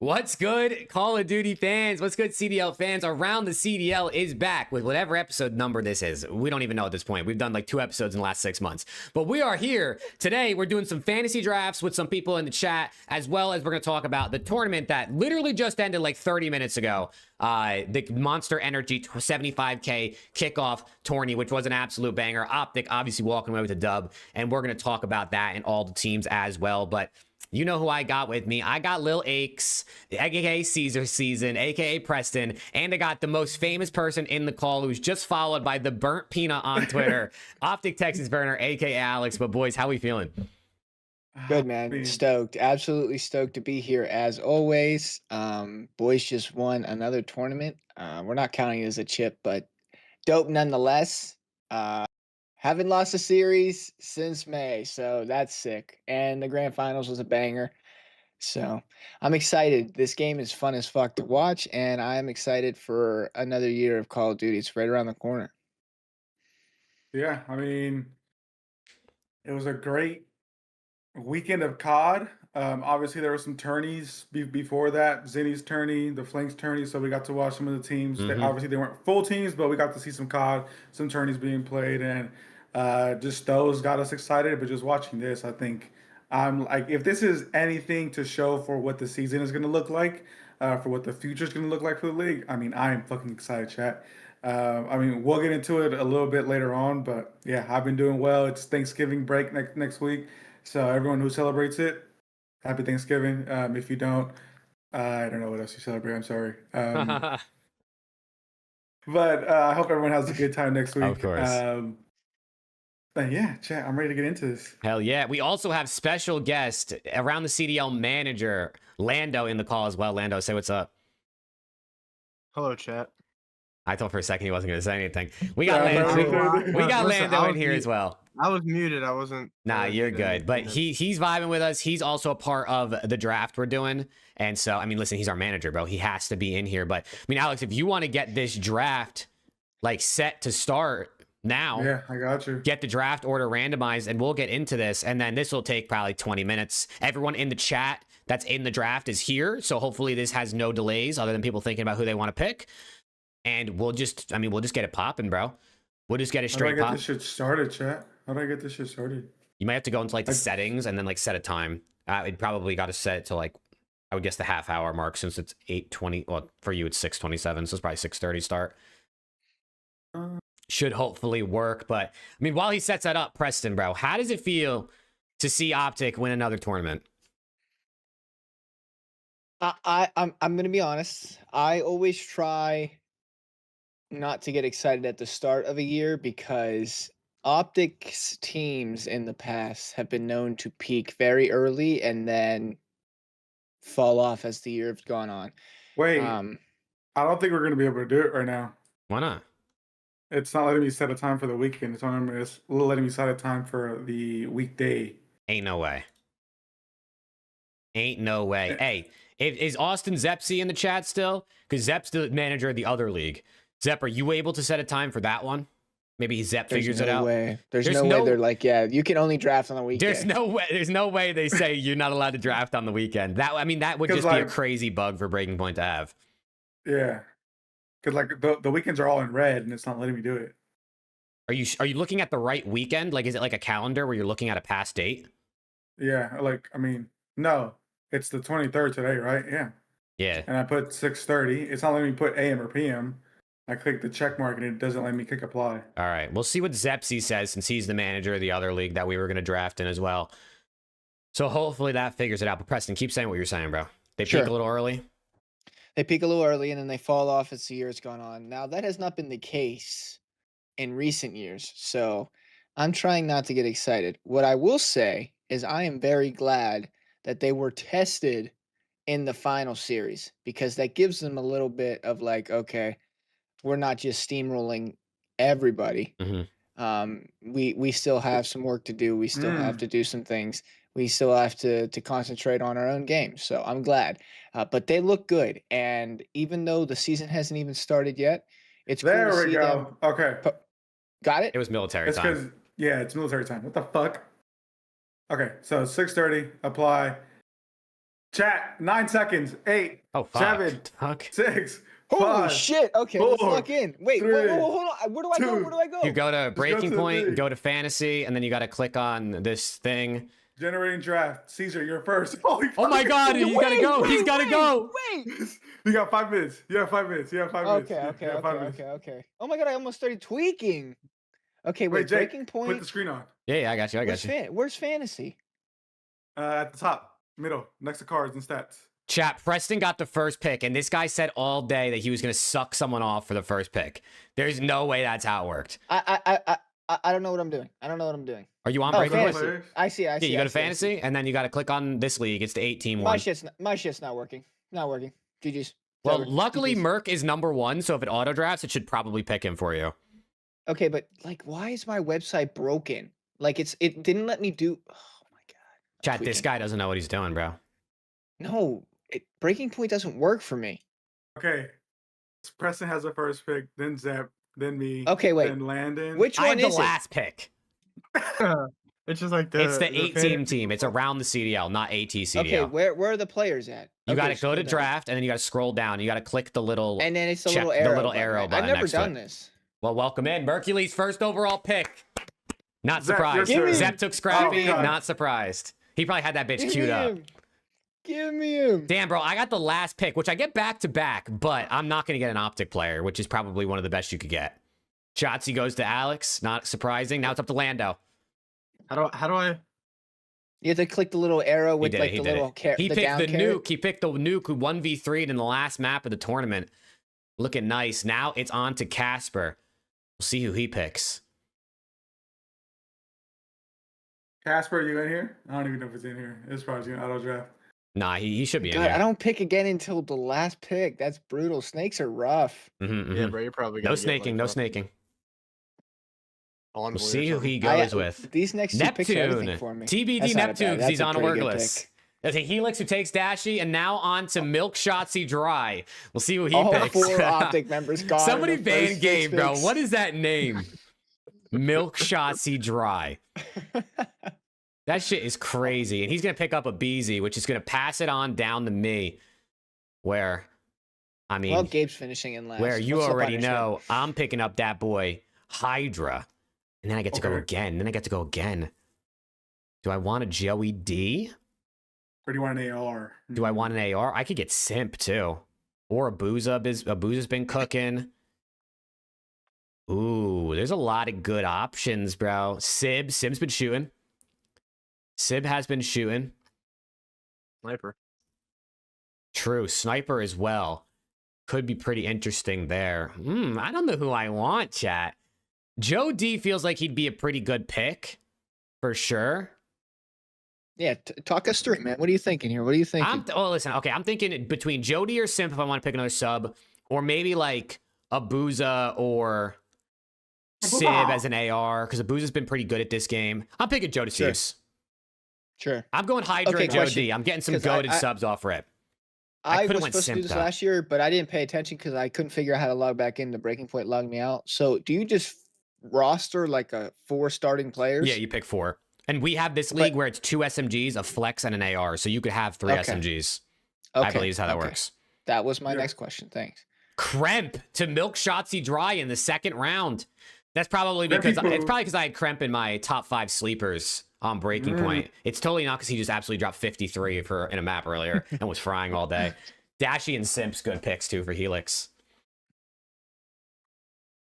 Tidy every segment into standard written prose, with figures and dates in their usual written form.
What's good, Call of Duty fans? What's good, CDL fans? Around the CDL is back with whatever episode number this is. We don't even know at this point. We've done like 2 episodes in the last 6 months. But we are here. Today, we're doing some fantasy drafts with some people in the chat, as well as we're going to talk about the tournament that literally just ended like 30 minutes ago. The Monster Energy 75K kickoff tourney, which was an absolute banger. OpTic obviously walking away with a dub, and we're going to talk about that and all the teams as well. But you know who I got with me. I got Lil Aches, aka Caesar Season, aka Preston, and I got the most famous person in the call who's just followed by the Burnt Peanut on Twitter, OpTic Texas Burner, aka Alex. But boys, how we feeling? Good, man. Stoked. Absolutely stoked to be here as always. Boys just won another tournament. We're not counting it as a chip, but dope nonetheless. Haven't lost a series since May, so that's sick. And the grand finals was a banger. So I'm excited. This game is fun as fuck to watch, and I'm excited for another year of Call of Duty. It's right around the corner. Yeah, I mean, it was a great weekend of COD. Obviously, there were some tourneys before that. Zinni's tourney, the Flanks tourney. So we got to watch some of the teams. Obviously, they weren't full teams, but we got to see some COD, some tourneys being played, and just those got us excited. But just watching this, I think I'm like, if this is anything to show for what the season is going to look like, for what the future is going to look like for the league, I mean, I am fucking excited, chat. I mean, we'll get into it a little bit later on, but yeah, I've been doing well. It's Thanksgiving break next week. So everyone who celebrates it, happy Thanksgiving. If you don't, I don't know what else you celebrate. I'm sorry. But I hope everyone has a good time next week. Of course. But yeah, chat, I'm ready to get into this. Hell yeah. We also have special guest around the CDL manager, Lando, in the call as well. Lando, say what's up. Hello, chat. I thought for a second he wasn't going to say anything. We got Lando. We got Lando in here as well. I was muted. I wasn't. Nah, you're good. But he's vibing with us. He's also a part of the draft we're doing. And so, I mean, listen, he's our manager, bro. He has to be in here. But, I mean, Alex, if you want to get this draft, like, set to start now. Yeah, I got you. Get the draft order randomized, and we'll get into this. And then this will take probably 20 minutes. Everyone in the chat that's in the draft is here. So hopefully this has no delays other than people thinking about who they want to pick. And we'll just get it popping, bro. We'll just get it straight pop. How do I get this shit started, chat? How do I get this shit started? You might have to go into like the settings and then like set a time. It probably got to set it to like, I would guess the half-hour mark since it's 8:20. Well, for you it's 6:27, so it's probably 6:30 start. Should hopefully work. But I mean, while he sets that up, Preston, bro, how does it feel to see OpTic win another tournament? I'm gonna be honest. I always try not to get excited at the start of a year because OpTic's teams in the past have been known to peak very early and then fall off as the year has gone on. Wait, I don't think we're going to be able to do it right now. Why not? It's not letting me set a time for the weekend. It's only letting me set a time for the weekday. Ain't no way. Ain't no way. Hey, is Austin Zepsy in the chat still? Because Zep's the manager of the other league. Zep, are you able to set a time for that one? Maybe Zep figures it out. There's no way they're like, yeah, you can only draft on the weekend. There's no way they say you're not allowed to draft on the weekend. That would just be a crazy bug for Breaking Point to have. Yeah. Because like the weekends are all in red and it's not letting me do it. Are you looking at the right weekend? Like, is it like a calendar where you're looking at a past date? Yeah, like, I mean, no. It's the 23rd today, right? Yeah. Yeah. And I put 6:30. It's not letting me put AM or PM. I click the check mark and it doesn't let me click apply. All right. We'll see what Zepsy says since he's the manager of the other league that we were going to draft in as well. So hopefully that figures it out. But Preston, keep saying what you're saying, bro. They peak a little early? They peak a little early and then they fall off as the year's gone on. Now, that has not been the case in recent years. So I'm trying not to get excited. What I will say is I am very glad that they were tested in the final series because that gives them a little bit of like, okay, we're not just steamrolling everybody. We still have some work to do. We still have to do some things. We still have to concentrate on our own game. So I'm glad. But they look good. And even though the season hasn't even started yet, it's cool to see them. Okay. Got it? It was military time. Yeah, it's military time. What the fuck? Okay, so 6:30, apply. Chat, 9 seconds. 8, Oh, fuck. 7, Fuck. 6, Holy 5. shit. Okay, let's 4, lock in. Wait, whoa, 3, hold on. Where do I go? 2. Where do I go? You go to breaking to point, the- go to fantasy, and then you got to click on this thing. Generating draft. Caesar, you're first. Holy Oh my fuck. God, he's got to go. He's got to go. Wait. You got 5 minutes. You have 5 minutes. You have 5 minutes. Okay, You have 5 minutes. okay. Oh my god, I almost started tweaking. Okay, Wait, wait, Jake, breaking put point. the screen on. Yeah, I got you. I got you. Where's fantasy? At the top, middle, next to cards and stats. Chat, Preston got the first pick, and this guy said all day that he was going to suck someone off for the first pick. There's no way that's how it worked. I don't know what I'm doing. I don't know what I'm doing. Are you on Oh, breaking point? fantasy. I see. Yeah, you go to fantasy, and then you got to click on this league. It's the 8-team one. My shit's not working. Not working. GG's. Well, Over. luckily, GG's. Merc is number 1, so if it auto drafts, it should probably pick him for you. Okay, but like, why is my website broken? Like, it didn't let me do. Oh my god. Chat, this tweaking. guy doesn't know what he's doing, bro. No, breaking point doesn't work for me. Okay. Preston has the first pick, then Zep, then me. Okay, wait. Then Landon. Which I one have the is it? last pick. It's just like the. It's the 8-team fan- team. It's around the CDL, not AT Okay, CDL. where are the players at? You Okay, got to go scroll to down. draft, and then you got to scroll down. You got to click the little. And then it's the check little the arrow. little button, arrow right? button I've never next to done it. this. Well, welcome in. Mercury's first overall pick. Not Zep, surprised. your turn. Zep took Scrappy. Oh, God. Not surprised. He probably had that bitch Give queued me up. him. Give me him. Damn, bro, I got the last pick, which I get back to back, but I'm not going to get an OpTic player, which is probably one of the best you could get. Shotzi goes to Alex. Not surprising. Now it's up to Lando. How do I? You have to click the little arrow He with did like it. the He did little it. He the picked down the carrot. nuke. He picked the nuke who 1v3'd in the last map of the tournament. Looking nice. Now it's on to Casper. We'll see who he picks. Casper, you in here? I don't even know if it's in here. It's probably an auto draft. Nah, he should be in God, here. I don't pick again until the last pick. That's brutal. Snakes are rough. Yeah, bro, you're probably No gonna snaking. No snaking. We'll see who he goes with. These next two picks are Neptune. everything for me. TBD That's not a Neptune, bad- 'cause that's he's a on a pretty work good list. pick. There's a Helix who takes Dashy, and now on to Milk Shotsy Dry. We'll see who he All picks. 4 OpTic members gone. in Somebody the ban first game, 6 bro. picks. What is that name? Milk Shotsy Dry. That shit is crazy. And he's going to pick up a Beezy, which is going to pass it on down to me. Where, I mean, Well, Gabe's finishing in last. where you What's the already punishment? know, I'm picking up that boy, Hydra. And then I get to go Okay. again. Then I get to go again. Do I want a Joey D? Or do you want an AR? Do I want an AR? I could get Simp too. Or a Booza. Booza's been cooking. Ooh, there's a lot of good options, bro. Sib's been shooting. Sib has been shooting. Sniper. True. Sniper as well. Could be pretty interesting there. I don't know who I want, chat. Joe D feels like he'd be a pretty good pick. For sure. Yeah, talk us through it, man. What are you thinking here? What are you thinking? Listen. Okay, I'm thinking between Jody or Simp if I want to pick another sub, or maybe like a Booza or Sib as an AR because Booza's been pretty good at this game. I'm picking Joe to Sure. Sibs. Sure. I'm going Hydra Okay, and Joe question. D. I'm getting some 'Cause goated I- subs off rip. I I could've was went supposed to do Simp, this though. last year, but I didn't pay attention because I couldn't figure out how to log back in. The breaking point logged me out. So do you just roster like 4 starting players? Yeah, you pick 4. And we have this But- league where it's 2 SMGs, a flex, and an AR. So you could have 3 Okay. SMGs. Okay, I believe is how that okay. works. That was my Yeah. next question. Thanks. Kremp to Milk Shotsy Dry in the second round. That's probably Kremp because people- it's probably because I had Kremp in my top 5 sleepers on Breaking Point. It's totally not because he just absolutely dropped 53 in a map earlier and was frying all day. Dashy and Simp's good picks too for Helix.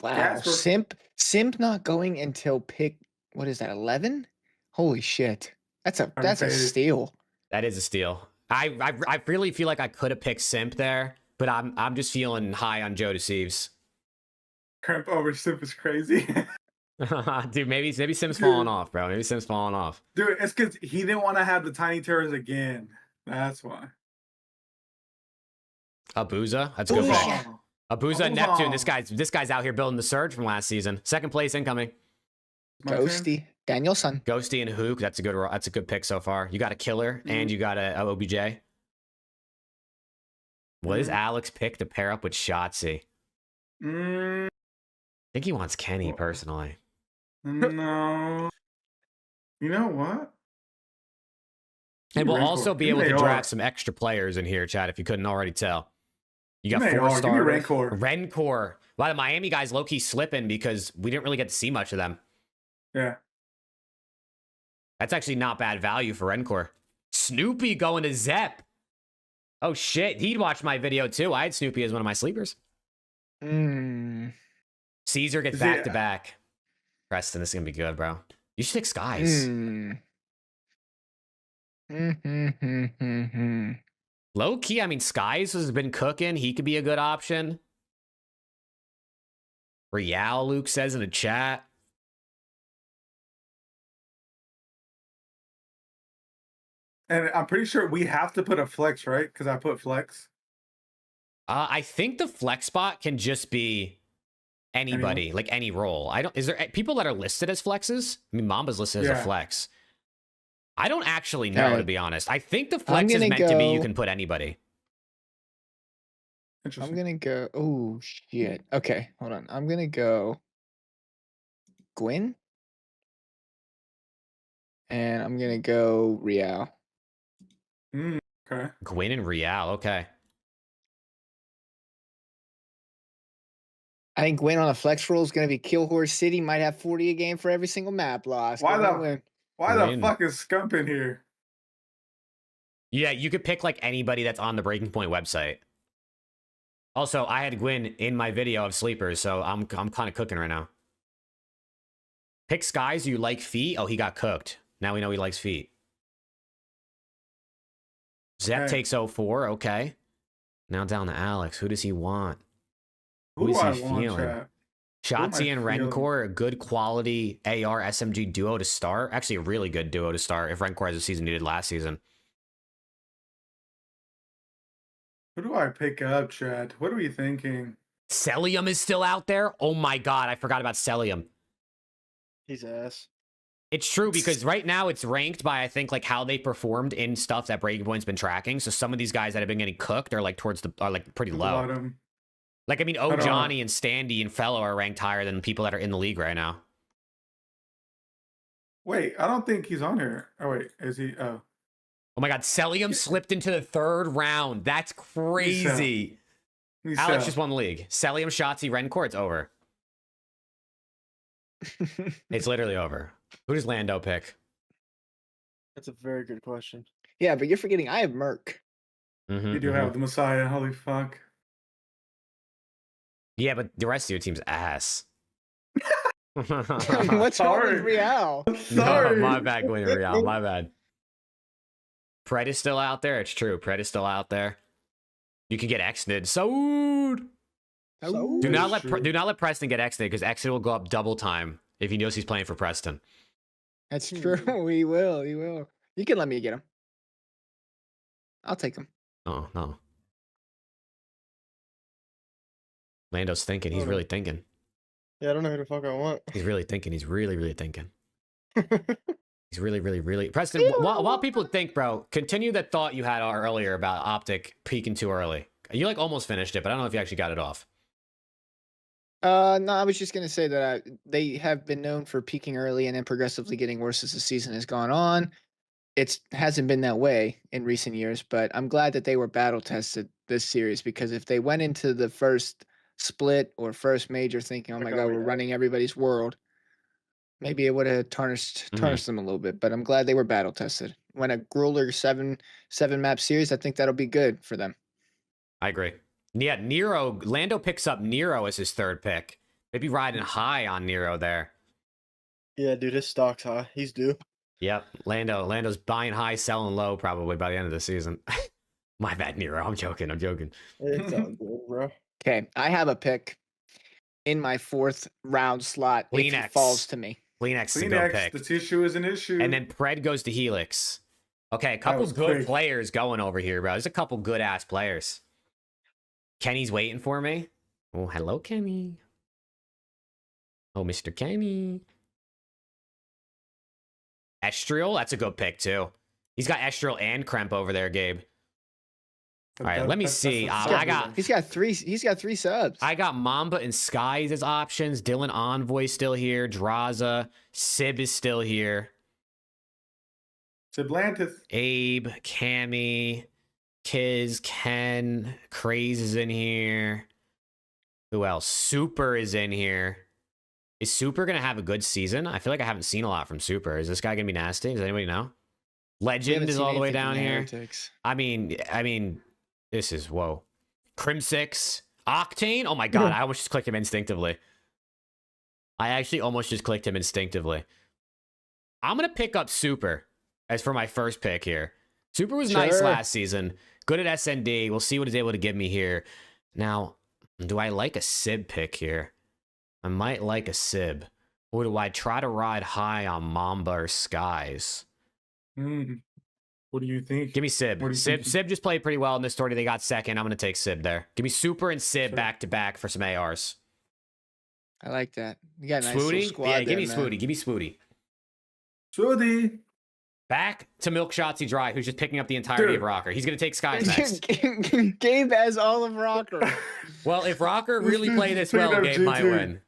Wow. Casper- Simp not going until pick, what is that, 11? Holy shit. That's a Unfaded. steal. That is a steal. I really feel like I could have picked Simp there, but I'm just feeling high on Joe Deceives. Cramp over Sip is crazy. Dude, maybe Sim's falling off, bro. Maybe Sim's falling off. Dude, it's because he didn't want to have the tiny terrors again. That's why. Abuza, that's a good pick. Oh, Abuza and Hold Neptune. on. This guy's out here building the surge from last season. Second place incoming. my turn? Ghosty. Danielson. Ghosty and Hook. That's a good pick so far. You got a killer and you got a OBJ. What does Alex pick to pair up with Shotsy? Mm, I think he wants Kenny personally. no. You know what? And we'll Rancor. also be Give able me to AR. draft some extra players in here, Chad, if you couldn't already tell. You got Give me 4 AR. Give me starters. Rancor. Rencor. Wow, the Miami guys low-key slipping because we didn't really get to see much of them. Yeah. That's actually not bad value for Rencor. Snoopy going to Zep. Oh, shit. He'd watch my video, too. I had Snoopy as one of my sleepers. Caesar gets back-to-back. Preston, this is going to be good, bro. You should take Skies. Low-key, I mean, Skies has been cooking. He could be a good option. Real, Luke says in the chat. And I'm pretty sure we have to put a flex, right? Because I put flex. I think the flex spot can just be anybody, like any role. Is there people that are listed as flexes? I mean, Mamba's listed as a flex. I don't actually know, to be honest. I think the flex is meant to be you can put anybody. I'm gonna go. Oh shit. Okay, hold on. I'm gonna go Gwyn, and I'm gonna go Real. Okay. Gwyn and Real. Okay. I think Gwyn on a flex roll is gonna be Kill Horse City. Might have 40 a game for every single map loss. Why the Gwyn. fuck is Scump in here? Yeah, you could pick like anybody that's on the Breaking Point website. Also, I had Gwyn in my video of sleepers, so I'm kind of cooking right now. Pick Skies. You like feet? Oh, he got cooked. Now we know he likes feet. Zep takes 04. Okay. Now down to Alex. Who does he want? Who is he feeling? Shotzi and Rencor, a good quality AR SMG duo to start. Actually, a really good duo to start if Rencor has a season he did last season. Who do I pick up, Chad? What are we thinking? Celium is still out there? Oh my god, I forgot about Celium. He's ass. It's true because right now it's ranked by, I think, like how they performed in stuff that Breaking Point's been tracking. So some of these guys that have been getting cooked are like pretty low. Like, I mean, Johnny and Standy and Fellow are ranked higher than people that are in the league right now. Wait, I don't think he's on here. Oh, wait, is he? Oh. Oh my god, Celium slipped into the 3rd round. That's crazy. Alex just won the league. Celium, Shotzi, Rencor, it's over. It's literally over. Who does Lando pick? That's a very good question. Yeah, but you're forgetting I have Merc. You do have the Messiah. Holy fuck. Yeah, but the rest of your team's ass. What's wrong with Real? Sorry. No, my bad, Gwyn and Real. My bad. Pred is still out there. It's true. Pred is still out there. You can get Xnid. So do not let Preston get Xnid because Xnid will go up double time if he knows he's playing for Preston. That's true. We will. He will. You can let me get him. I'll take him. Oh no. Lando's thinking. He's really thinking. Yeah, I don't know who the fuck I want. He's really thinking. He's really thinking. He's really. Preston, while people think, bro, continue that thought you had earlier about OpTic peaking too early. You like almost finished it, but I don't know if you actually got it off. No, I was just gonna say that they have been known for peaking early and then progressively getting worse as the season has gone on. It hasn't been that way in recent years, but I'm glad that they were battle tested this series because if they went into the first split or first major thinking, oh my god, we're running everybody's world, maybe it would have tarnished them a little bit. But I'm glad they were battle tested. When a Grueler seven map series, I think that'll be good for them. I agree. Yeah, Nero. Lando picks up Nero as his 3rd pick. Maybe riding high on Nero there. Yeah, dude, his stock's high. He's due. Yep, Lando's buying high, selling low probably by the end of the season. My bad, Nero. I'm joking. It's all good, bro. Okay, I have a pick in my 4th round slot if it falls to me. Kleenex is a good pick. The tissue is an issue. And then Pred goes to Helix. Okay, a couple good players going over here, bro. There's a couple good ass players. Kenny's waiting for me. Oh, hello, Kenny. Oh, Mr. Kenny. Estriel, that's a good pick too. He's got Estriel and Kremp over there, Gabe. All right, let me see. He's got three subs. I got Mamba and Skies as options. Dylan Envoy still here. Draza. Sib is still here. Siblantis. Abe, Cammy, Kiz, Ken, Craze is in here. Who else? Super is in here. Is Super going to have a good season? I feel like I haven't seen a lot from Super. Is this guy going to be nasty? Does anybody know? We haven't Legend is seen all the way anything down from the here. Heretics. I mean, this is, whoa. Crim6, Octane. Oh my God, I almost just clicked him instinctively. I actually almost just clicked him instinctively. I'm going to pick up Super as for my first pick here. Super was nice Sure. last season. Good at SND. We'll see what he's able to give me here. Now, do I like a Sib pick here? I might like a Sib. Or do I try to ride high on Mamba or Skies? What do you think? Give me Sib. What do you think? Sib just played pretty well in this tourney. They got second. I'm going to take Sib there. Give me Super and Sib Sure. back to back for some ARs. I like that. You got a nice little Swooty? squad Yeah, there, give me man. Swooty. Give me Swooty. Swooty. Back to Milk Shotzi Dry, who's just picking up the entirety Dude. of Rocker. He's going to take Skies next. Gabe has all of Rocker. Well, if Rocker This really dude's played this picking well, up Gabe might G2. win.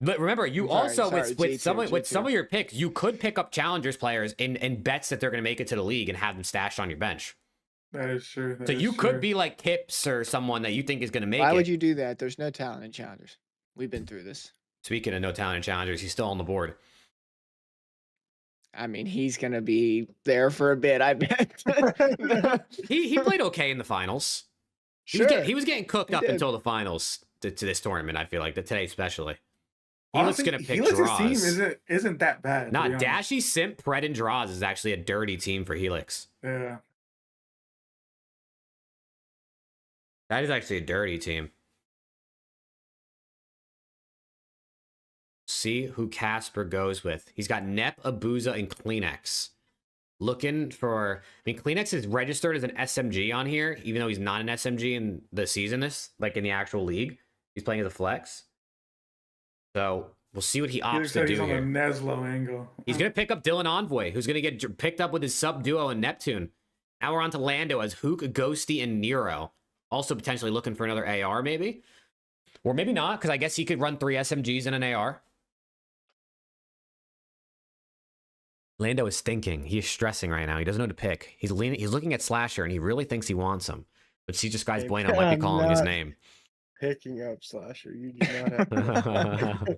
But remember, you I'm sorry, also with G2, some of G2. your picks, you could pick up challengers players in bets that they're going to make it to the league and have them stashed on your bench. That is true. So you could be like Kips or someone that you think is going to make Why it. would you do that? There's no talent in challengers. We've been through this. Speaking of no talent in challengers, he's still on the board. I mean, he's gonna be there for a bit, I bet. He played okay in the finals. Sure. He was getting cooked He up did. until the finals to this tournament. I feel like today especially. Honestly, Helix gonna pick Helix's draws. team isn't that bad. to Not be honest. Dashy, Simp, Pred, and Draws is actually a dirty team for Helix. Yeah. That is actually a dirty team. See who Casper goes with. He's got Nep, Abuza, and Kleenex. Looking for... I mean, Kleenex is registered as an SMG on here, even though he's not an SMG in the season, like in the actual league. He's playing as a flex. So we'll see what he opts to He's do on the here. Neslo angle. He's going to pick up Dylan Envoy, who's going to get picked up with his sub duo and Neptune. Now we're on to Lando as Hook, Ghosty, and Nero. Also potentially looking for another AR, maybe. Or maybe not, because I guess he could run 3 SMGs in an AR. Lando is thinking. He is stressing right now. He doesn't know who to pick. He's looking at Slasher, and he really thinks he wants him. But see, just guys, Bueno might be I'm calling his not name. Picking up Slasher. You do not have.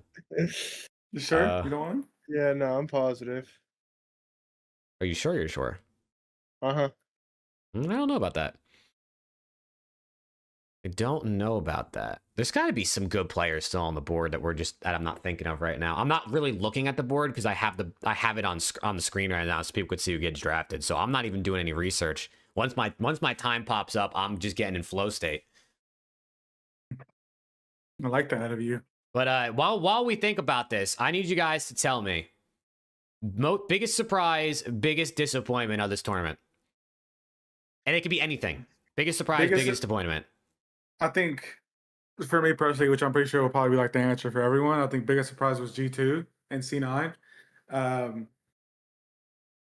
You sure? Uh, You don't want him? Yeah, no, I'm positive. Are you sure you're sure? Uh-huh. I don't know about that. I don't know about that. There's got to be some good players still on the board that I'm not thinking of right now. I'm not really looking at the board because I have it on the screen right now so people could see who gets drafted. So I'm not even doing any research. Once my time pops up, I'm just getting in flow state. I like that out of you. But while we think about this, I need you guys to tell me biggest surprise, biggest disappointment of this tournament. And it could be anything. Biggest surprise, biggest disappointment. I think for me personally, which I'm pretty sure will probably be like the answer for everyone, I think biggest surprise was G2 and C9.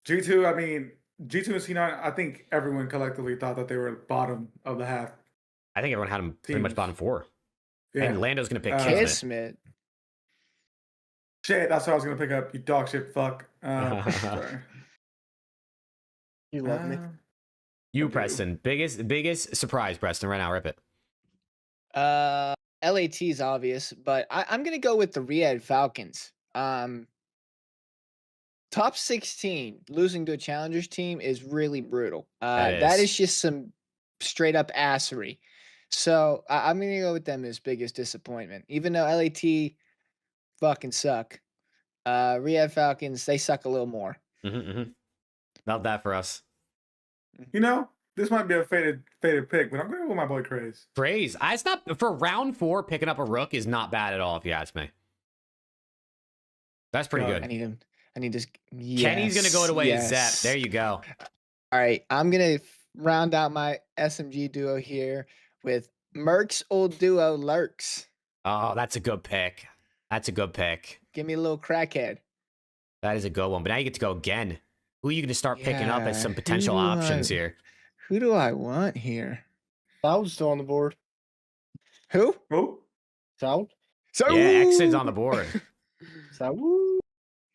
G2, I mean, G2 and C9, I think everyone collectively thought that they were bottom of the half. I think everyone had him pretty much Teams. bottom 4. Yeah. And Lando's going to pick Kismet. Kismet. Kismet. Shit, that's what I was going to pick up. You dog shit fuck. Sorry. You love me. You, I do. Preston. Biggest surprise, Preston. Right now, rip it. LAT is obvious, but I'm gonna go with the Riyadh Falcons. Top 16 losing to a challengers team is really brutal. That is just some straight up assery. So I'm gonna go with them as biggest disappointment, even though LAT fucking suck. Riyadh Falcons, they suck a little more. Not that for us. You know, this might be a faded pick, but I'm going with my boy Craze. Praise. It's not for round 4. Picking up a rook is not bad at all, if you ask me. That's pretty Yeah. good. I need him. I need this. Kenny's gonna go away as Zep. yes. There you go. All right, I'm gonna round out my SMG duo here with Merc's old duo Lurks. Oh, that's a good pick. That's a good pick. Give me a little crackhead. That is a good one. But now you get to go again. Who are you going to start picking up as Yeah, some potential who do options I- here? Who do I want here? Saul's still on the board. Who? Oh, Saul? So Yeah, X is on the board. Saul?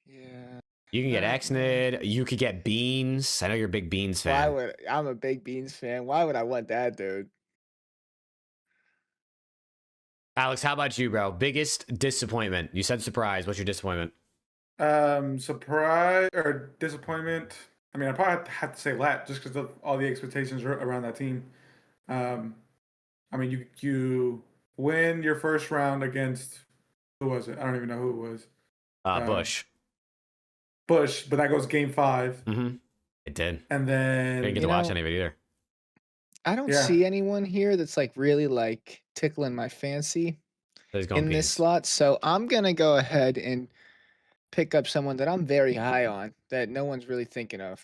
Yeah. You can get Exnid. You could get Beans. I know you're a big Beans fan. I'm a big Beans fan. Why would I want that, dude? Alex, how about you, bro? Biggest disappointment? You said surprise. What's your disappointment? Surprise or disappointment. I mean, I probably have to say Lat just because of all the expectations around that team. I mean, you win your first round against who was it? I don't even know who it was. Bush. Bush, but that goes game 5. Mm-hmm. It did. And then Didn't get to watch any of it either. I don't see anyone here that's like really like tickling my fancy in this slot. So I'm gonna go ahead and pick up someone that I'm very high on that no one's really thinking of.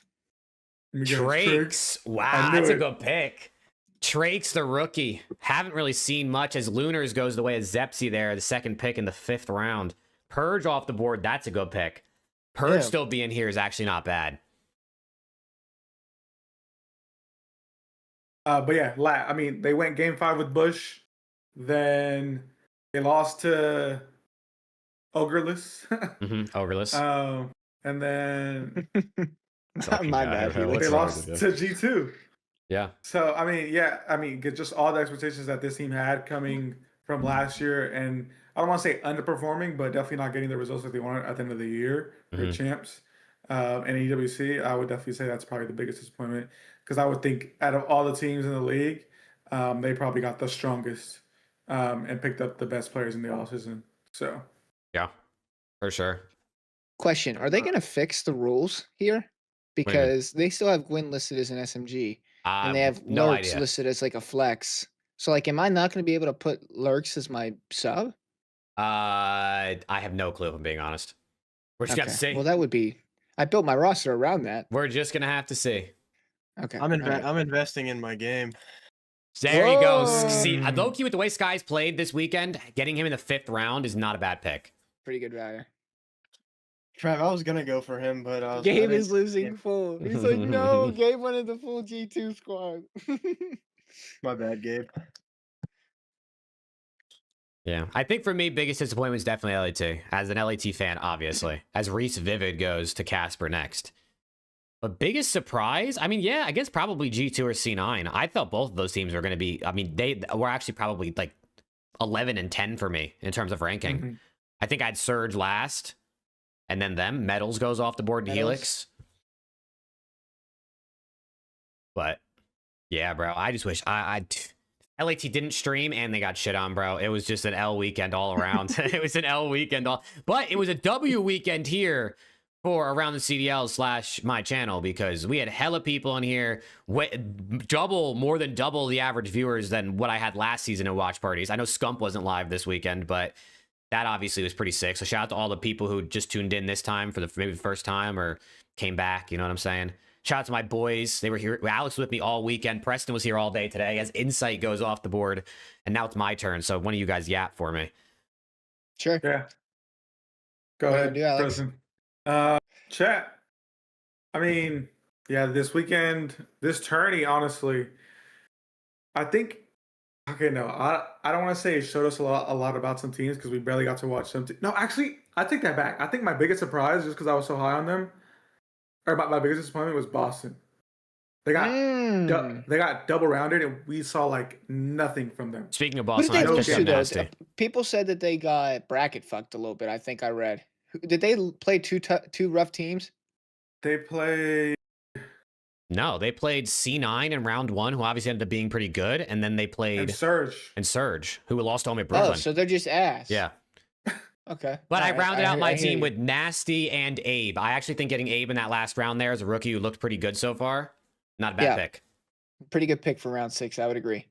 Trakes. Wow, that's a good pick. Trakes, the rookie. Haven't really seen much as Lunars goes the way of Zepsi there, the second pick in the 5th round. Purge off the board. That's a good pick. Purge still being here is actually not bad. But yeah, I mean, they went game 5 with Bush. Then they lost to Ogreless. Ogreless. And then my bad. They lost to G2. Yeah. So, I mean, just all the expectations that this team had coming from last year. And I don't want to say underperforming, but definitely not getting the results that they wanted at the end of the year. They're champs. And EWC, I would definitely say that's probably the biggest disappointment. Because I would think out of all the teams in the league, they probably got the strongest and picked up the best players in the offseason. So, yeah, for sure. Question: are they going to fix the rules here? Because they still have Gwyn listed as an SMG, and they have Lurks listed as like a flex. So, like, am I not going to be able to put Lurks as my sub? I have no clue, if I'm being honest. We're just gonna see. Well, that would be. I built my roster around that. We're just gonna have to see. Okay. I'm investing in my game. There he goes. See, low-key with the way Sky's played this weekend, getting him in the 5th round is not a bad pick. Pretty good value. Trav, I was gonna go for him, but Gabe is losing full. He's like, no, Gabe wanted the full G2 squad. My bad, Gabe. Yeah, I think for me, biggest disappointment is definitely LAT. As an LAT fan, obviously. As Reese Vivid goes to Casper next. But biggest surprise? I mean, yeah, I guess probably G2 or C9. I thought both of those teams were going to be, I mean, they were actually probably like 11 and 10 for me in terms of ranking. I think I had Surge last, and then them. Metals goes off the board to Helix. But, yeah, bro, I just wish LAT didn't stream and they got shit on, bro. It was just an L weekend all around. It was an L weekend but it was a W weekend here for Around the CDL / my channel, because we had hella people in here, more than double the average viewers than what I had last season in watch parties. I know Scump wasn't live this weekend, but that obviously was pretty sick. So shout out to all the people who just tuned in this time for maybe the first time or came back. You know what I'm saying? Shout out to my boys. They were here. Alex was with me all weekend. Preston was here all day today as Insight goes off the board. And now it's my turn. So one of you guys yap for me. Sure. Yeah. Go ahead, Preston. Chat. I mean, yeah, this weekend, this tourney, honestly, I think, okay, no, I don't want to say it showed us a lot about some teams because we barely got to watch some. No, actually, I take that back. I think my biggest surprise, just because I was so high on them, or my biggest disappointment was Boston. They got double rounded, and we saw like nothing from them. Speaking of Boston, people said that they got bracket fucked a little bit. I think I read. Did they play two rough teams? They played. No, they played C9 in round 1, who obviously ended up being pretty good, and then they played Surge, who lost to Brooklyn. Oh, so they're just ass. Yeah. Okay. But I rounded out my team with Nasty and Abe. I actually think getting Abe in that last round there as a rookie who looked pretty good so far, not a bad pick. Pretty good pick for round 6. I would agree.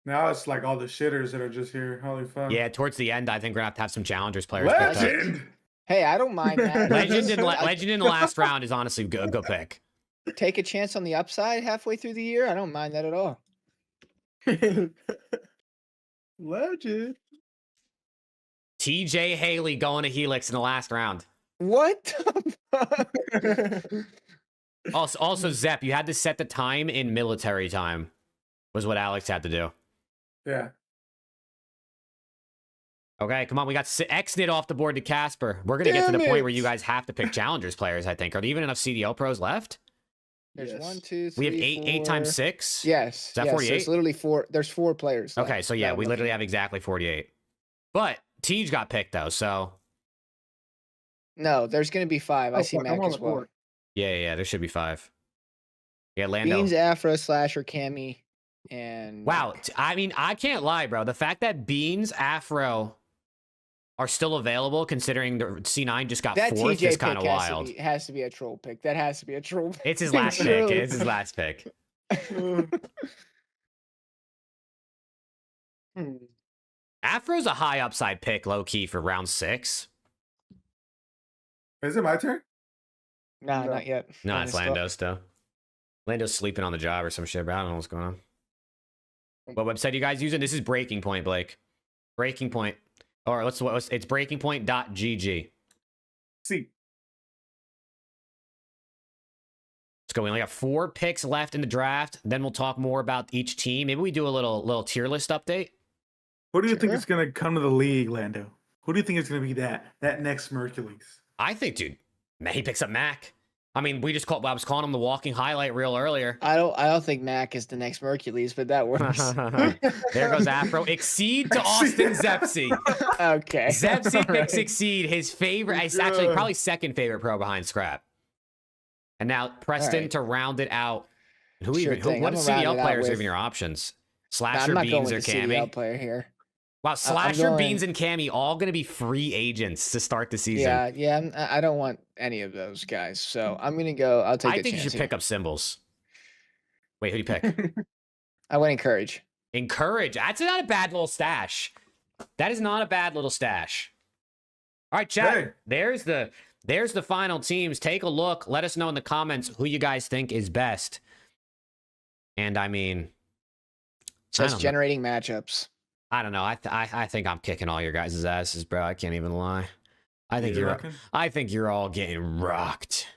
Now it's like all the shitters that are just here. Holy fuck. Yeah, towards the end, I think we're going to have some challengers players. Legend! Hey, I don't mind that. Legend in the last round is honestly a good pick. Take a chance on the upside halfway through the year. I don't mind that at all. Legend. TJ Haley going to Helix in the last round. What? Also, Zep, you had to set the time in military time, was what Alex had to do. Yeah. Okay, come on. We got Xnit off the board to Casper. We're going to get to the Damn point where you it. guys have to pick challengers players, I think. Are there even enough CDL pros left? There's Yes. 1, 2, 3, We have eight times 4. 6? Yes. Is that yes, 48? There's literally 4. There's 4 players. Okay, left so that yeah, I'm we literally looking have at. exactly 48. But Tej got picked, though, so No, there's gonna be 5. I Oh, see fuck, I'm Mac on as the well. board. yeah, there should be 5. Yeah, Lando. Beans, Afro, Slasher, Cammy, and Wow, Mac. I mean, I can't lie, bro. The fact that Beans, Afro are still available, considering the C9 just got That 4th, TJ is pick kind of wild. has to be a troll pick. That has to be a troll pick. It's his last pick. Surely. It's his last pick. Hmm. Afro's a high upside pick, low key, for round 6. Is it my turn? Nah, No. not yet. No, Not it's his Lando's still. Lando's sleeping on the job or some shit, but I don't know what's going on. What website are you guys using? This is Breaking Point, Blake. Breaking Point. Or it's breakingpoint.gg. See. Let's go. We only got 4 picks left in the draft. Then we'll talk more about each team. Maybe we do a little tier list update. Who do you think Sure. is going to come to the league, Lando? Who do you think is going to be that next Hercules? I think, dude, he picks up Mac. I mean, I was calling him the walking highlight reel earlier. I don't think Mac is the next Hercules, but that works. There goes Afro. Exceed to Austin Zepsi. Okay. Zepsi All picks right. Exceed, his favorite. It's actually Yeah. probably second favorite pro behind Scrap. And now Preston right. to round it out. Who Sure even? thing. What I'm gonna round CDL it out players are with- even your options? I'm Slasher, not going Beans, or with the CDL Cammy. player here. Wow, I'm Slasher, going- Beans, and Cammy all going to be free agents to start the season. I don't want any of those guys. So I'm gonna go. I'll take. I a think you chance should pick up Symbols. Wait, who do you pick? I went encourage. Encourage. That's not a bad little stash. That is not a bad little stash. All right, chat. Hey. There's the final teams. Take a look. Let us know in the comments who you guys think is best. And I mean, Just don't know. generating matchups. I don't know. I think I'm kicking all your guys' asses, bro. I can't even lie. I think You you're reckon? I think you're all getting rocked.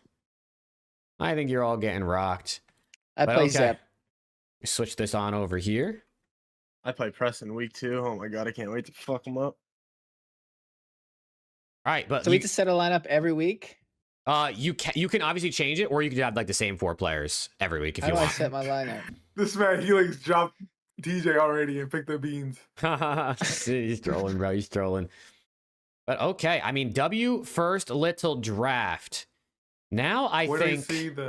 I think you're all getting rocked. I But play okay. Zep. Switch this on over here. I play Preston week 2. Oh my god, I can't wait to fuck him up. All right, but So we have to set a lineup every week. you can obviously change it, or you could have like the same 4 players every week if How you do I want. set my lineup? This man Helix dropped TJ already and picked the beans. He's trolling, bro. He's trolling. But okay, I mean, W first little draft. Now I Where do you think. see the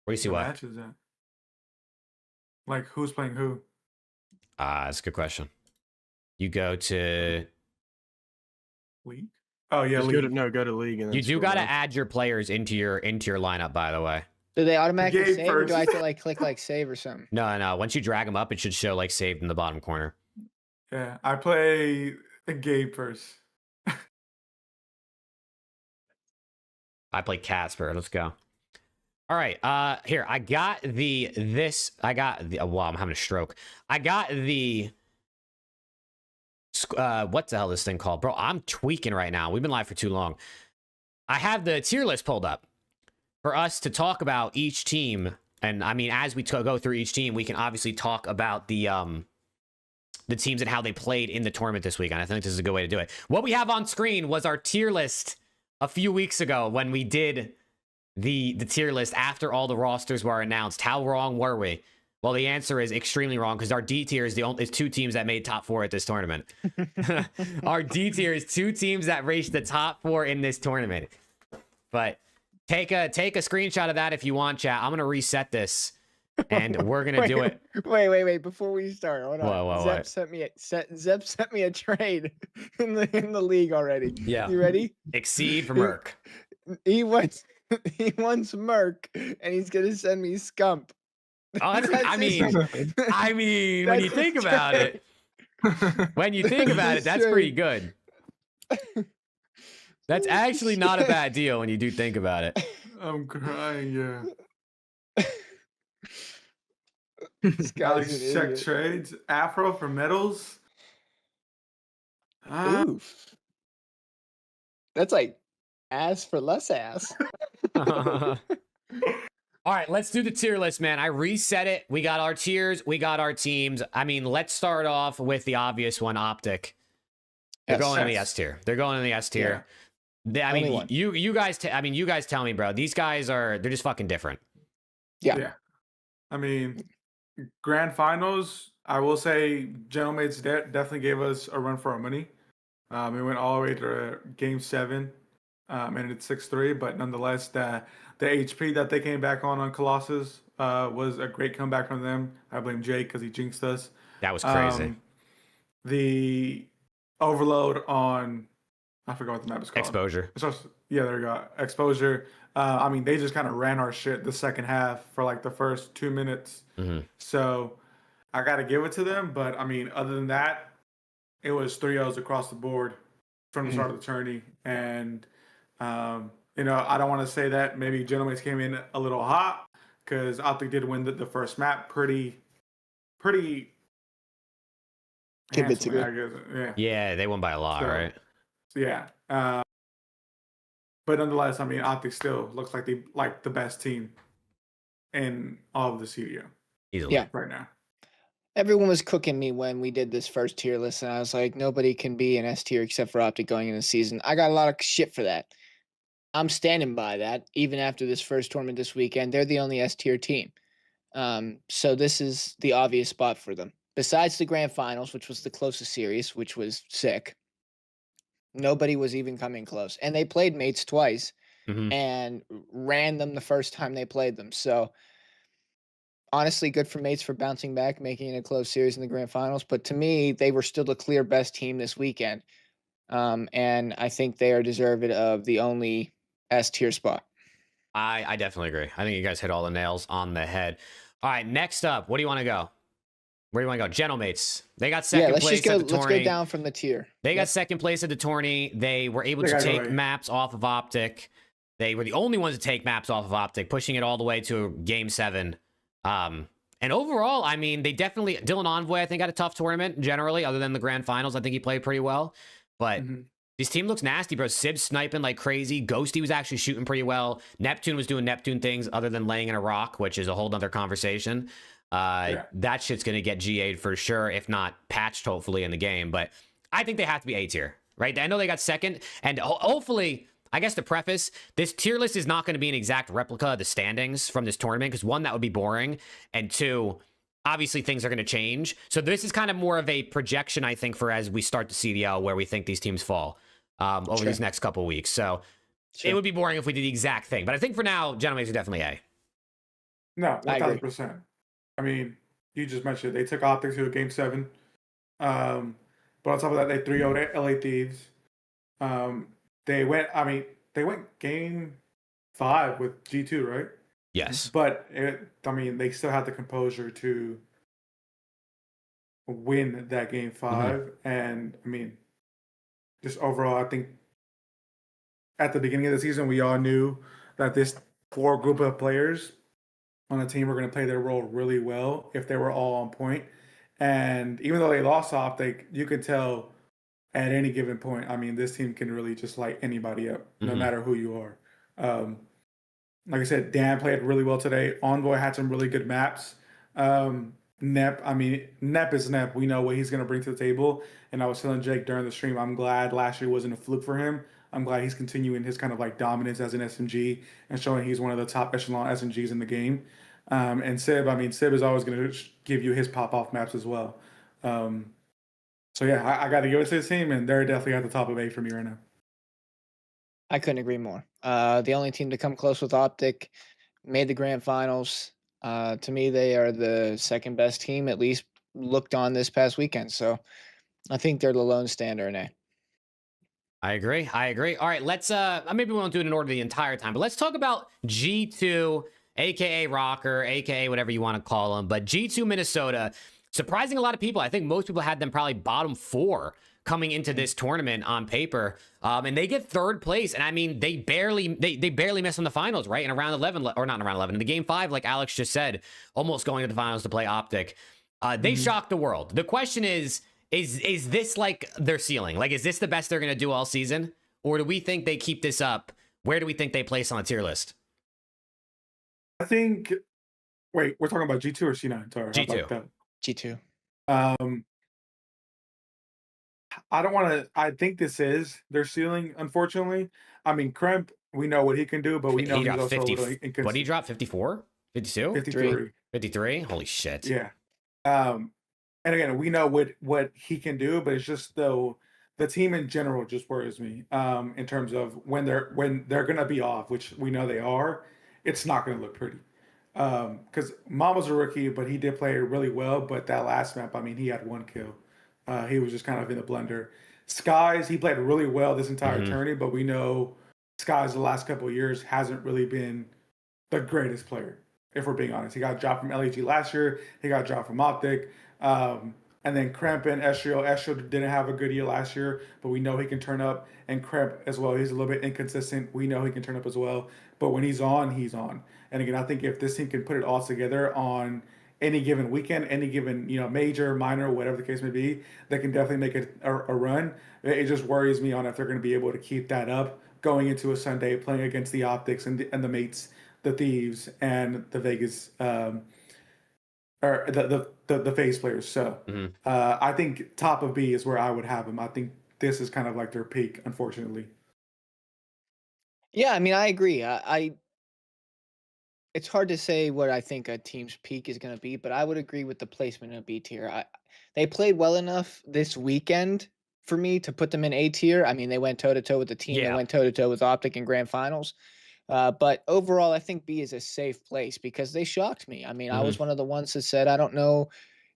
Where do you see the what? matches at? Like who's playing who? That's a good question. You go to. League? Oh yeah, Just league. go to league. And then You do scroll got to down. add your players into your lineup, by the way. Do they automatically Gabe save, or do I have first. to like click like save or something? No. Once you drag them up, it should show like saved in the bottom corner. Yeah, I play Gabe first. I play Casper. Let's go. All right. Here I got well, I'm having a stroke. I got the. What the hell is this thing called, bro? I'm tweaking right now. We've been live for too long. I have the tier list pulled up for us to talk about each team, and I mean, as we go through each team, we can obviously talk about the teams and how they played in the tournament this week. And I think this is a good way to do it. What we have on screen was our tier list a few weeks ago when we did the tier list after all the rosters were announced. How wrong were we? Well, the answer is extremely wrong because our D tier is is 2 teams that made top 4 at this tournament. Our D tier is 2 teams that reached the top 4 in this tournament. But take a screenshot of that if you want, chat. I'm gonna reset this, and we're gonna do it. Wait. Before we start, hold on. Whoa, Zep what? sent me a trade in the league already. Yeah. You ready? Exceed for Merc. He wants Merc, and he's gonna send me Scump. Oh, I That's mean, his- when you that's think his about trade. it, that's Trade. pretty good. That's actually not a bad deal when you do think about it. I'm crying. Yeah. This guy's Alex an check idiot. trades. Afro for medals. Ah, Oof. That's like ass for less ass. All right, let's do the tier list, man. I reset it. We got our tiers. We got our teams. I mean, let's start off with the obvious one, OpTic. They're Yes. going in the Yes. S tier. They're going in the S tier. I Only mean, one. you guys tell me, bro. These guys they're just fucking different. Yeah. I mean, grand finals, I will say Gentleman's definitely gave us a run for our money. It went all the way to game 7, and it's 6-3. But nonetheless, the HP that they came back on Colossus was a great comeback from them. I blame Jake because he jinxed us. That was crazy. The overload on, I forgot what the map is called. Exposure. Yeah, there you go. Exposure. I mean, they just kind of ran our shit the second half for like the first 2 minutes. Mm-hmm. So I got to give it to them. But I mean, other than that, it was 3-0s across the board from the start of the tourney. And, you know, I don't want to say that maybe Gentlemen's came in a little hot because OpTic did win the first map pretty handsomely, I guess. Yeah. Yeah, they won by a lot, So, right? Yeah. But nonetheless, I mean, OpTic still looks like the best team in all of the CDO Easily. Yeah. right now. Everyone was cooking me when we did this first tier list, and I was like, nobody can be an S tier except for OpTic going into the season. I got a lot of shit for that. I'm standing by that. Even after this first tournament this weekend, they're the only S tier team. So this is the obvious spot for them. Besides the grand finals, which was the closest series, which was sick, nobody was even coming close. And they played mates twice Mhm. and ran them the first time they played them. So honestly, good for mates for bouncing back, making it a close series in the grand finals. But to me, they were still the clear best team this weekend. And I think they are deserving of the only S tier spot. I definitely agree. I think you guys hit all the nails on the head. All right, next up, what do you want to go? Where do you want to go? Gentlemates. They got second let's place just go. at the Let's tourney. go down from the tier. They got Yep. second place at the tourney. They were able They to gotta go take right. maps off of OpTic. They were the only ones to take maps off of OpTic, pushing it all the way to game 7. And overall, I mean, they definitely Dylan Envoy, I think, had a tough tournament generally, other than the grand finals. I think he played pretty well. But this team looks nasty, bro. Sib's sniping like crazy. Ghosty was actually shooting pretty well. Neptune was doing Neptune things other than laying in a rock, which is a whole nother conversation. That shit's going to get GA'd for sure, if not patched, hopefully, in the game. But I think they have to be A tier, right? I know they got second. And hopefully, I guess to preface, this tier list is not going to be an exact replica of the standings from this tournament, because 1, that would be boring. And 2, obviously things are going to change. So this is kind of more of a projection, I think, for as we start the CDL, where we think these teams fall over these next couple weeks. So it would be boring if we did the exact thing. But I think for now, gentlemen, are definitely A. No, I agree. 1,000%. I mean, you just mentioned they took OpTic to a game 7. But on top of that, they 3-0'd LA Thieves. They went game 5 with G2, right? Yes. But they still had the composure to win that game 5. And I mean, just overall, I think at the beginning of the season, we all knew that this 4 group of players on the team were going to play their role really well if they were all on point. And even though they lost OpTic, you could tell at any given point, I mean, this team can really just light anybody up, no matter who you are. Like I said, Dan played really well today. Envoy had some really good maps. Nep is Nep. We know what he's going to bring to the table. And I was telling Jake during the stream, I'm glad last year wasn't a fluke for him. I'm glad he's continuing his kind of like dominance as an SMG and showing he's one of the top echelon SMGs in the game. And Sib is always going to give you his pop-off maps as well. So yeah, I got to give it to this team, and they're definitely at the top of A for me right now. I couldn't agree more. The only team to come close with OpTic, made the grand finals. To me, they are the second best team, at least looked on this past weekend. So I think they're the lone stander in A. I agree. All right, let's maybe we won't do it in order the entire time, but let's talk about G2, aka Rocker, aka whatever you want to call them. But G2 Minnesota, surprising a lot of people. I think most people had them probably bottom 4 coming into this tournament on paper. And they get 3rd place. And I mean, they barely missed on the finals, right? In around 11, or not in around 11, in the game 5, like Alex just said, almost going to the finals to play OpTic. They shocked the world. The question is this like their ceiling? Like, is this the best they're going to do all season? Or do we think they keep this up? Where do we think they place on the tier list? I think, wait, we're talking about G2 or C9? Sorry, G2. G2. I don't want to. I think this is their ceiling. Unfortunately, I mean, Kremp. We know what he can do, but we know He he's dropped also a 50. little What did he inconsistent. drop? 54? 52? 53. 53? Holy shit. Yeah. And again, we know what he can do, but it's just though the team in general just worries me. In terms of when they're gonna be off, which we know they are, it's not gonna look pretty. Because Mama's a rookie, but he did play really well. But that last map, I mean, he had one kill. He was just kind of in the blender. Skies, he played really well this entire Mhm. tourney, but we know Skies the last couple of years hasn't really been the greatest player, if we're being honest. He got dropped from LEG last year. He got dropped from OpTic. And then Kremp and Ezreal. Ezreal didn't have a good year last year, but we know he can turn up. And Kremp as well. He's a little bit inconsistent. We know he can turn up as well. But when he's on, he's on. And again, I think if this team can put it all together on any given weekend, any given major, minor, whatever the case may be, they can definitely make it a run. It just worries me on if they're going to be able to keep that up going into a Sunday, playing against the OpTics and the mates, the Thieves, and the Vegas, or the phase players. So Mhm. I think top of B is where I would have them. I think this is kind of like their peak, unfortunately. Yeah, I mean, I agree. It's hard to say what I think a team's peak is going to be, but I would agree with the placement in B tier. They played well enough this weekend for me to put them in A tier. I mean, they went toe to toe with the team. They Yeah. went toe to toe with OpTic in grand finals. But overall, I think B is a safe place because they shocked me. I mean, I Mhm. was one of the ones that said, I don't know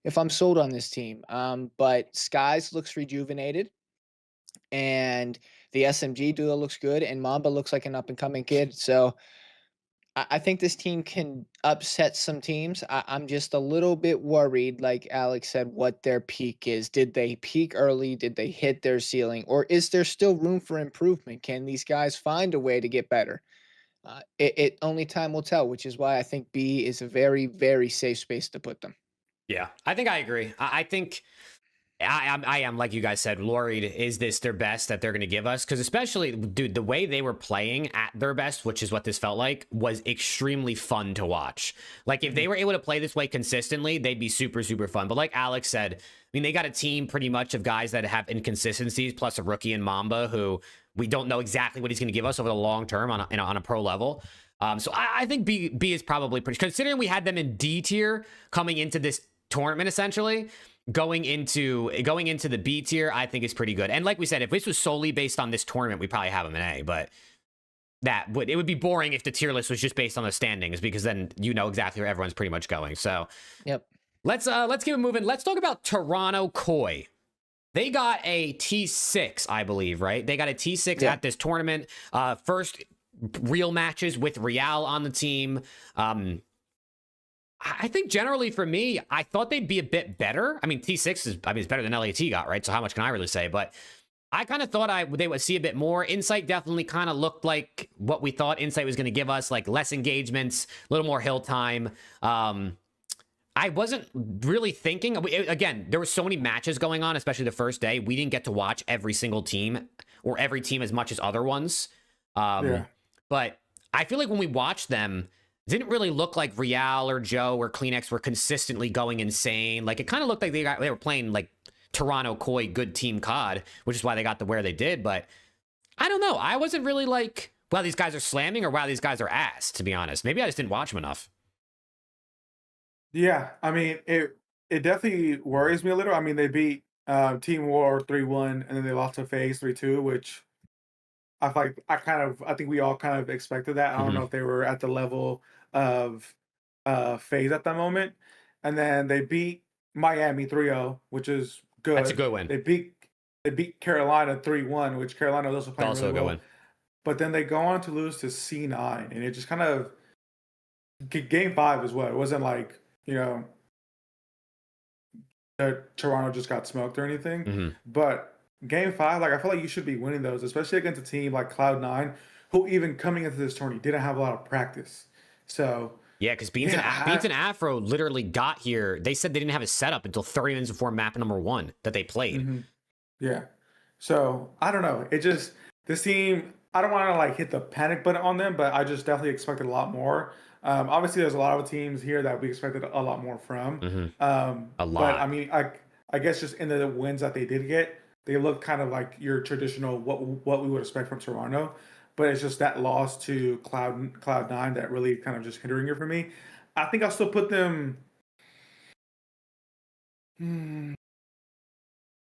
if I'm sold on this team. But Skies looks rejuvenated, and the SMG duo looks good, and Mamba looks like an up and coming kid. So I think this team can upset some teams. I'm just a little bit worried, like Alex said, what their peak is. Did they peak early? Did they hit their ceiling? Or is there still room for improvement? Can these guys find a way to get better? It only time will tell, which is why I think B is a very, very safe space to put them. Yeah, I think I agree. I think I am, like you guys said, worried. Is this their best that they're going to give us? Because especially, dude, the way they were playing at their best, which is what this felt like, was extremely fun to watch. Like, if they were able to play this way consistently, they'd be super, super fun. But like Alex said, I mean, they got a team pretty much of guys that have inconsistencies, plus a rookie in Mamba who we don't know exactly what he's going to give us over the long term on a pro level. So I think B is probably pretty, considering we had them in D tier coming into this tournament, essentially. Going into the B tier, I think is pretty good. And like we said, if this was solely based on this tournament, we probably have them in A. But it would be boring if the tier list was just based on the standings, because then you know exactly where everyone's pretty much going. So Yep. let's keep it moving. Let's talk about Toronto Koi. They got a T6, I believe, right? They got a T6 at this tournament. First real matches with Real on the team. I think generally for me, I thought they'd be a bit better. I mean, T6 is, it's better than LAT got, right? So how much can I really say? But I kind of thought they would see a bit more. Insight definitely kind of looked like what we thought Insight was going to give us, like less engagements, a little more hill time. I wasn't really thinking, again, there were so many matches going on, especially the first day. We didn't get to watch every single team or every team as much as other ones. But I feel like when we watched them, it didn't really look like Real or Joe or Kleenex were consistently going insane. Like, it kind of looked like they were playing like Toronto Koi good team COD, which is why they got to where they did. But I don't know. I wasn't really like, wow, these guys are slamming, or wow, these guys are ass, to be honest. Maybe I just didn't watch them enough. Yeah, I mean, it definitely worries me a little. I mean, they beat Team War 3-1, and then they lost to FaZe 3-2, which I think we all kind of expected that. I don't know if they were at the level of FaZe at that moment. And then they beat Miami 3-0, which is good. That's a good win. They beat Carolina 3-1, which Carolina was also playing Also really a good well. win. But then they go on to lose to C9, and it just kind of game 5 as well. It wasn't like, that Toronto just got smoked or anything. But game 5, like, I feel like you should be winning those, especially against a team like Cloud9, who even coming into this tourney didn't have a lot of practice. So yeah, because Beans and Afro literally got here. They said they didn't have a setup until 30 minutes before map number 1 that they played. Yeah. So I don't know. This team, I don't want to like hit the panic button on them, but I just definitely expected a lot more. Obviously, there's a lot of teams here that we expected a lot more from. A lot. But I mean, I guess just in the wins that they did get, They look kind of like your traditional what we would expect from Toronto, but it's just that loss to Cloud9 that really kind of just hindering it for me. I think I'll still put them. Hmm,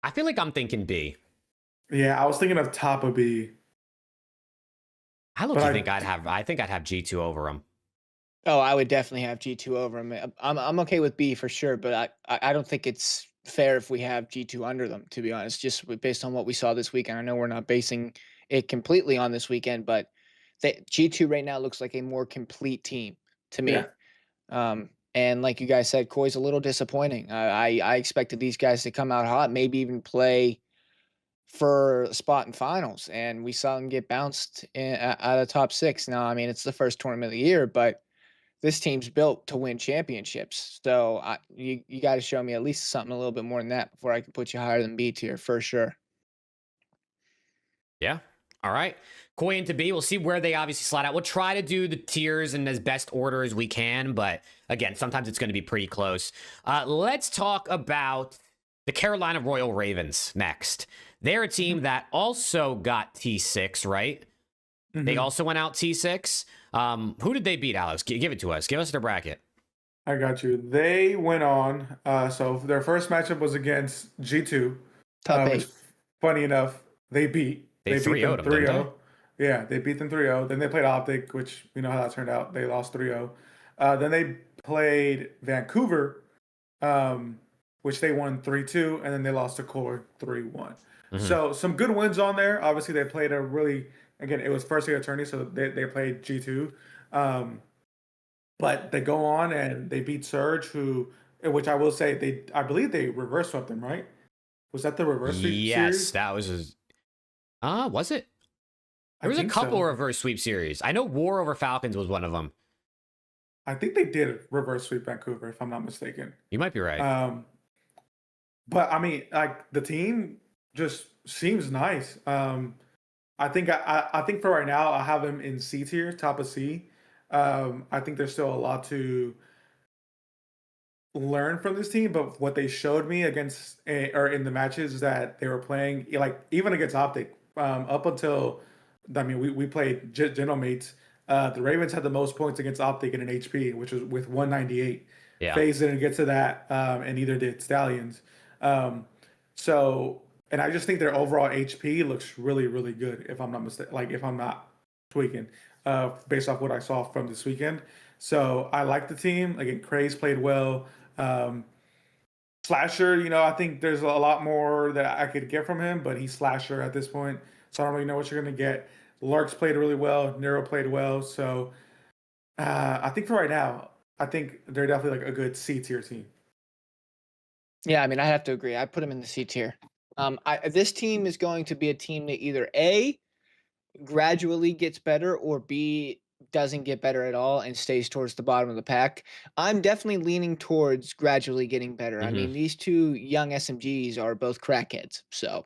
I feel like I'm thinking B. yeah, I was thinking of top of B, I but look. I think I'd have G2 over them. Oh, I would definitely have G2 over him. I'm okay with B for sure, but I don't think it's fair if we have G2 under them, to be honest, just based on what we saw this weekend. I know we're not basing it completely on this weekend, but G2 right now looks like a more complete team to me. yeah, And like you guys said, Koi's a little disappointing. I expected these guys to come out hot, maybe even play for a spot in finals, and we saw them get bounced out of top six. Now, I mean, it's the first tournament of the year, but this team's built to win championships. So you got to show me at least something a little bit more than that before I can put you higher than B tier for sure. Yeah. All right. Koi into B. We'll see where they obviously slide out. We'll try to do the tiers in as best order as we can, but again, sometimes it's going to be pretty close. Let's talk about the Carolina Royal Ravens next. They're a team that also got T6, right? They also went out T6. Who did they beat, Alex? Give it to us. Give us their bracket. I got you. They went on. So their first matchup was against G2, Top which, 8. funny enough, they beat. They They beat 3-0'd them them, didn't 3-0. Yeah, they beat them 3-0. Then they played OpTic, which we know how that turned out. They lost 3-0. Then they played Vancouver, which they won 3-2, and then they lost to Core 3-1. So some good wins on there. Obviously, they played a really, again, it was first year attorney, so they played G2. But they go on and they beat Surge, which I will say, I believe they reverse swept them, right? Was that the reverse sweep Yes, series? that was. Was it? I There was a think couple so. reverse sweep series. I know War over Falcons was one of them. I think they did reverse sweep Vancouver, if I'm not mistaken. You might be right. But I mean, like the team just seems nice. I think I think for right now I have them in C tier, top of C. I think there's still a lot to learn from this team, but what they showed me against or in the matches that they were playing, like even against OpTic, up until I mean we played General Mates. The Ravens had the most points against OpTic in an HP, which was with 198. Yeah. FaZe didn't get to that, and neither did Stallions. So, and I just think their overall HP looks really, really good. If I'm not mistaken, like if I'm not tweaking, based off what I saw from this weekend. So I like the team. Again, Craze played well. Slasher, I think there's a lot more that I could get from him, but he's Slasher at this point, so I don't really know what you're gonna get. Lurks played really well. Nero played well. So I think for right now, I think they're definitely like a good C tier team. Yeah, I mean, I have to agree. I put him in the C tier. This team is going to be a team that either A, gradually gets better, or B, doesn't get better at all and stays towards the bottom of the pack. I'm definitely leaning towards gradually getting better. I mean, these two young SMGs are both crackheads. So,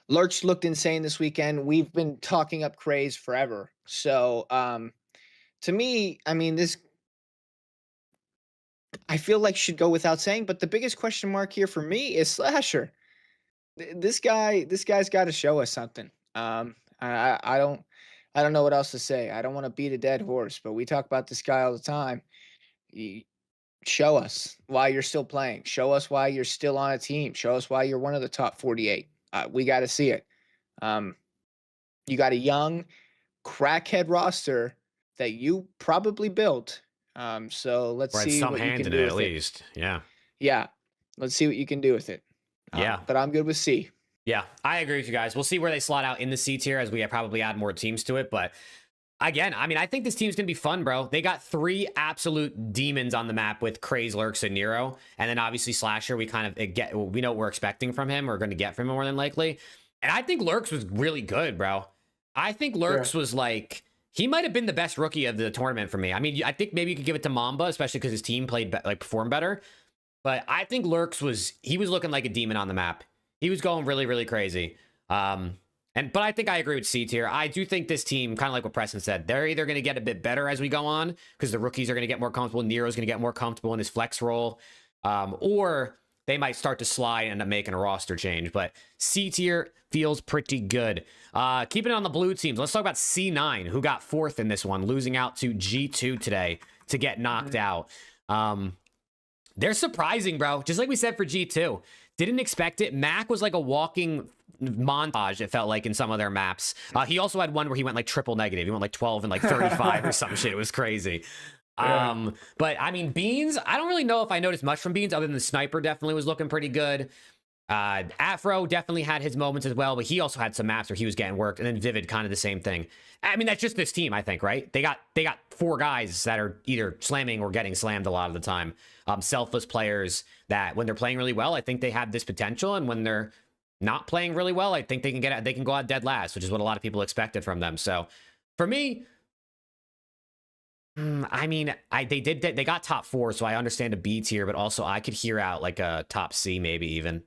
Lurch looked insane this weekend. We've been talking up Craze forever. So, to me, I mean, this I feel like should go without saying, but the biggest question mark here for me is Slasher. This guy's got to show us something. I don't know what else to say. I don't want to beat a dead horse, but we talk about this guy all the time. Show us why you're still playing. Show us why you're still on a team. Show us why you're one of the top 48. We got to see it. You got a young crackhead roster that you probably built. So let's Or had see some what you hand can in do it with at it. least. Yeah. Yeah, let's see what you can do with it. Yeah. But I'm good with C. Yeah, I agree with you guys. We'll see where they slot out in the C tier as we probably add more teams to it. But again, I mean, I think this team's going to be fun, bro. They got 3 absolute demons on the map with Craze, Lurks, and Nero. And then obviously Slasher, we know what we're expecting from him. We're going to get from him more than likely. And I think Lurks was really good, bro. I think Lurks was like, he might have been the best rookie of the tournament for me. I mean, I think maybe you could give it to Mamba, especially because his team performed better. But I think Lurks was looking like a demon on the map. He was going really, really crazy. But I think I agree with C tier. I do think this team, kind of like what Preston said, they're either going to get a bit better as we go on because the rookies are going to get more comfortable. Nero's going to get more comfortable in his flex role. Or they might start to slide and end up making a roster change. But C tier feels pretty good. Keeping it on the blue teams, let's talk about C9, who got 4th in this one, losing out to G2 today to get knocked out. They're surprising, bro. Just like we said for G2. Didn't expect it. Mac was like a walking montage, it felt like, in some of their maps. He also had one where he went like triple negative. He went like 12 and like 35 or some shit. It was crazy. Yeah. But I mean, Beans, I don't really know if I noticed much from Beans other than the sniper definitely was looking pretty good. Afro definitely had his moments as well, but he also had some maps where he was getting worked, and then Vivid kind of the same thing. I mean, that's just this team, I think, right? They got 4 guys that are either slamming or getting slammed a lot of the time. Selfless players that when they're playing really well, I think they have this potential, and when they're not playing really well, I think they can go out dead last, which is what a lot of people expected from them. So for me, I mean, they got top 4, so I understand a B tier, but also I could hear out like a top C maybe even.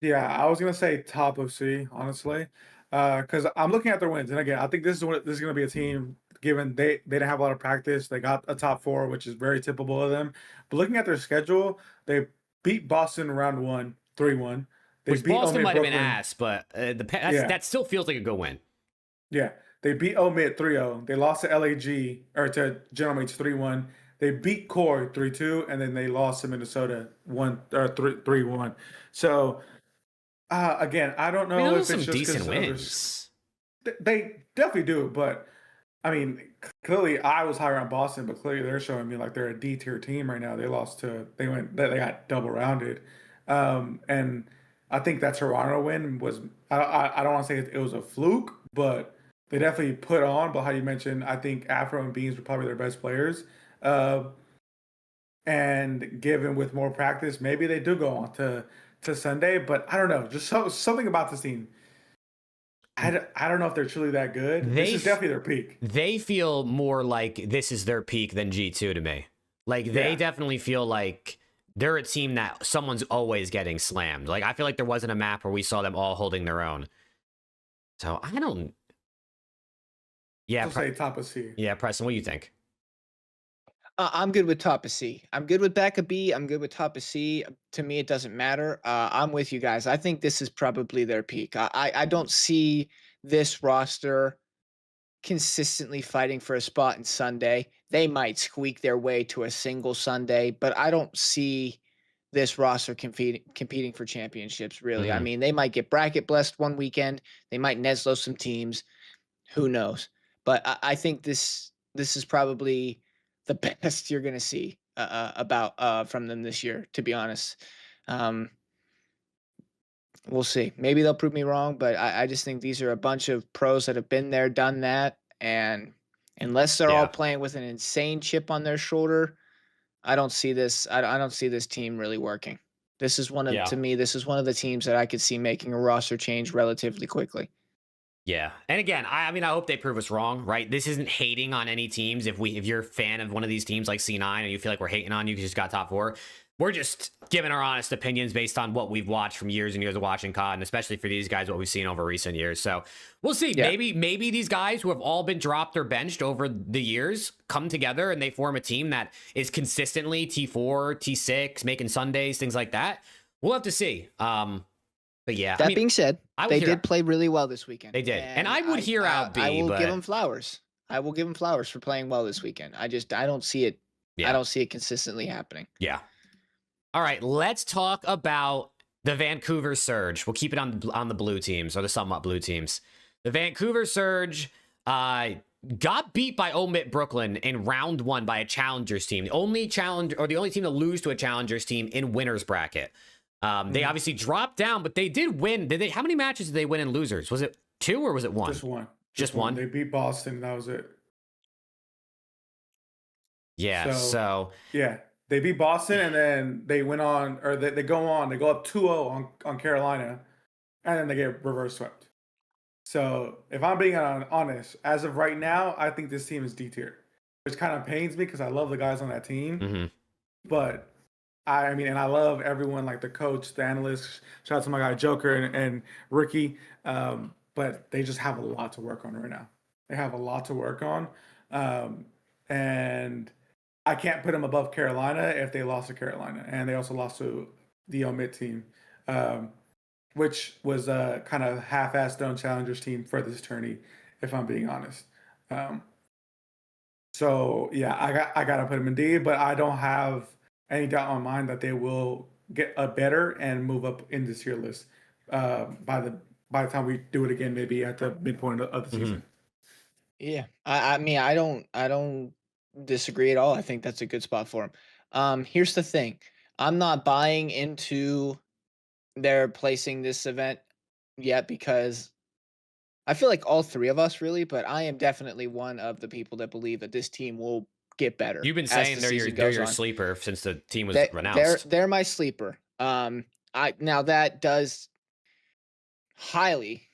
Yeah, I was gonna say top of C, honestly, because I'm looking at their wins, and again, I think this is gonna be a team. Given they didn't have a lot of practice, they got a top 4, which is very typical of them. But looking at their schedule, they beat Boston round 1, 3-1. They Which beat Boston Omid might have been Brooklyn. ass, but Yeah. that still feels like a good win. Yeah, they beat Omid 3-0. They lost to LAG or to General Mates 3-1. They beat Core 3-2, and then they lost to Minnesota 3-1. So again, I don't I mean, know those if are it's some just decent because wins. they definitely do, but I mean, clearly I was higher on Boston, but clearly they're showing me like they're a D tier team right now. They got double rounded, and I think that Toronto win was I don't want to say it was a fluke, but they definitely put on. But how you mentioned, I think Afro and Beans were probably their best players, uh, and given with more practice, maybe they do go on to Sunday. But I don't know, just something about this team. I don't know if they're truly that good. This is definitely their peak. They feel more like this is their peak than G2 to me. Like, they Yeah. definitely feel like they're a team that someone's always getting slammed. Like, I feel like there wasn't a map where we saw them all holding their own. So, I don't... Yeah, I'll say top of C. yeah, Preston, what do you think? I'm good with top of C. I'm good with back of B. I'm good with top of C. To me, it doesn't matter. I'm with you guys. I think this is probably their peak. I don't see this roster consistently fighting for a spot in Sunday. They might squeak their way to a single Sunday, but I don't see this roster competing for championships, really. I Mhm. mean, they might get bracket blessed one weekend. They might Neslo some teams. Who knows? But I think this is probably the best you're gonna see about from them this year. To be honest, um, we'll see. Maybe they'll prove me wrong, but I just think these are a bunch of pros that have been there, done that, and unless they're all Yeah. playing with an insane chip on their shoulder, I don't see this. I don't see this team really working. This is one of Yeah. to me. This is one of the teams that I could see making a roster change relatively quickly. Yeah. And again, I mean, I hope they prove us wrong, right? This isn't hating on any teams. If you're a fan of one of these teams like C9 and you feel like we're hating on you because you just got top 4, we're just giving our honest opinions based on what we've watched from years and years of watching COD, and especially for these guys, what we've seen over recent years. So we'll see. Yeah. Maybe these guys who have all been dropped or benched over the years come together and they form a team that is consistently T4, T6, making Sundays, things like that. We'll have to see. But yeah, That being said, I would they hear did out. play really well this weekend. They did. And I would hear out B, I will but give them flowers. I will give them flowers for playing well this weekend. I don't see it. Yeah. I don't see it consistently happening. Yeah. All right, let's talk about the Vancouver Surge. We'll keep it on the blue teams, or the somewhat blue teams. The Vancouver Surge got beat by Omid Brooklyn in round 1 by a Challengers team. The only team to lose to a Challengers team in winners bracket. They obviously dropped down, but they did win. How many matches did they win in losers? Was it 2 or was it 1? Just one. Just one? They beat Boston. That was it. Yeah. So yeah, they beat Boston, and then they went on, or they go on. They go up 2-0 on Carolina, and then they get reverse swept. So if I'm being honest, as of right now, I think this team is D tier, which kind of pains me because I love the guys on that team. mhm. But I mean, and I love everyone, like the coach, the analysts. Shout out to my guy Joker and Ricky. But they just have a lot to work on right now. They have a lot to work on, and I can't put them above Carolina if they lost to Carolina, and they also lost to the Omit team, um, which was a kind of half-assed Stone Challengers team for this tourney, if I'm being honest. Um, so yeah, I gotta put them in D, but I don't have any doubt in my mind that they will get a better and move up in this tier list by the time we do it again, maybe at the midpoint of the season. Yeah, I mean, I don't disagree at all. I think that's a good spot for him. Here's the thing: I'm not buying into their placing this event yet because I feel like all three of us really, but I am definitely one of the people that believe that this team will get better. You've been as saying the they're season they're goes your on. sleeper since the team was They're announced. they're my sleeper. I now that does highly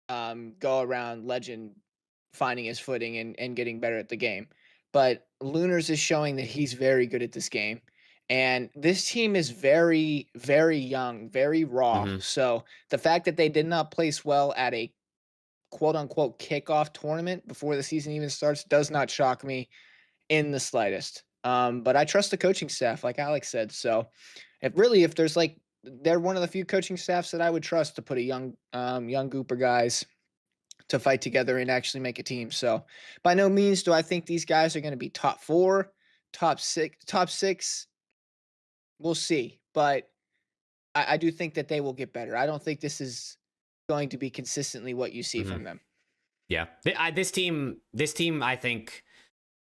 go around Legend finding his footing and getting better at the game. But Lunars is showing that he's very good at this game. And this team is very, very young, very raw. Mhm. So the fact that they did not place well at a quote unquote kickoff tournament before the season even starts does not shock me in the slightest. But I trust the coaching staff, like Alex said. So if there's like they're one of the few coaching staffs that I would trust to put a young group of guys to fight together and actually make a team. So by no means do I think these guys are going to be top 4, top 6. We'll see. But I do think that they will get better. I don't think this is going to be consistently what you see from them. Yeah, this team, I think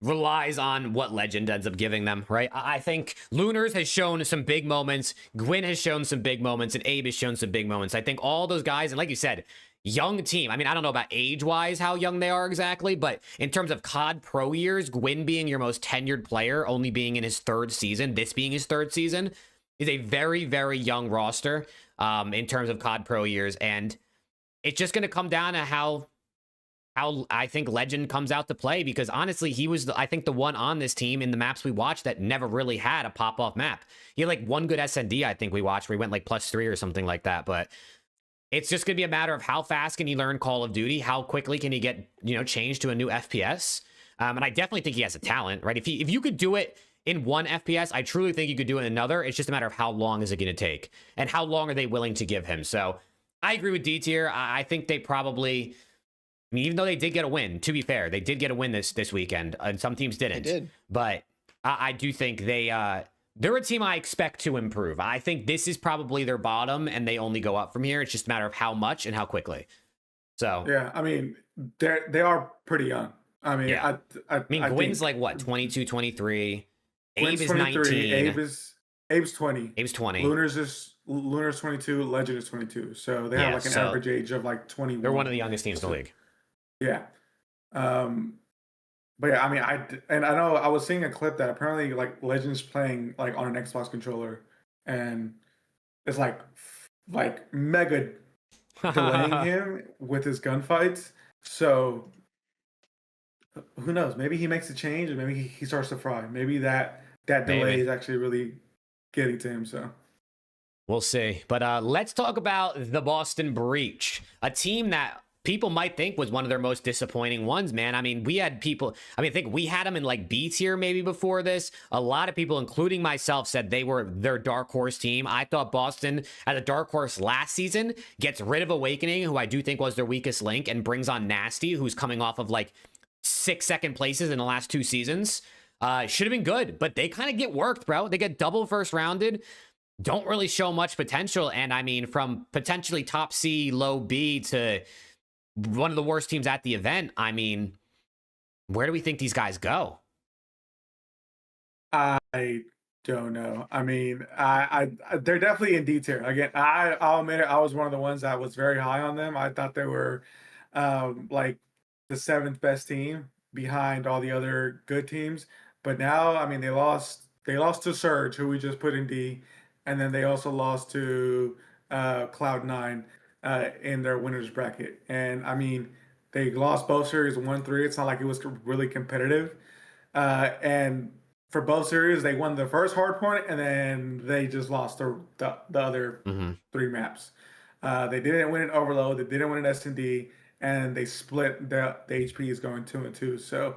relies on what Legend ends up giving them, right? I think Lunars has shown some big moments, Gwyn has shown some big moments, and Abe has shown some big moments. I think all those guys, and like you said, young team. I mean, I don't know about age-wise how young they are exactly, but in terms of COD Pro years, Gwyn being your most tenured player, only being in his 3rd season, this being his 3rd season, is a very, very young roster in terms of COD Pro years, and it's just going to come down to how I think Legend comes out to play, because honestly, he was, I think, the one on this team in the maps we watched that never really had a pop-off map. He had like one good SND, I think we watched, where he went like +3 or something like that, but it's just going to be a matter of how fast can he learn Call of Duty, how quickly can he get, changed to a new FPS, and I definitely think he has a talent, right? If you could do it in one FPS, I truly think you could do it in another. It's just a matter of how long is it going to take, and how long are they willing to give him. So I agree with D tier. I think they probably, I mean, even though they did get a win, to be fair, they did get a win this weekend, and some teams didn't. They did. But I do think they're a team I expect to improve. I think this is probably their bottom, and they only go up from here. It's just a matter of how much and how quickly. So Yeah, I mean, they are pretty young. I mean, yeah. I mean, Gwyn's think like what, 22, 23. Gwyn's Abe is 23, 19. Abe's 20. Abe's 20. Lunar's 22, Legend is 22. So they have like an average age of like 21. They're one of the youngest teams in the league. Yeah. But yeah, I mean, I know I was seeing a clip that apparently like Legend's playing like on an Xbox controller, and it's like mega delaying him with his gunfights. So who knows? Maybe he makes a change, and maybe he starts to fry. Maybe that delay Maybe. is actually really getting to him. So We'll see. But let's talk about the Boston Breach, a team that people might think was one of their most disappointing ones, man. I mean, I think we had them in like B tier maybe before this. A lot of people, including myself, said they were their dark horse team. I thought Boston, as a dark horse last season, gets rid of Awakening, who I do think was their weakest link, and brings on Nasty, who's coming off of like 6 second places in the last 2 seasons. Should have been good, but they kind of get worked, bro. They get double first rounded. Don't really show much potential. And I mean, from potentially top C, low B to one of the worst teams at the event, I mean, where do we think these guys go? I don't know. I mean, they're definitely in D tier. Again, I'll admit it. I was one of the ones that was very high on them. I thought they were like the 7th best team behind all the other good teams. But now, I mean, they lost to Surge, who we just put in D, and then they also lost to Cloud9 in their winners bracket. And I mean, they lost both series 1-3. It's not like it was really competitive. And for both series, they won the first hard point, and then they just lost the other 3 maps. They didn't win an Overload. They didn't win an S&D, and they split the HPs going 2-2. So,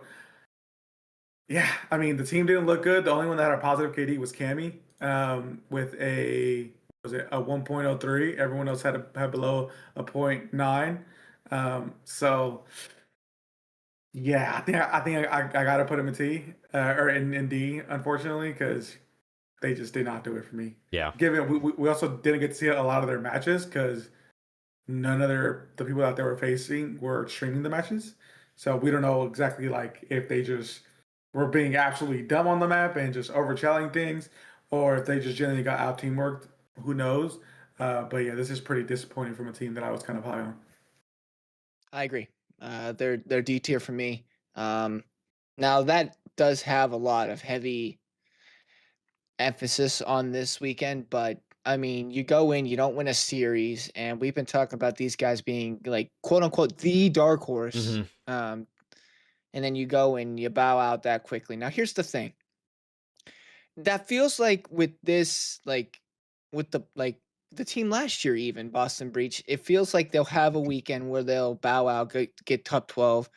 yeah, I mean, the team didn't look good. The only one that had a positive KD was Cammy with a was it a 1.03? Everyone else had below a 0.9. So yeah, I gotta put him in T or in D, unfortunately, because they just did not do it for me. Yeah. Given we also didn't get to see a lot of their matches because none of the people that they were facing were streaming the matches, so we don't know exactly like if they just were being absolutely dumb on the map and just overchelling things, or if they just generally got out teamworked. Who knows? But yeah, this is pretty disappointing from a team that I was kind of high on. I agree. They're D tier for me. Now that does have a lot of heavy emphasis on this weekend, but I mean, you go in, you don't win a series, and we've been talking about these guys being like quote unquote the dark horse. And then you go and you bow out that quickly. Now, here's the thing. That feels like with this, like with the team last year, even Boston Breach, it feels like they'll have a weekend where they'll bow out, get top 12,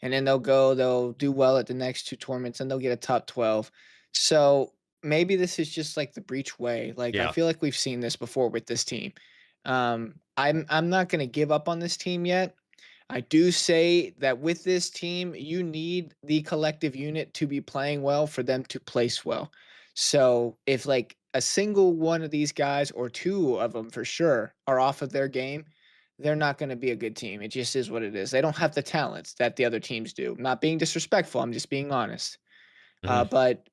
and then they'll do well at the next two tournaments, and they'll get a top 12. So maybe this is just like the Breach way. Like I Yeah. feel like we've seen this before with this team. I'm not gonna give up on this team yet. I do say that with this team, you need the collective unit to be playing well for them to place well. So if like a single one of these guys or two of them for sure are off of their game, they're not going to be a good team. It just is what it is. They don't have the talents that the other teams do. I'm not being disrespectful. I'm just being honest. But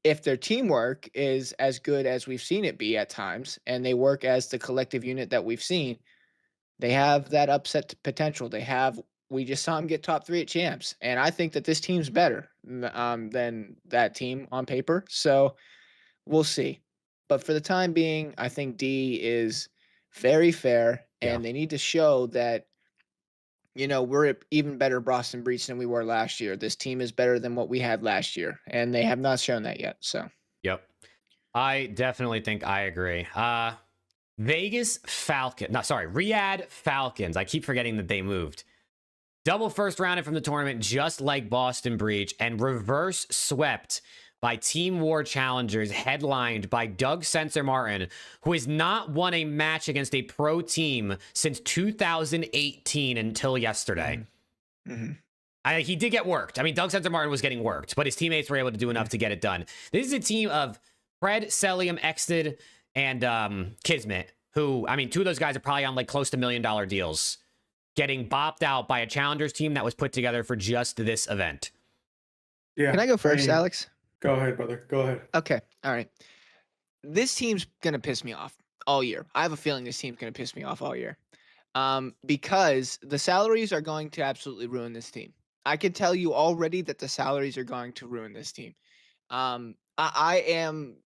if their teamwork is as good as we've seen it be at times, and they work as the collective unit that we've seen, they have that upset potential. We just saw them get top 3 at champs, and I think that this team's better than that team on paper. So we'll see. But for the time being, I think D is very fair, Yeah. and they need to show that we're even better Boston Breach than we were last year. This team is better than what we had last year, and they have not shown that yet. So Yep. I definitely think I agree. Riyadh Falcons. I keep forgetting that they moved. Double first rounded from the tournament, just like Boston Breach, and reverse swept by Team War Challengers, headlined by Doug Sensor Martin, who has not won a match against a pro team since 2018 until yesterday. He did get worked. I mean, Doug Sensor Martin was getting worked, but his teammates were able to do enough to get it done. This is a team of Fred, Celium, Exted, and Kismet, who, I mean, two of those guys are probably on like close to $1 million deals, getting bopped out by a Challengers team that was put together for just this event. Yeah. can I go first, Alex? Go ahead, brother. Go ahead. Okay. All right. This team's going to piss me off all year. I have a feeling this team's going to piss me off all year. Because the salaries are going to absolutely ruin this team. I can tell you already that the salaries are going to ruin this team. I am,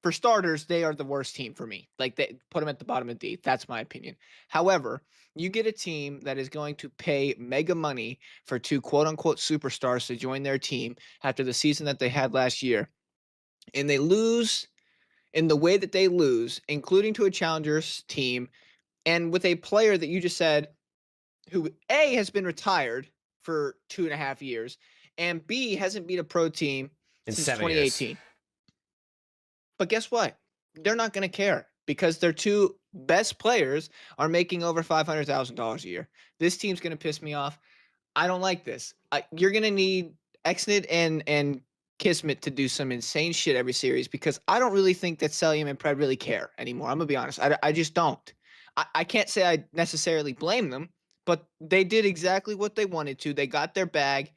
for starters, they are the worst team for me. Like, they put them at the bottom of D. That's my opinion. However, you get a team that is going to pay mega money for two quote unquote superstars to join their team after the season that they had last year, and they lose in the way that they lose, including to a Challengers team, and with a player that you just said who A has been retired for 2.5 years, and B hasn't beat a pro team In since 7 years. 2018. But guess what? They're not going to care because their two best players are making over $500,000 a year. This team's going to piss me off. I don't like this. You're going to need Exnid and Kismet to do some insane shit every series because I don't really think that Celium and Pred really care anymore. I'm going to be honest. I just don't. I can't say I necessarily blame them, but they did exactly what they wanted to. They got their bag.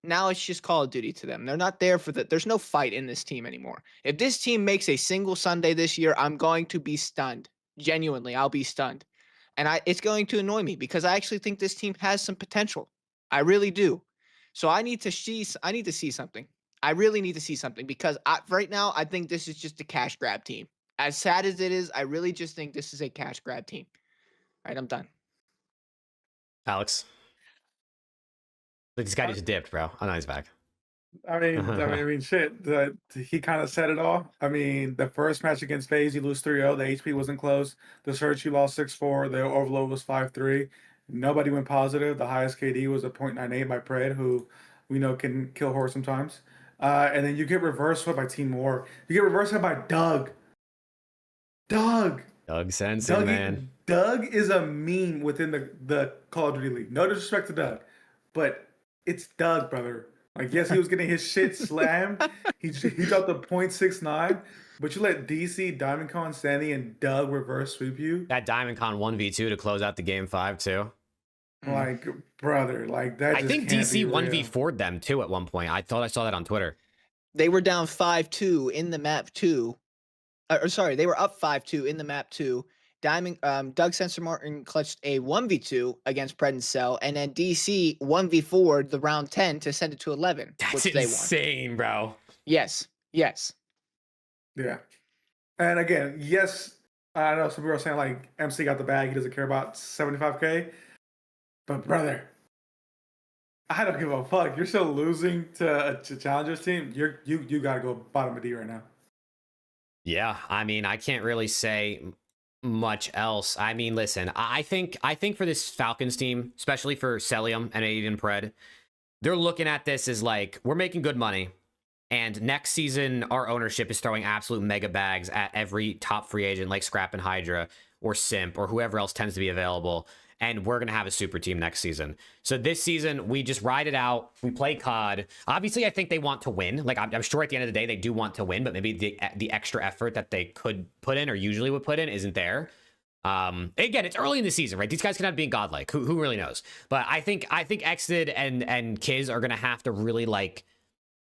Now it's just Call of Duty to them. They're not there for that. There's no fight in this team anymore. If this team makes a single Sunday this year, I'm going to be stunned. Genuinely, I'll be stunned. And it's going to annoy me because I actually think this team has some potential. I really do. So I need to see something. I really need to see something because right now I think this is just a cash grab team. As sad as it is, I really just think this is a cash grab team. All right, I'm done. Alex. Like, this guy just dipped, bro. Oh, no, he's back. I mean, shit. He kind of said it all. I mean, the first match against FaZe, you lose 3-0. The HP wasn't close. The Search, you lost 6-4. The Overload was 5-3. Nobody went positive. The highest KD was a 0.98 by Pred, who we know can kill horse sometimes. And then you get reverse swept by Team War. You get reverse swept by Doug. Doug. Doug Sensen, man. Doug is a meme within the Call of Duty League. No disrespect to Doug, but it's Doug, brother. Like, yes, he was getting his shit slammed. He dropped a .69, but you let DC, Diamond Con, Sandy, and Doug reverse sweep you. That Diamond Con 1v2 to close out the game 5 too. Like, brother, like that. I think DC 1v4'd them too at one point. I thought I saw that on Twitter. They were down 5-2 in the map 2. Or sorry, they were up 5-2 in the map 2. Doug Sensor Martin clutched a 1v2 against Pred and Cell, and then DC 1v4'd the round 10 to send it to 11. That's which they won. insane, bro. Yes. Yeah. And again, yes, I know some people are saying like MC got the bag. He doesn't care about 75K. But brother, I don't give a fuck. You're still losing to a Challengers team. You gotta go bottom of D right now. Yeah, I mean, I can't really say much else. I mean, listen, I think for this Falcons team, especially for Celium and Aiden Pred, they're looking at this as like, we're making good money. And next season, our ownership is throwing absolute mega bags at every top free agent like Scrap and Hydra or Simp or whoever else tends to be available. And we're going to have a super team next season. So this season, we just ride it out. We play COD. Obviously, I think they want to win. Like, I'm sure at the end of the day, they do want to win, but maybe the extra effort that they could put in or usually would put in isn't there. Again, it's early in the season, right? These guys cannot be godlike. Who really knows? But I think Exted and Kiz are going to have to really, like,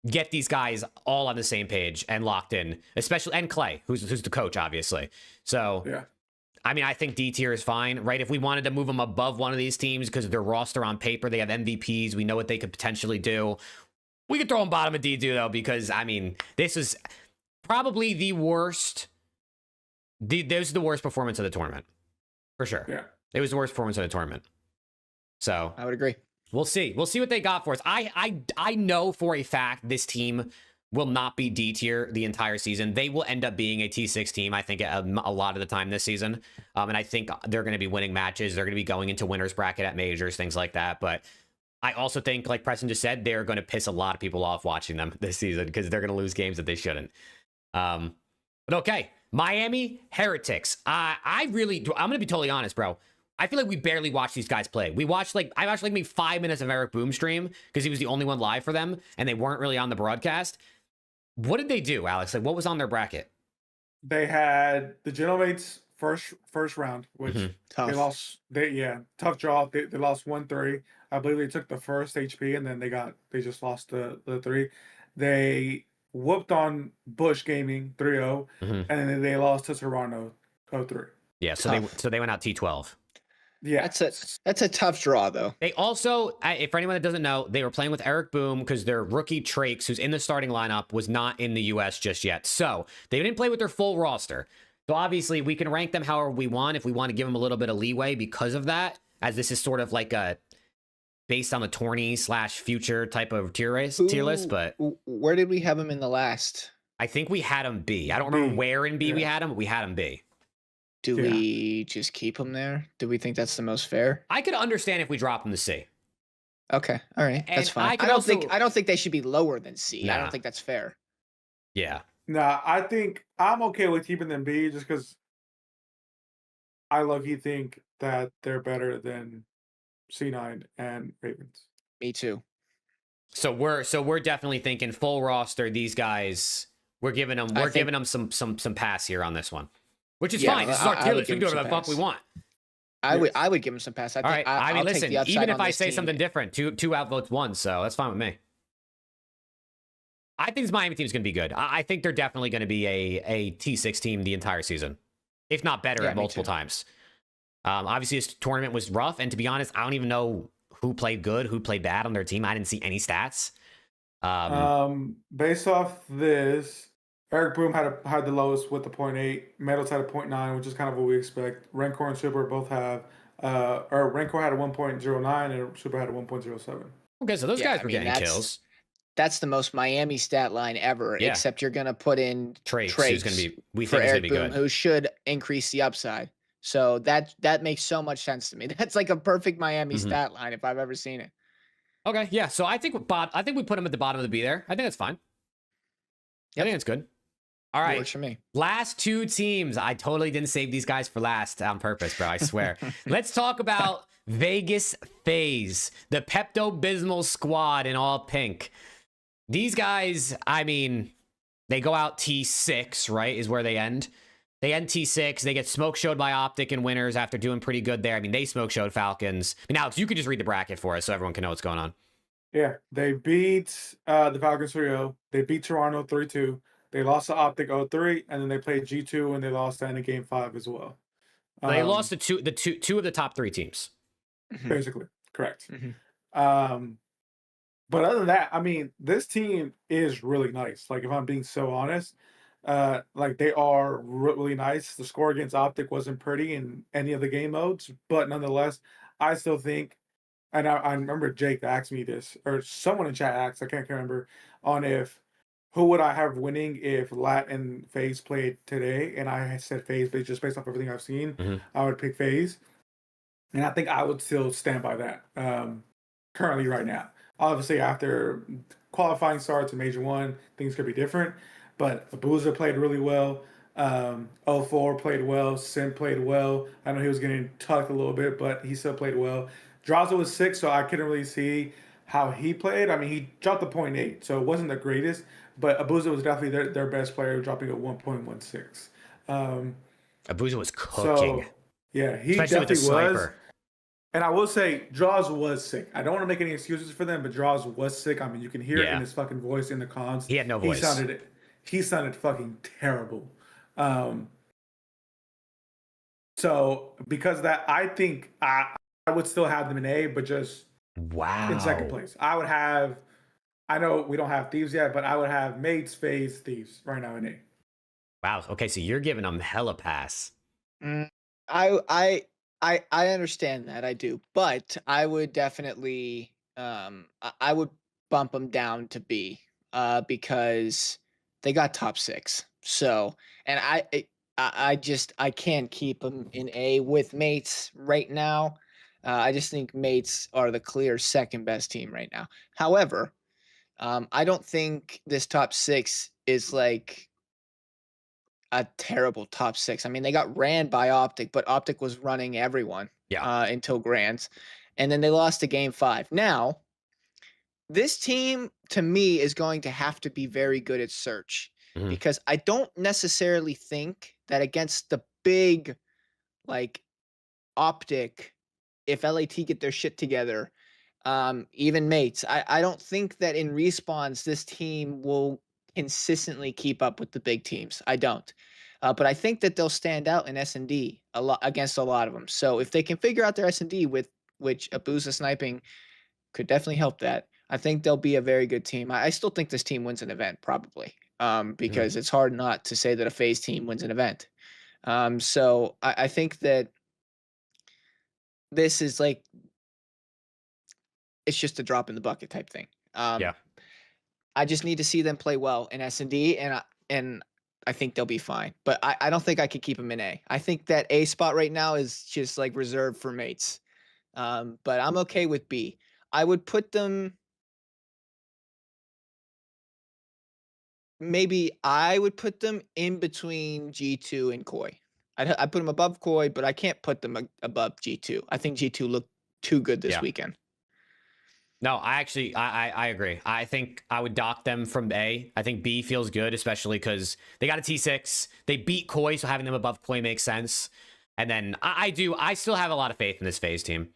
get these guys all on the same page and locked in, especially, and Clay, who's the coach, obviously. So, yeah. I mean, I think D tier is fine, right? If we wanted to move them above one of these teams because of their roster on paper, they have MVPs, we know what they could potentially do. We could throw them bottom of D2 though, because I mean, this is probably the worst. This is the worst performance of the tournament, for sure. Yeah, it was the worst performance of the tournament. So I would agree. We'll see. We'll see what they got for us. I know for a fact this team will not be D tier the entire season. They will end up being a T6 team, I think, a lot of the time this season. And I think they're going to be winning matches. They're going to be going into winners bracket at majors, things like that. But I also think, like Preston just said, they're going to piss a lot of people off watching them this season because they're going to lose games that they shouldn't. But okay, Miami Heretics. I'm going to be totally honest, bro. I feel like we barely watched these guys play. I watched like maybe 5 minutes of Eric Boom stream because he was the only one live for them and they weren't really on the broadcast. What did they do, Alex? Like, what was on their bracket? They had the Gentlemates first round, which Tough. they lost. Tough draw. They lost 1-3. I believe they took the first HP and then they just lost the 3. They whooped on Bush Gaming 3-0, and then they lost to Toronto 0-3. Yeah, so they went out T12. Yeah, that's a tough draw though. They also, if for anyone that doesn't know, they were playing with Eric Boom because their rookie Trakes, who's in the starting lineup, was not in the US just yet. So they didn't play with their full roster. So obviously we can rank them however we want if we want to give them a little bit of leeway because of that, as this is sort of like a based on the tourney / future type of tier list. But where did we have them in the last? I think we had them B. I don't remember where in B we had them, but we had them B. Do we just keep them there? Do we think that's the most fair? I could understand if we drop them to C. Okay, all right, that's fine. I don't think they should be lower than C. Nah. I don't think that's fair. Yeah. Nah, I think I'm okay with keeping them B just because I low-key think that they're better than C9 and Ravens. Me too. So we're definitely thinking full roster. These guys, we're giving them some pass here on this one. Which is fine. This is our tier list. We can do whatever the fuck we want. I would give him some pass. All right. I mean, listen, even if I say something different, two outvotes one, so that's fine with me. I think this Miami team is going to be good. I think they're definitely going to be a T6 team the entire season, if not better at multiple times. Obviously, this tournament was rough, and to be honest, I don't even know who played good, who played bad on their team. I didn't see any stats. Based off this, Eric Boom had the lowest with the 0.8. Metals had a 0.9, which is kind of what we expect. Rancor and Super both have, or Rancor had a 1.09 and Super had a 1.07. Okay, so those guys were getting kills. That's the most Miami stat line ever, except you're going to put in Trakes who's going to be, we think is going to be good. Who should increase the upside. So that makes so much sense to me. That's like a perfect Miami stat line if I've ever seen it. Okay, yeah. So I think we put him at the bottom of the B there. I think that's fine. Yep. I think that's good. All right. Works for me. Last two teams. I totally didn't save these guys for last on purpose, bro. I swear. Let's talk about Vegas FaZe, the Pepto-Bismol squad in all pink. These guys, I mean, they go out T6, right, is where they end. They end T6. They get smoke showed by OpTic and winners after doing pretty good there. I mean, they smoke showed Falcons. I mean, Alex, you could just read the bracket for us so everyone can know what's going on. Yeah, they beat the Falcons 3-0. They beat Toronto 3-2. They lost to OpTic 0-3, and then they played G2 and they lost in Game 5 as well. They lost to two of the top three teams. Basically, correct. But other than that, I mean, this team is really nice. Like, if I'm being so honest, like they are really nice. The score against OpTic wasn't pretty in any of the game modes, but nonetheless, I still think, and I remember Jake asked me this, or someone in chat asked, I can't remember, on if who would I have winning if Lat and FaZe played today, and I said FaZe, but just based off everything I've seen, I would pick FaZe, and I think I would still stand by that currently right now. Obviously, after qualifying starts in Major 1, things could be different. But Abuza played really well. 04 played well. Sim played well. I know he was getting tucked a little bit, but he still played well. Draza was sick, so I couldn't really see how he played. I mean, he dropped a 0.8, so it wasn't the greatest. But Abuza was definitely their best player, dropping a 1.16. Abuza was cooking. So, yeah, he especially with the definitely was. sniper. And I will say, Draws was sick. I don't want to make any excuses for them, but Draws was sick. I mean, you can hear it in his fucking voice in the comms. He had no voice. He sounded fucking terrible. So because of that, I think I would still have them in A, but just in second place. I would have. I know we don't have Thieves yet, but I would have Mates, FaZe, Thieves right now in A. Wow. Okay, so you're giving them hella pass. I understand that, I do, but I would definitely I would bump them down to B because they got top 6. So, and I can't keep them in A with Mates right now. I just think Mates are the clear second best team right now. However, I don't think this top 6 is like a terrible top 6. I mean, they got ran by OpTic, but OpTic was running everyone until Grands. And then they lost to Game 5. Now, this team, to me, is going to have to be very good at search because I don't necessarily think that against the big, like, OpTic, if LAT get their shit together, even Mates, I don't think that in respawns, this team will consistently keep up with the big teams. I don't. But I think that they'll stand out in S&D a lot against a lot of them. So if they can figure out their S&D with which Abuza sniping could definitely help that, I think they'll be a very good team. I still think this team wins an event probably because it's hard not to say that a FaZe team wins an event. So I think that this is like, it's just a drop in the bucket type thing. I just need to see them play well in S&D, and I think they'll be fine. But I don't think I could keep them in A. I think that A spot right now is just like reserved for Mates. But I'm okay with B. I would put them. Maybe I would put them in between G2 and Koi. I put them above Koi, but I can't put them above G2. I think G2 looked too good this weekend. No, I agree. I think I would dock them from A. I think B feels good, especially because they got a T6. They beat Koi, so having them above Koi makes sense. And then I still have a lot of faith in this FaZe team.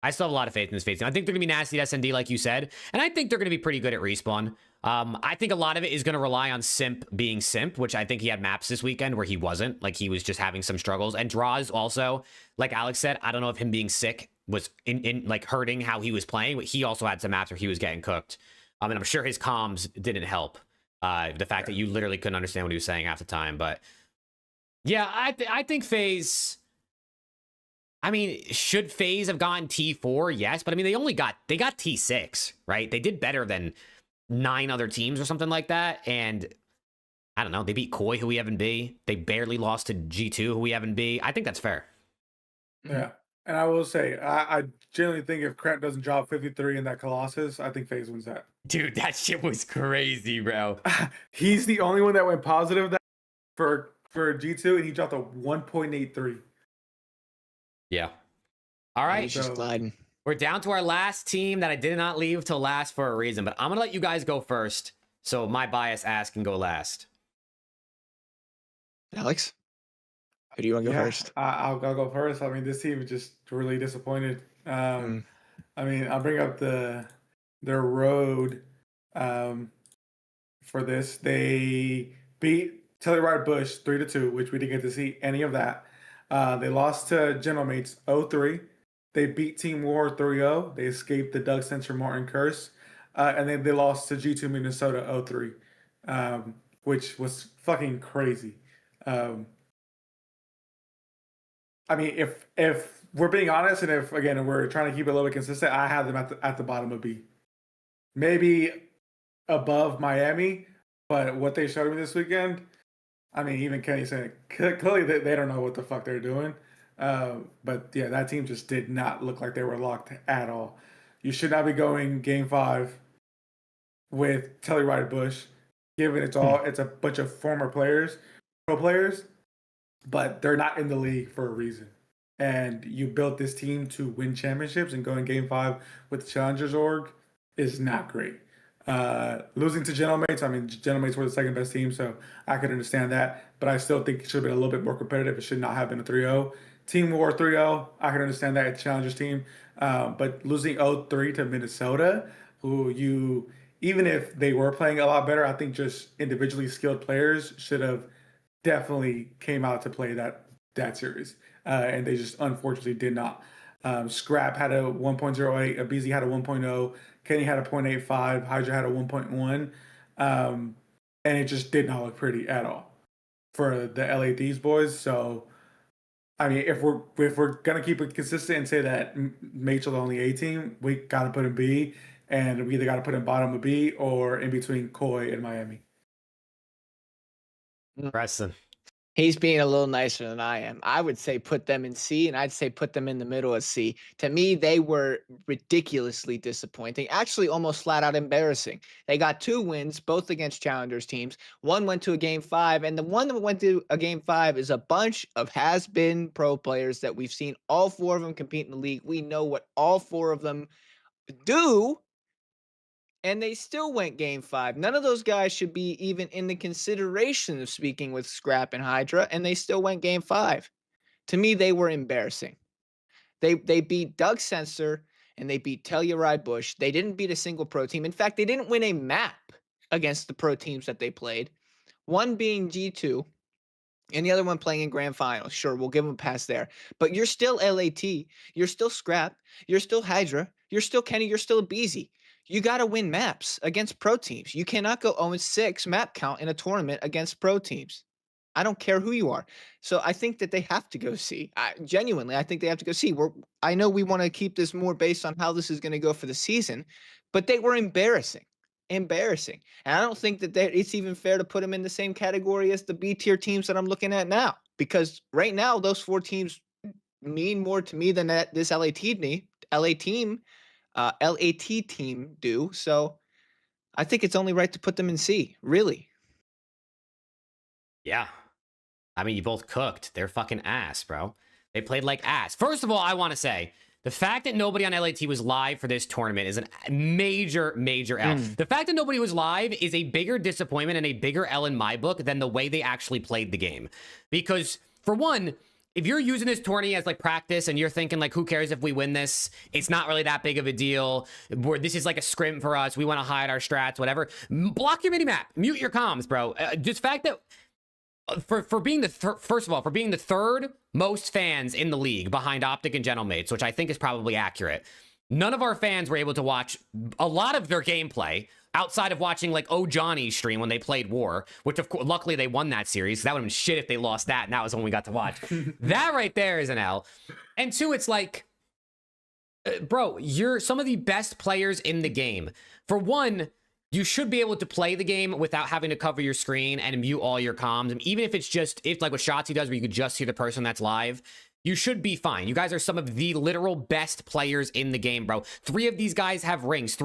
I still have a lot of faith in this FaZe team. I think they're going to be nasty at S&D, like you said. And I think they're going to be pretty good at respawn. I think a lot of it is going to rely on Simp being Simp, which I think he had maps this weekend where he wasn't. Like, he was just having some struggles. And Draws also, like Alex said, I don't know if him being sick was in like hurting how he was playing, but he also had some maps where he was getting cooked. And I'm sure his comms didn't help. The fact that you literally couldn't understand what he was saying half the time. But yeah, I think FaZe, I mean, should FaZe have gotten T4? Yes, but I mean, they got T6, right? They did better than 9 other teams or something like that. And I don't know, they beat Koi, who we have in B. They barely lost to G2, who we have in B. I think that's fair. Yeah. And I will say, I genuinely think if Krent doesn't drop 53 in that Colossus, I think FaZe wins that. Dude, that shit was crazy, bro. He's the only one that went positive that for G2, and he dropped a 1.83. Yeah. All right. He's just So- gliding. We're down to our last team that I did not leave till last for a reason, but I'm going to let you guys go first. So my bias ass can go last. Alex, who do you want to go first? I'll go first. I mean, this team is just really disappointed. I mean, I'll bring up their road for this. They beat Telluride Bush 3-2, which we didn't get to see any of that. They lost to General Mates 0-3. They beat Team War 3-0. They escaped the Doug Spencer Martin curse. And then they lost to G2 Minnesota 0-3, which was fucking crazy. I mean, if we're being honest, and if again we're trying to keep it a little bit consistent, I have them at the bottom of B, maybe above Miami. But what they showed me this weekend, I mean, even Kenny said clearly they don't know what the fuck they're doing. But yeah, that team just did not look like they were locked at all. You should not be going Game 5 with Telluride Bush, given it's a bunch of former players, pro players, but they're not in the league for a reason. And you built this team to win championships, and going Game 5 with the Challengers org is not great. Losing to General Mates, I mean, General Mates were the second best team, so I could understand that, but I still think it should have been a little bit more competitive. It should not have been a 3-0. Team War 3-0, I can understand that, it's Challengers team. But losing 0-3 to Minnesota, who even if they were playing a lot better, I think just individually skilled players should have definitely came out to play that series. And they just unfortunately did not. Scrap had a 1.08, Abizi had a 1.0, Kenny had a 0.85, Hydra had a 1.1. And it just did not look pretty at all for the LAD's boys. So, I mean, if we're gonna keep it consistent and say that Mates are the only A team, we gotta put in B, and we either gotta put in bottom of B or in between Koi and Miami. Preston. He's being a little nicer than I am. I would say put them in C, and I'd say put them in the middle of C. To me, they were ridiculously disappointing, actually almost flat out embarrassing. They got 2 wins, both against Challengers teams. One went to a Game 5, and the one that went to a Game 5 is a bunch of has-been pro players that we've seen all 4 of them compete in the league. We know what all 4 of them do, and they still went Game 5. None of those guys should be even in the consideration of speaking with Scrap and Hydra, and they still went Game 5. To me, they were embarrassing. They beat Doug Sensor and they beat Telluride Bush. They didn't beat a single pro team. In fact, they didn't win a map against the pro teams that they played. One being G2 and the other one playing in grand finals. Sure, we'll give them a pass there. But you're still LAT. You're still Scrap. You're still Hydra. You're still Kenny. You're still Abizi. You got to win maps against pro teams. You cannot go 0-6 map count in a tournament against pro teams. I don't care who you are. So I think that they have to go C. Genuinely, I think they have to go C. I know we want to keep this more based on how this is going to go for the season, but they were embarrassing. Embarrassing. And I don't think that it's even fair to put them in the same category as the B tier teams that I'm looking at now, because right now those 4 teams mean more to me than this LAT team do. So I think it's only right to put them in C, really. Yeah. I mean, you both cooked. They're fucking ass, bro. They played like ass. First of all, I want to say, the fact that nobody on LAT was live for this tournament is a major, major L. The fact that nobody was live is a bigger disappointment and a bigger L in my book than the way they actually played the game. Because, for one, if you're using this tourney as like practice and you're thinking like, who cares if we win this? It's not really that big of a deal. This is like a scrim for us. We want to hide our strats, whatever. Block your mini map. Mute your comms, bro. Just fact that for being the first of all, for being the 3rd most fans in the league behind OpTic and General Mates, which I think is probably accurate. None of our fans were able to watch a lot of their gameplay outside of watching like Johnny's stream when they played War, which of course, luckily they won that series. That would have been shit if they lost that, and that was when we got to watch. That right there is an L. And 2, it's like, bro, you're some of the best players in the game. For one, you should be able to play the game without having to cover your screen and mute all your comms. And even if it's just, if like what Shotzi does, where you could just hear the person that's live, you should be fine. You guys are some of the literal best players in the game, bro. 3 of these guys have rings.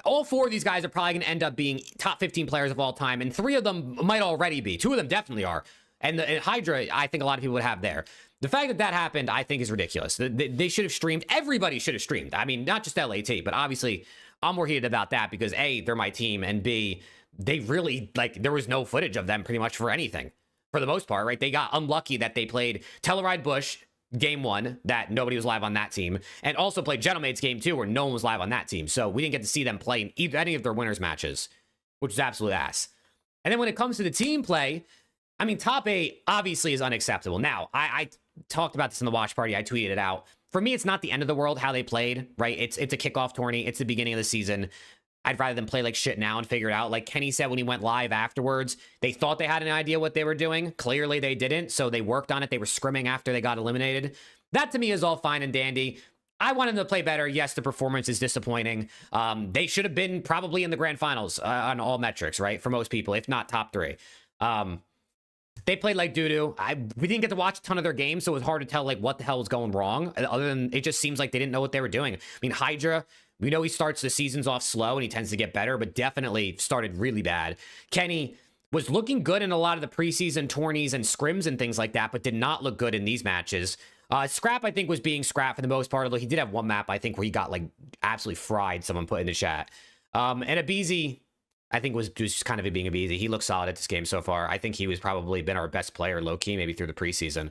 All 4 of these guys are probably going to end up being top 15 players of all time. And 3 of them might already be. 2 of them definitely are. And Hydra, I think a lot of people would have there. The fact that that happened, I think, is ridiculous. They should have streamed. Everybody should have streamed. I mean, not just LAT, but obviously I'm more heated about that because A, they're my team, and B, they really, like, there was no footage of them pretty much for anything. For the most part, right? They got unlucky that they played Telluride Bush game 1, that nobody was live on that team, and also played Gentlemates game 2, where no one was live on that team. So we didn't get to see them play in any of their winners matches, which is absolute ass. And then when it comes to the team play, I mean, top 8 obviously is unacceptable. Now, I talked about this in the watch party. I tweeted it out. For me, it's not the end of the world how they played, right? It's a kickoff tourney. It's the beginning of the season. I'd rather them play like shit now and figure it out. Like Kenny said when he went live afterwards, they thought they had an idea what they were doing. Clearly they didn't, so they worked on it. They were scrimming after they got eliminated. That to me is all fine and dandy. I want them to play better. Yes, the performance is disappointing. They should have been probably in the grand finals on all metrics, right? For most people, if not top 3. They played like doo-doo. We didn't get to watch a ton of their games, so it was hard to tell like what the hell was going wrong. Other than it just seems like they didn't know what they were doing. I mean, Hydra, we know he starts the seasons off slow and he tends to get better, but definitely started really bad. Kenny was looking good in a lot of the preseason tourneys and scrims and things like that, but did not look good in these matches. Scrap, I think, was being Scrap for the most part, although he did have one map, I think, where he got like absolutely fried, someone put in the chat. And Abizi, I think, was just kind of being Abizi. He looked solid at this game so far. I think he was probably been our best player, low-key, maybe through the preseason.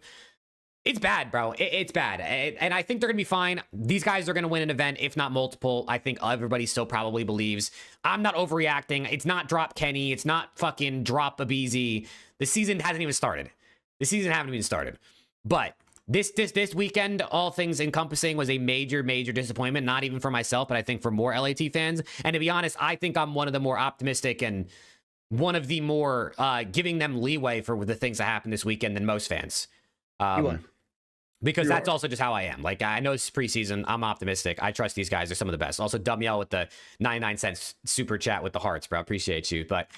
It's bad, bro. It's bad. And I think they're going to be fine. These guys are going to win an event, if not multiple. I think everybody still probably believes. I'm not overreacting. It's not drop Kenny. It's not fucking drop Abizi. The season hasn't even started. The season hasn't even started. But this weekend, all things encompassing, was a major disappointment. Not even for myself, but I think for more LAT fans. And to be honest, I think I'm one of the more optimistic and one of the more giving them leeway for the things that happened this weekend than most fans. Because that's also just how I am. Like, I know it's preseason. I'm optimistic. I trust these guys. They're some of the best. Also, Dumyell with the 99 cents super chat with the hearts, bro. Appreciate you. But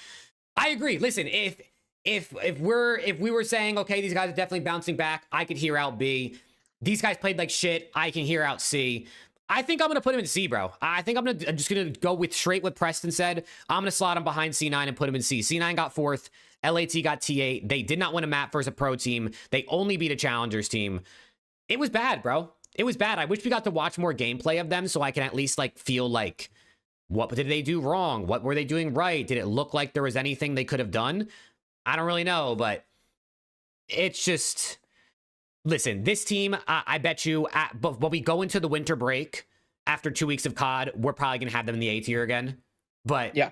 I agree. Listen, if we were saying, okay, these guys are definitely bouncing back, I could hear out B. These guys played like shit. I can hear out C. I think I'm going to put him in C, bro. I'm just going to go straight what Preston said. I'm going to slot him behind C9 and put him in C. C9 got 4th. LAT got T8. They did not win a map versus a pro team. They only beat a challengers team. It was bad, bro. It was bad. I wish we got to watch more gameplay of them so I can at least like feel like, what did they do wrong? What were they doing right? Did it look like there was anything they could have done? I don't really know, but it's just, listen, this team, I bet you, but when we go into the winter break after 2 weeks of COD, we're probably going to have them in the A tier again. But yeah,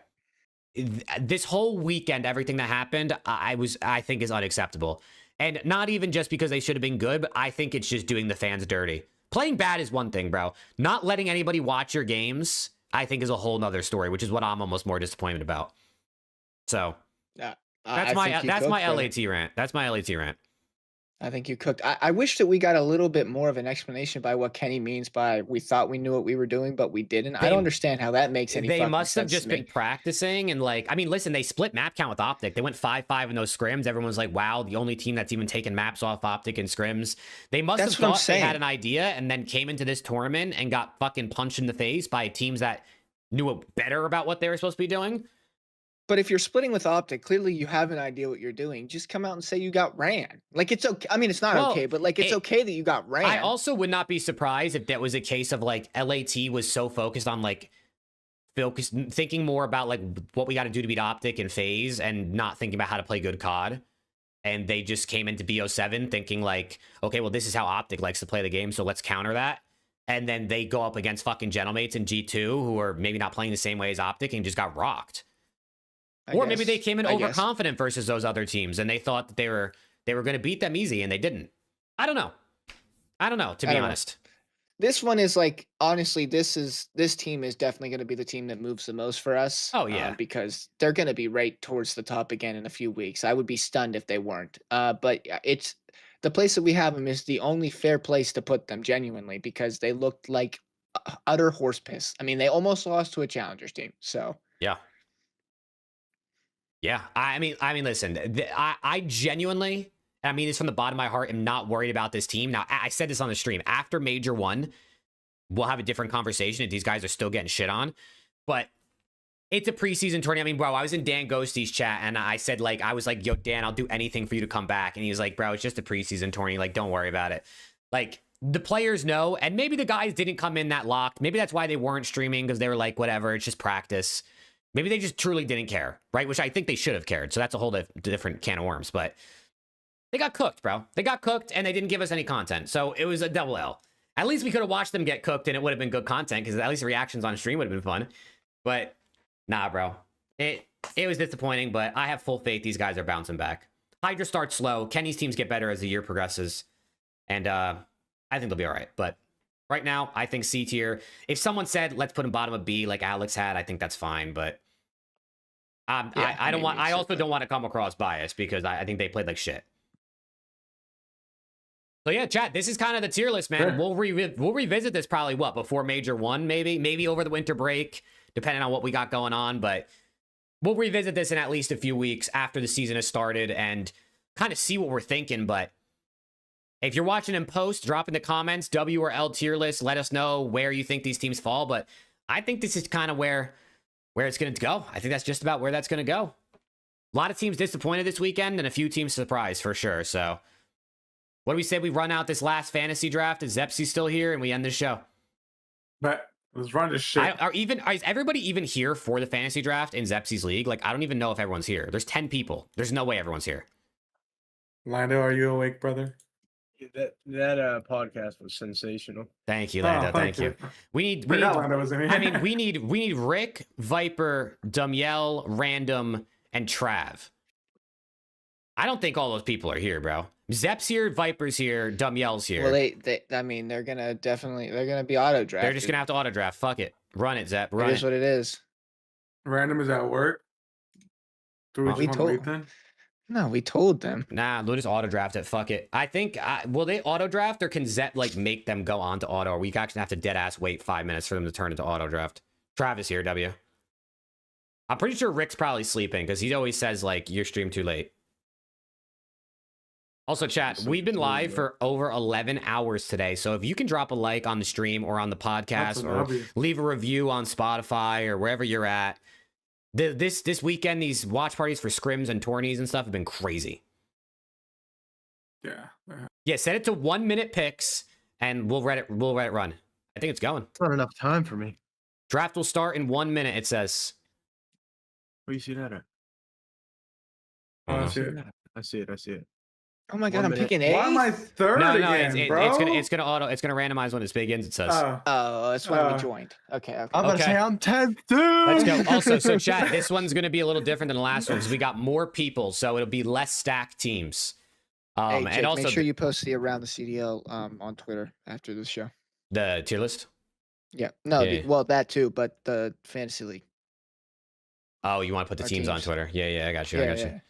this whole weekend, everything that happened, I think is unacceptable. And not even just because they should have been good, but I think it's just doing the fans dirty. Playing bad is one thing, bro. Not letting anybody watch your games, I think, is a whole nother story, which is what I'm almost more disappointed about. So that's my LAT rant. That's my LAT rant. I think you cooked. I wish that we got a little bit more of an explanation by what Kenny means by we thought we knew what we were doing, but we didn't. I don't understand how that makes any fucking sense. They must have just been practicing and like, I mean, listen, they split map count with OpTic. They went 5-5 in those scrims. Everyone's like, wow, the only team that's even taken maps off OpTic in scrims. They must have thought they had an idea and then came into this tournament and got fucking punched in the face by teams that knew better about what they were supposed to be doing. But if you're splitting with OpTic, clearly you have an idea what you're doing. Just come out and say you got ran. Like, it's okay. I mean, it's not okay, but like, it's okay that you got ran. I also would not be surprised if that was a case of like LAT was so focused on like thinking more about like what we got to do to beat OpTic and FaZe and not thinking about how to play good COD. And they just came into BO7 thinking like, okay, well, this is how OpTic likes to play the game, so let's counter that. And then they go up against fucking Gentlemates in G2 who are maybe not playing the same way as OpTic and just got rocked. Or maybe they came in overconfident versus those other teams and they thought that they were going to beat them easy and they didn't. I don't know, to be honest. This one is like, honestly, this team is definitely going to be the team that moves the most for us. Oh yeah. Because they're going to be right towards the top again in a few weeks. I would be stunned if they weren't. But it's the place that we have them is the only fair place to put them, genuinely, because they looked like utter horse piss. I mean, they almost lost to a challengers team. So yeah. Yeah, I mean, listen, I genuinely, and I mean this from the bottom of my heart, am not worried about this team. Now, I said this on the stream. After Major 1, we'll have a different conversation if these guys are still getting shit on. But It's a preseason tourney. I mean, bro, I was in Dan Ghosty's chat and I said, like, I was like, yo, Dan, I'll do anything for you to come back. And he was like, bro, it's just a preseason tourney. Like, don't worry about it. Like, the players know, and maybe the guys didn't come in that locked. Maybe that's why they weren't streaming, because they were like, whatever, it's just practice. Maybe they just truly didn't care, right? Which I think they should have cared. So that's a whole different can of worms. But they got cooked, bro. They got cooked, and they didn't give us any content. So it was a double L. At least we could have watched them get cooked, and it would have been good content, because at least the reactions on stream would have been fun. But nah, bro. It was disappointing, but I have full faith these guys are bouncing back. Hydra starts slow. Kenny's teams get better as the year progresses. And I think they'll be all right. But right now, I think C tier. If someone said, let's put him bottom of B like Alex had, I think that's fine. But I don't want. I also don't want to come across biased, because I think they played like shit. So yeah, chat, this is kind of the tier list, man. Sure. We'll revisit this probably, what, before Major 1, maybe over the winter break, depending on what we got going on. But we'll revisit this in at least a few weeks after the season has started and kind of see what we're thinking. But if you're watching in post, drop in the comments, W or L tier list. Let us know where you think these teams fall. But I think this is kind of where it's going to go. I think that's just about where that's going to go. A lot of teams disappointed this weekend and a few teams surprised for sure. So what do we say we run out this last fantasy draft? Is Zepsy still here and we end the show? But let's run this shit. Is everybody even here for the fantasy draft in Zepsy's league? Like, I don't even know if everyone's here. There's 10 people. There's no way everyone's here. Lando, are you awake, brother? That podcast was sensational. Thank you, Lando. Thank you. We need Lando was in here. I mean, we need Rick, Viper, Dumyel, Random, and Trav. I don't think all those people are here, bro. Zep's here, Viper's here, Dumyel's here. Well, I mean, they're gonna be auto drafted. They're just gonna have to auto draft. Fuck it. Run it, Zep. Run It is what it is. Random is at work. Do we We just want to wait told- then? No, we told them. Nah, they'll just auto draft it. Fuck it. I think, will they auto draft, or can Zep like make them go on to auto? Or we actually have to dead ass wait 5 minutes for them to turn into auto draft? Travis here, W. I'm pretty sure Rick's probably sleeping, because he always says like, your stream too late. Also, chat, we've been live for over 11 hours today. So if you can drop a like on the stream or on the podcast, or leave a review on Spotify or wherever you're at. This weekend, these watch parties for scrims and tourneys and stuff have been crazy. Yeah. Yeah, set it to 1 minute picks and we'll let it run. I think it's going. It's not enough time for me. Draft will start in 1 minute, it says. Where you see that at? I don't know. That's it. I see it. Oh my god, 1 I'm minute. picking A's. Why am I third No, again, bro? it's gonna randomize when it begins, it says. Oh, that's when we Uh, joined. Okay. I'm about to Okay. say I'm 10th, dude. Let's go. Also, so chat, this one's gonna be a little different than the last one because we got more people, so it'll be less stacked teams. Hey, Jake, And also make sure you post the around the CDL on Twitter after the show. the tier list. Yeah. No, Yeah. well that too, but the fantasy league. Oh, you want to put the Our teams on teams. Twitter? Yeah, I got you. I got you.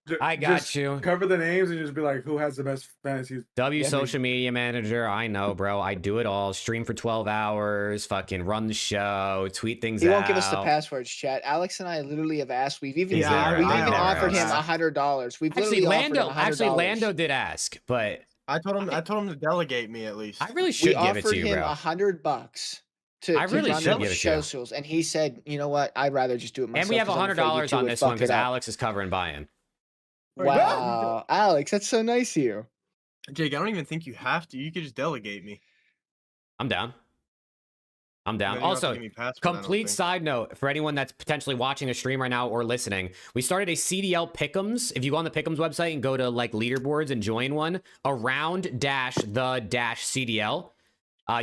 Ju- I got just you. Cover the names and just be like, who has the best fantasies? W Yeah. social media manager. I know, bro. I do it all. Stream for 12 hours. Fucking run the show. Tweet things He out. won't give us the passwords, chat. Alex and I literally have asked. We've even Yeah, we've I even know, offered bro. him $100. We've Actually, literally offered him Lando $100. did ask, but I told him to delegate me at least. I really We should give it offered to you, him bro. $100 to I really run should the give it to you. socials, and he said, "You know what? I'd rather just do it myself." And we have 'cause I'm afraid you $100 two on would this one fuck because it up." Alex is covering buy-in. Wow, Alex, that's so nice of you. Jake, I don't even think you have to. You could just delegate me. I'm down. I'm You down. don't have to Also, give me password, I don't complete think. side note for anyone that's potentially watching the stream right now or listening, we started a CDL Pick'ems. If you go on the Pick'ems website and go to like leaderboards and join one, around the CDL,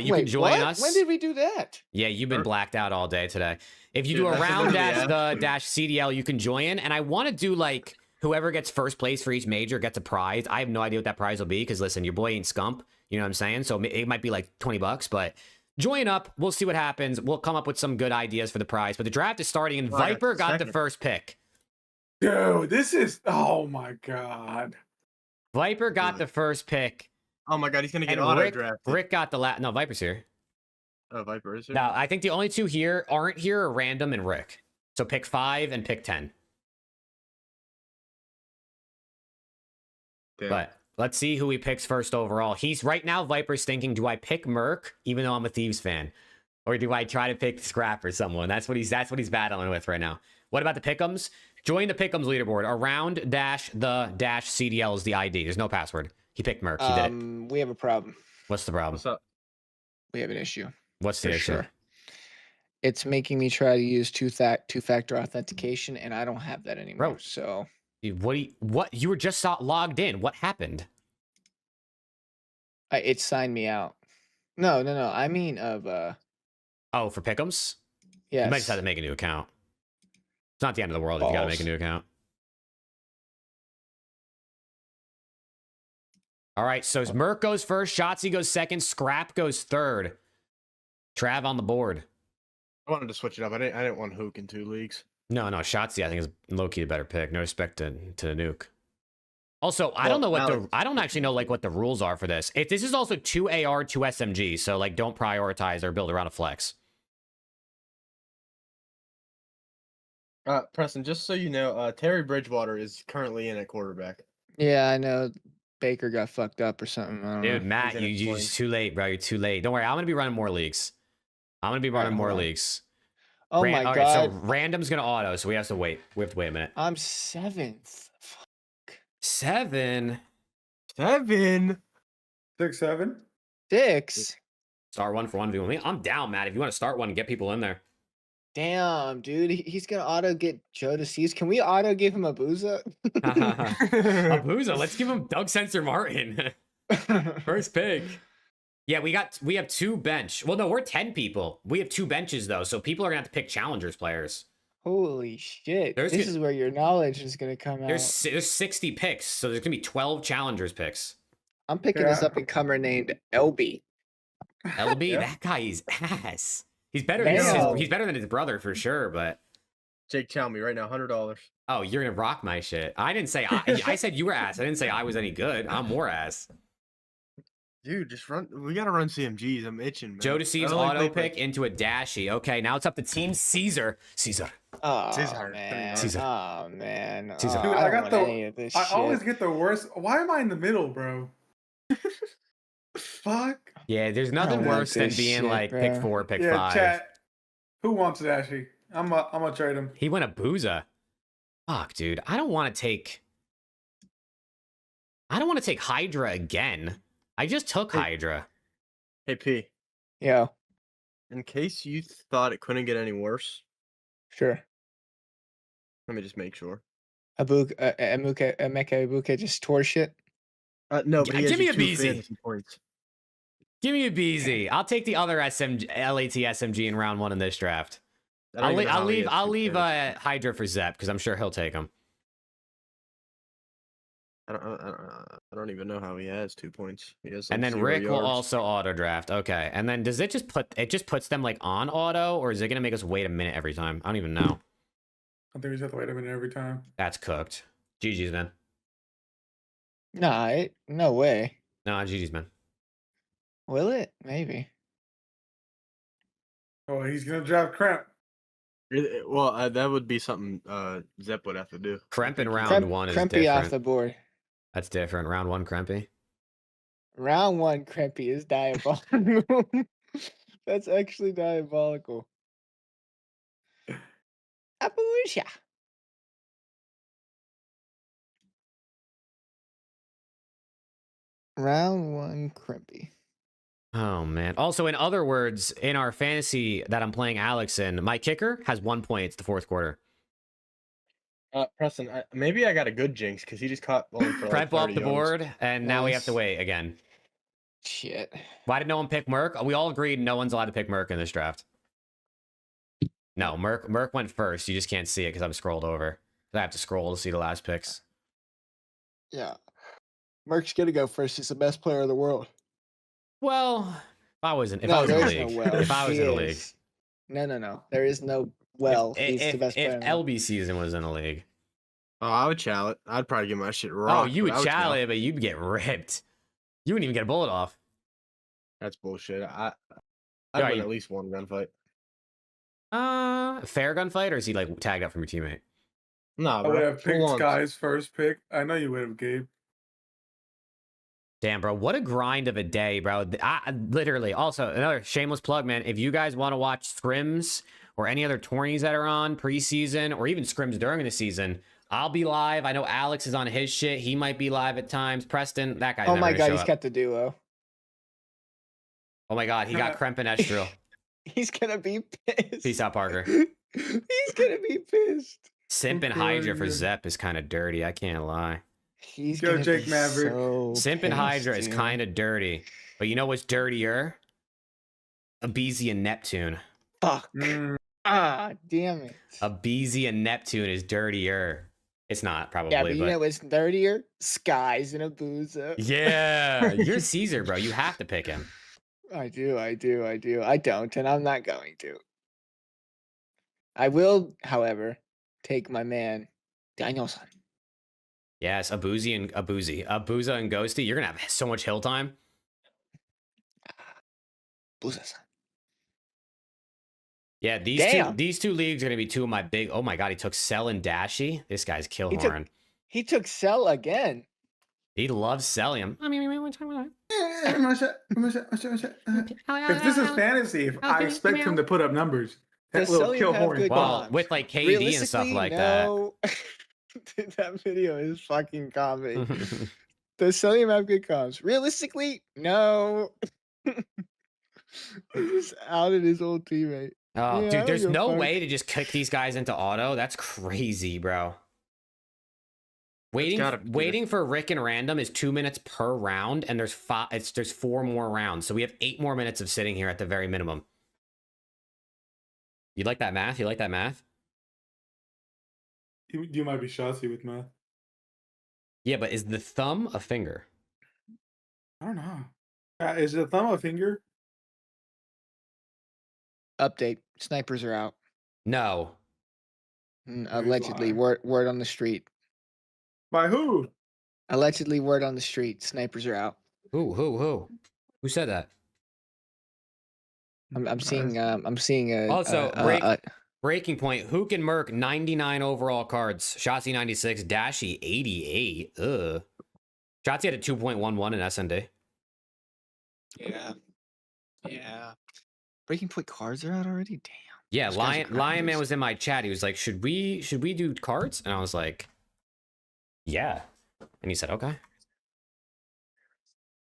you Wait, can join what? us. When did we do that? Yeah, you've been Sure. blacked out all day today. If you do Dude, that's around literally the CDL, you can join. And I want to do like whoever gets first place for each major gets a prize. I have no idea what that prize will be because listen, your boy ain't scump. You know what I'm saying? So it might be like $20, but join up. We'll see what happens. We'll come up with some good ideas for the prize. But the draft is starting, and Oh, I got Viper got the second. first pick. Dude, this is, oh my God. Viper got the first pick, Oh my god, he's gonna get and auto Rick, drafted. Rick got the last. No, Viper's here. Oh, Viper is here. Now I think the only two here aren't here are Random and Rick. So pick 5 and pick 10. Damn. But let's see who he picks first overall. He's right now, Viper's thinking, do I pick Merc, even though I'm a Thieves fan? Or do I try to pick Scrap or someone? That's what he's battling with right now. What about the pick'ems? Join the pick'ems leaderboard. Around dash the dash CDL is the ID. There's no password. He picked Merc. He did it. We have a problem. What's the problem? What's up? We have an issue. What's the For issue? sure. It's making me try to use two-factor authentication, and I don't have that anymore. Bro. So What? You were just logged in. What happened? it signed me out. No. I mean Oh, for pick'ems? yes. You might just have to make a new account. It's not the end of the world if you gotta make a Balls. new account. All right, so Merc goes first, Shotzi goes second, Scrap goes third. Trav on the board. I wanted to switch it up. I didn't want Hook in 2 leagues. No, Shotzi I think is low-key a better pick. No respect to Nuke. Also, I don't know what I don't actually know like what the rules are for this. If this is also 2 AR, 2 SMG, so like don't prioritize or build around a flex. Preston, just so you know, Terry Bridgewater is currently in at quarterback. Yeah, I know. Baker got fucked up or something. I don't Dude, know. Matt, He's in you're a just too late, bro. You're too late. Don't worry, I'm gonna be running more leagues. I'm gonna be running more hold on. leagues. Oh my All god. right, so random's gonna auto, so we have to wait. We have to wait a minute. I'm 7th. 7. 7. 6, 7. 6. Start one for 1v1. I'm down, Matt. If you want to start one and get people in there. Damn, dude. He's gonna auto get Joe to seize. Can we auto give him a booza? Abuza, let's give him Doug Sensor Martin. First pick. Yeah, we have 2 bench. Well, no, we're 10 people. We have 2 benches though, so people are gonna have to pick challengers players. Holy shit. There's This good- is where your knowledge is gonna come out. There's 60 picks, so there's gonna be 12 challengers picks. I'm picking this Yeah. up and comer named LB. LB, Yeah. that guy is ass. He's better. Damn. He's better than his brother for sure. But Jake, tell me right now, $100. oh, you're gonna rock my shit. I didn't say I said you were ass. I didn't say I was any good. I'm more ass. Dude, just run. We gotta run CMGs. I'm itching, man. Joe Deceives I don't like auto play pick into a dashy. Okay, now it's up to Team Caesar. Caesar. Oh Cesar, man. Cesar. Oh man. Cesar. Oh, Dude, I I don't got want the- any of this I shit. always get the worst. Why am I in the middle, bro? Fuck. Yeah, there's nothing don't want worse than this being shit, like bro. pick 4, pick Yeah, 5. chat. Who wants Dashy? I'm gonna trade him. He went a booza. Fuck, dude. I don't want to take Hydra again. I just took Hey. Hydra. Hey, P. Yo, In case you thought it couldn't get any worse, sure. let me just make sure. Emeka Ibuka just tore shit. No, but Yeah, he has give me you a 2 BZ. fantasy points. Give me a BZ. I'll take the other LAT SMG in round 1 in this draft. I don't even know how he has I'll 2 leave fantasy. Hydra for Zep because I'm sure he'll take him. I don't even know how he has 2 points. He has And like then 0 Rick will yards. also auto draft. Okay. And then does it just puts them like on auto, or is it gonna make us wait a minute every time? I don't even know. I think we just have to wait a minute every time. That's cooked. GG's, man. Nah, no way. No, GG's, man. Will it? Maybe. Oh, he's gonna draft Cramp. Well, that would be something Zep would have to do. Kremp in round Kremp- 1 is Krempy different. off the board. That's different. Round 1, Krempy. Round 1 Krempy is diabolical. That's actually diabolical. Appaloosa. Round 1 Krempy. Oh man. Also, in other words, in our fantasy that I'm playing Alex in, my kicker has 1 point. It's the 4th quarter. Preston, maybe I got a good jinx because he just caught one for like Prep 30 off the yards. board, and now we have to Nice. wait again. Shit. Why did no one pick Merc? We all agreed no one's allowed to pick Merc in this draft. No, Merc went first. You just can't see it because I'm scrolled over. I have to scroll to see the last picks. Yeah. Merc's gonna go first. He's the best player in the world. Well, if I was in the there's league, no well. if I was He in the league, is. No. There is no well. He's the best player. if in the world. LB season was in the league, Oh, I would chow it. I'd probably get my shit rocked. oh, you would but I chow. challenge, but you'd get ripped. You wouldn't even get a bullet off. That's bullshit. I'd Yeah, win you- at least one gunfight. Fair gunfight, or is he like tagged up from your teammate? Nah, I bro. would have full picked on. Sky's first pick. I know you would have, Gabe. Damn, bro, what a grind of a day, bro. Literally. Also, another shameless plug, man. If you guys want to watch scrims or any other tourneys that are on preseason or even scrims during the season, I'll be live. I know Alex is on his shit. He might be live at times. Preston, that guy's Oh never my gonna god, show he's up. got the duo. Oh my god, he got Krempen. He's gonna be pissed. Peace out, Parker. He's gonna be pissed. Simp and Hydra for Zep is kind of dirty. I can't lie. He's Go gonna Jake be Maverik. so Simp and Hydra pissed, is dude. kind of dirty. But you know what's dirtier? Abeezy and Neptune. Fuck. Ah, damn it. Abeezy and Neptune is dirtier. It's not, probably. Yeah, but you know what's dirtier? Skies and Abuza. Yeah, you're Caesar, bro. You have to pick him. I do. I don't, and I'm not going to. I will, however, take my man, Danielson. Yes, Abuza and Ghosty. You're gonna have so much hill time. Abuza-san. Yeah, these two leagues are gonna be two of my big. Oh my god, he took Cell and Dashy. This guy's Killhorn. He took Cell again. He loves selling him. I mean, one time. If this is fantasy, I expect him to put up numbers. That Does little Celium kill have horn. good Well, comms? with like KD and stuff like that. No. Dude, that video is fucking comedy. Does Celium have good comms? Realistically, no. He just outed his old teammate. Oh, Yeah, I dude, there's don't give a no fuck. way to just kick these guys into auto. That's crazy, bro. Waiting for Rick and Random is 2 minutes per round, and there's 4 more rounds, so we have 8 more minutes of sitting here at the very minimum. You like that math? You like that math? You might be shotsy with math. Yeah, but is the thumb a finger? I don't know. Is the thumb a finger? Update. Snipers are out. No. Allegedly. lie. Word on the street. By who? Allegedly, word on the street. Snipers are out. Who? Who said that? I'm seeing a Also, breaking point. Hook and Merc 99 overall cards. Shotzi 96, Dashy 88. Ugh. Shotzi had a 2.11 in SND. Yeah. Breaking point cards are out already? Damn. Yeah, Those guys are Lion Man grinders. was in my chat. He was like, "Should we do cards?" And I was like, "Yeah." And he said, "Okay."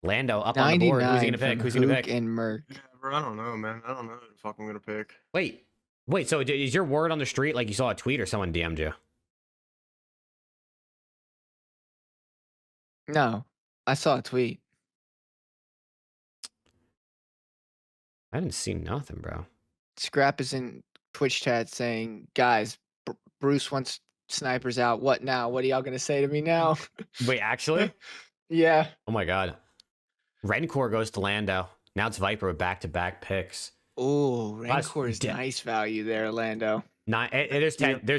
Lando up on the board. Who's he gonna pick? Who's he gonna pick? And Merc. Yeah, bro, I don't know, man. I don't know who the fuck I'm gonna pick. Wait. So is your word on the street like you saw a tweet or someone DM'd you? No, I saw a tweet. I didn't see nothing, bro. Scrap is in Twitch chat saying, "Guys, Bruce wants snipers out. What now? What are y'all gonna say to me now?" Wait, actually? Yeah. Oh my god. Rencor goes to Lando. Now it's Viper with back-to-back picks. Oh, That's Rancor is nice value there, Lando. There's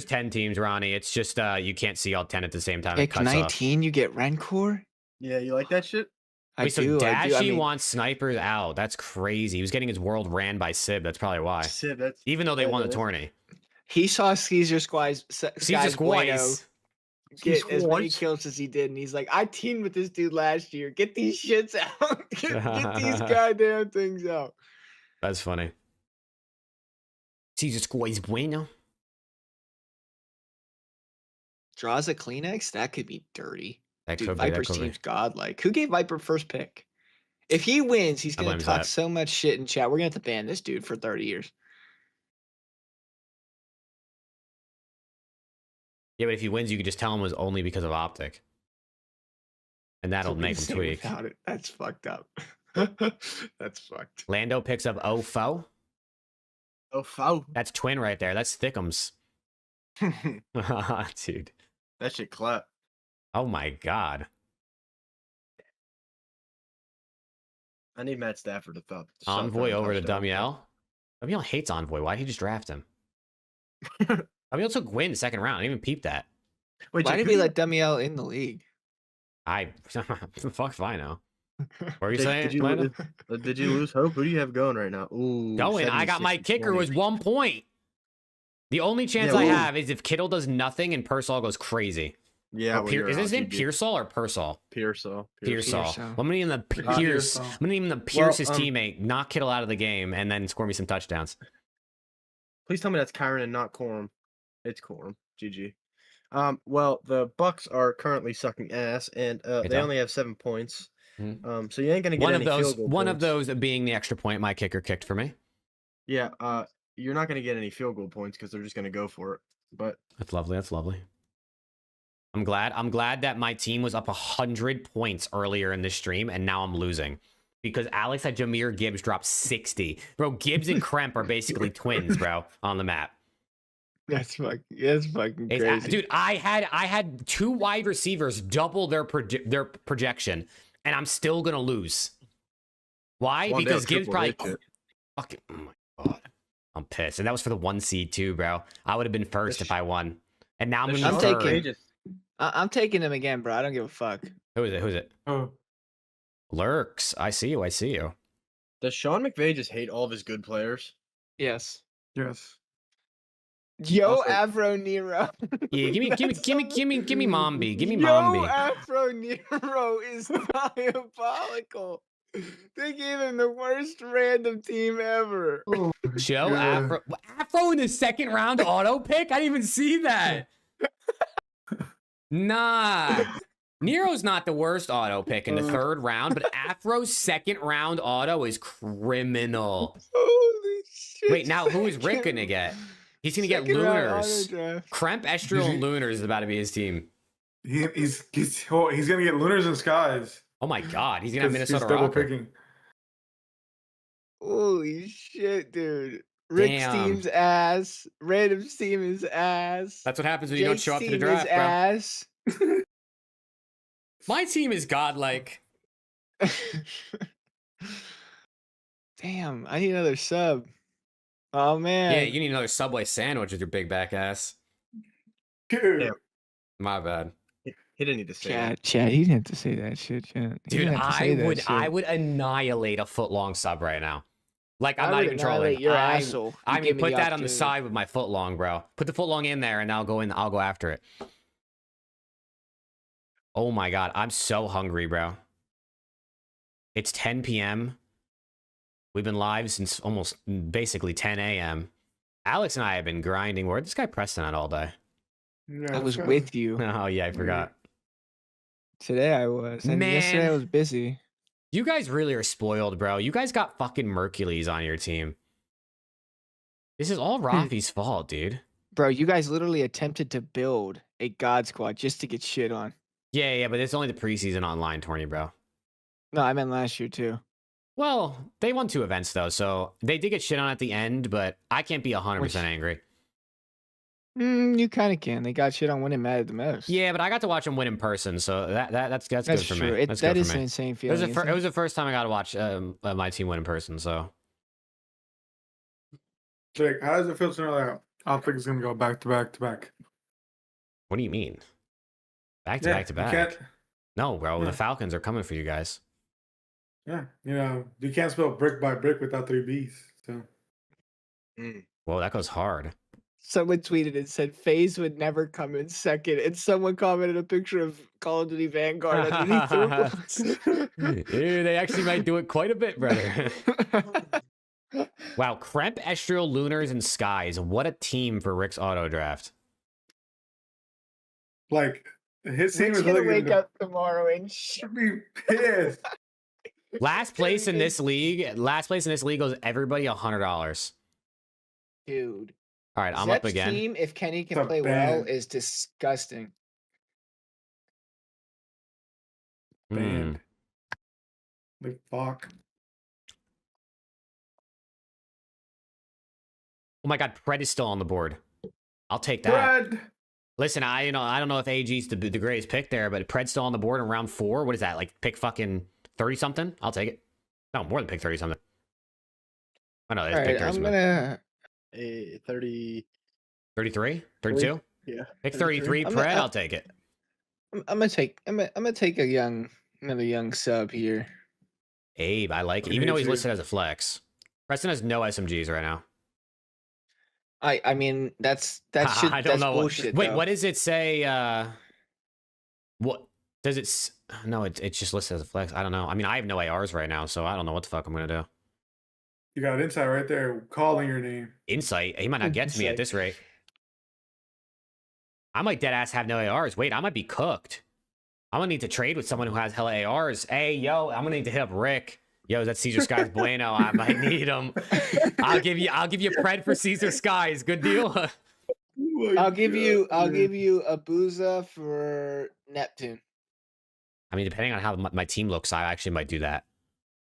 10 teams, Ronnie. It's just you can't see all 10 at the same time. It Pick cuts off. 19, you get Rancor? Yeah, you like that shit? Wait, so I do. Dashy I mean, wants snipers out. That's crazy. He was getting his world ran by Sib. That's probably why. Shit, that's Even though they won the that's- tourney. he saw Caesar Bueno get as many Squads? kills as he did, and he's like, "I teamed with this dude last year. Get these shits out. Get these goddamn things out." That's funny. Jesus Bueno. Draws a Kleenex? That could be dirty. That Dude, could be. That Viper's could be. team's godlike. Who gave Viper first pick? If he wins, he's I gonna blame talk Zap. so much shit in chat. We're gonna have to ban this dude for 30 years. Yeah, but if he wins, you could just tell him it was only because of OpTic. And that'll That's what make we him say tweak. without it. That's fucked up. That's fucked. Lando picks up Ofo. Oh, foul. That's twin right there. That's Thickums. Dude. That shit clap. Oh my god. I need Matt Stafford to thump. Envoy over to Dumiel. Dumiel hates Envoy. Why'd he just draft him? Dumiel took Gwyn second round. I didn't even peep that. Wait, Why Jake, did who we you- let Dumiel in the league? Fuck if I know. What were you Jake, saying? did you, Lando? did you lose hope? Who do you have going right now? Ooh, Going. I got my 76 and kicker 20. was 1 point. The only chance Yeah, I ooh. have is if Kittle does nothing and Persol goes crazy. Yeah, Or is his name Pearsall or Pearsall? Pearsall. Pearsall. Pearsall. Well, I'm gonna name him the Pierce. I'm gonna name him the Pierce, his teammate, knock Kittle out of the game, and then score me some touchdowns. Please tell me that's Kyron and not Corum. It's Corum. GG. Well, the Bucks are currently sucking ass, and they only have 7 points. So you ain't gonna get any field goal One points. of those being the extra point my kicker kicked for me. Yeah. You're not gonna get any field goal points because they're just gonna go for it. But that's lovely. That's lovely. I'm glad that my team was up 100 points earlier in this stream, and now I'm losing because Alex had Jahmyr Gibbs drop 60. Bro, Gibbs and Kremp are basically twins, bro, on the map. That's fucking crazy. Dude, I had 2 wide receivers double their projection, and I'm still gonna lose. Why? One Because day Gibbs probably I'll fucking. Oh my god, I'm pissed. And that was for the 1 seed too, bro. I would have been first if I won. And now I'm taking him again, bro. I don't give a fuck. Who is it? Who's it? Oh, Lurks. I see you. I see you. Does Sean McVay just hate all of his good players? Yes. yes. Yo, Also- Afro Nero. Yeah, give me Mombi. Give me Yo, Mombi. Afro Nero is diabolical. They gave him the worst random team ever. Oh, Joe God. Afro in the second round auto pick? I didn't even see that. Nah. Nero's not the worst auto pick in the third round, but Afro's second round auto is criminal. Holy shit. Wait, now who is Rick gonna get? He's gonna get Second round Lunars. autodraft. Kremp, Estriel, and Lunars is about to be his team. He's gonna get Lunars and Skies. Oh my god, he's gonna have He's Minnesota double Rocker. picking. Holy shit, dude. Rick's Damn. team's ass. Random's team is ass. That's what happens when you don't Jake's show up to the team draft, is bro. ass. My team is godlike. Damn, I need another sub. Oh man. Yeah, you need another Subway sandwich with your big back ass. Dude. Yeah. My bad. He didn't need to say that. Chad, he didn't have to say that shit, Chad. He Dude, didn't have to say that shit. I would annihilate a foot long sub right now. Like, I'm I not would even annihilate trolling. your asshole. I You mean, give me put the that on the opportunity. side with my foot long, bro. Put the foot long in there, and I'll go after it. Oh my god, I'm so hungry, bro. It's 10 p.m. We've been live since almost basically 10 a.m. Alex and I have been grinding. Where'd this guy Preston at all day? Yeah, I was let's go. with you. Oh yeah, I forgot. Today I was. And yesterday I Man. was busy. You guys really are spoiled, bro. You guys got fucking Mercules on your team. This is all Rafi's fault, dude. Bro, you guys literally attempted to build a God Squad just to get shit on. Yeah, but it's only the preseason online tourney, bro. No, I meant last year too. Well, they won 2 events though, so they did get shit on at the end, but I can't be 100% Which- angry. You kind of can. They got shit on when it mattered the most. Yeah, but I got to watch them win in person, so that's good that's for true. me. That's That good is for an me. insane It feeling. was the first time I got to watch my team win in person. So Jake, how does it feel to know that OpTic is gonna go back to back to back? what do you mean? Back to Yeah, back to you back? can't- No, bro. Yeah. The Falcons are coming for you guys. Yeah, you can't spell brick by brick without 3 B's. So Whoa, that goes hard. Someone tweeted and said FaZe would never come in second, and someone commented a picture of Call of Duty Vanguard underneath the Dude, they actually might do it quite a bit, brother. Wow, Kremp, Estriel, Lunars, and Skies. What a team for Rick's auto draft. like his team Rick's is gonna really wake up tomorrow and should be pissed. Last place in this league goes everybody $100. dude. All right, I'm Zep's up again. team, if Kenny can It's a play well, ban. is disgusting. Hmm. Banned. Like fuck. Oh my god, Pred is still on the board. I'll take that. Bread. Listen, I don't know if AG's the greatest pick there, but Pred's still on the board in round 4. What is that? Like pick fucking 30 something? I'll take it. No, more than pick 30 something. I know, All it's pick right, 30 I'm something. gonna. 30. 33? 32? Yeah. Pick 33, I'm Pred, gonna- I'll take it. I'm gonna take. I'm gonna take another young sub here. Abe, I like it. Even though he's listed as a flex. Preston has no SMGs right now. I mean that's I don't that's know. bullshit. Wait, though. what does it say? What does it? No, it's just listed as a flex. I don't know. I mean, I have no ARs right now, so I don't know what the fuck I'm gonna do. You got insight right there, calling your name. Insight. He might not get to me at this rate. I might dead ass have no ARs. Wait, I might be cooked. I'm gonna need to trade with someone who has hella ARs. Hey, yo, I'm gonna need to hit up Rick. Yo, is that Caesar Skies Bueno? I might need him. I'll give you pred for Caesar Skies. Good deal. I'll give you a Booza for Neptune. I mean, depending on how my team looks, I actually might do that.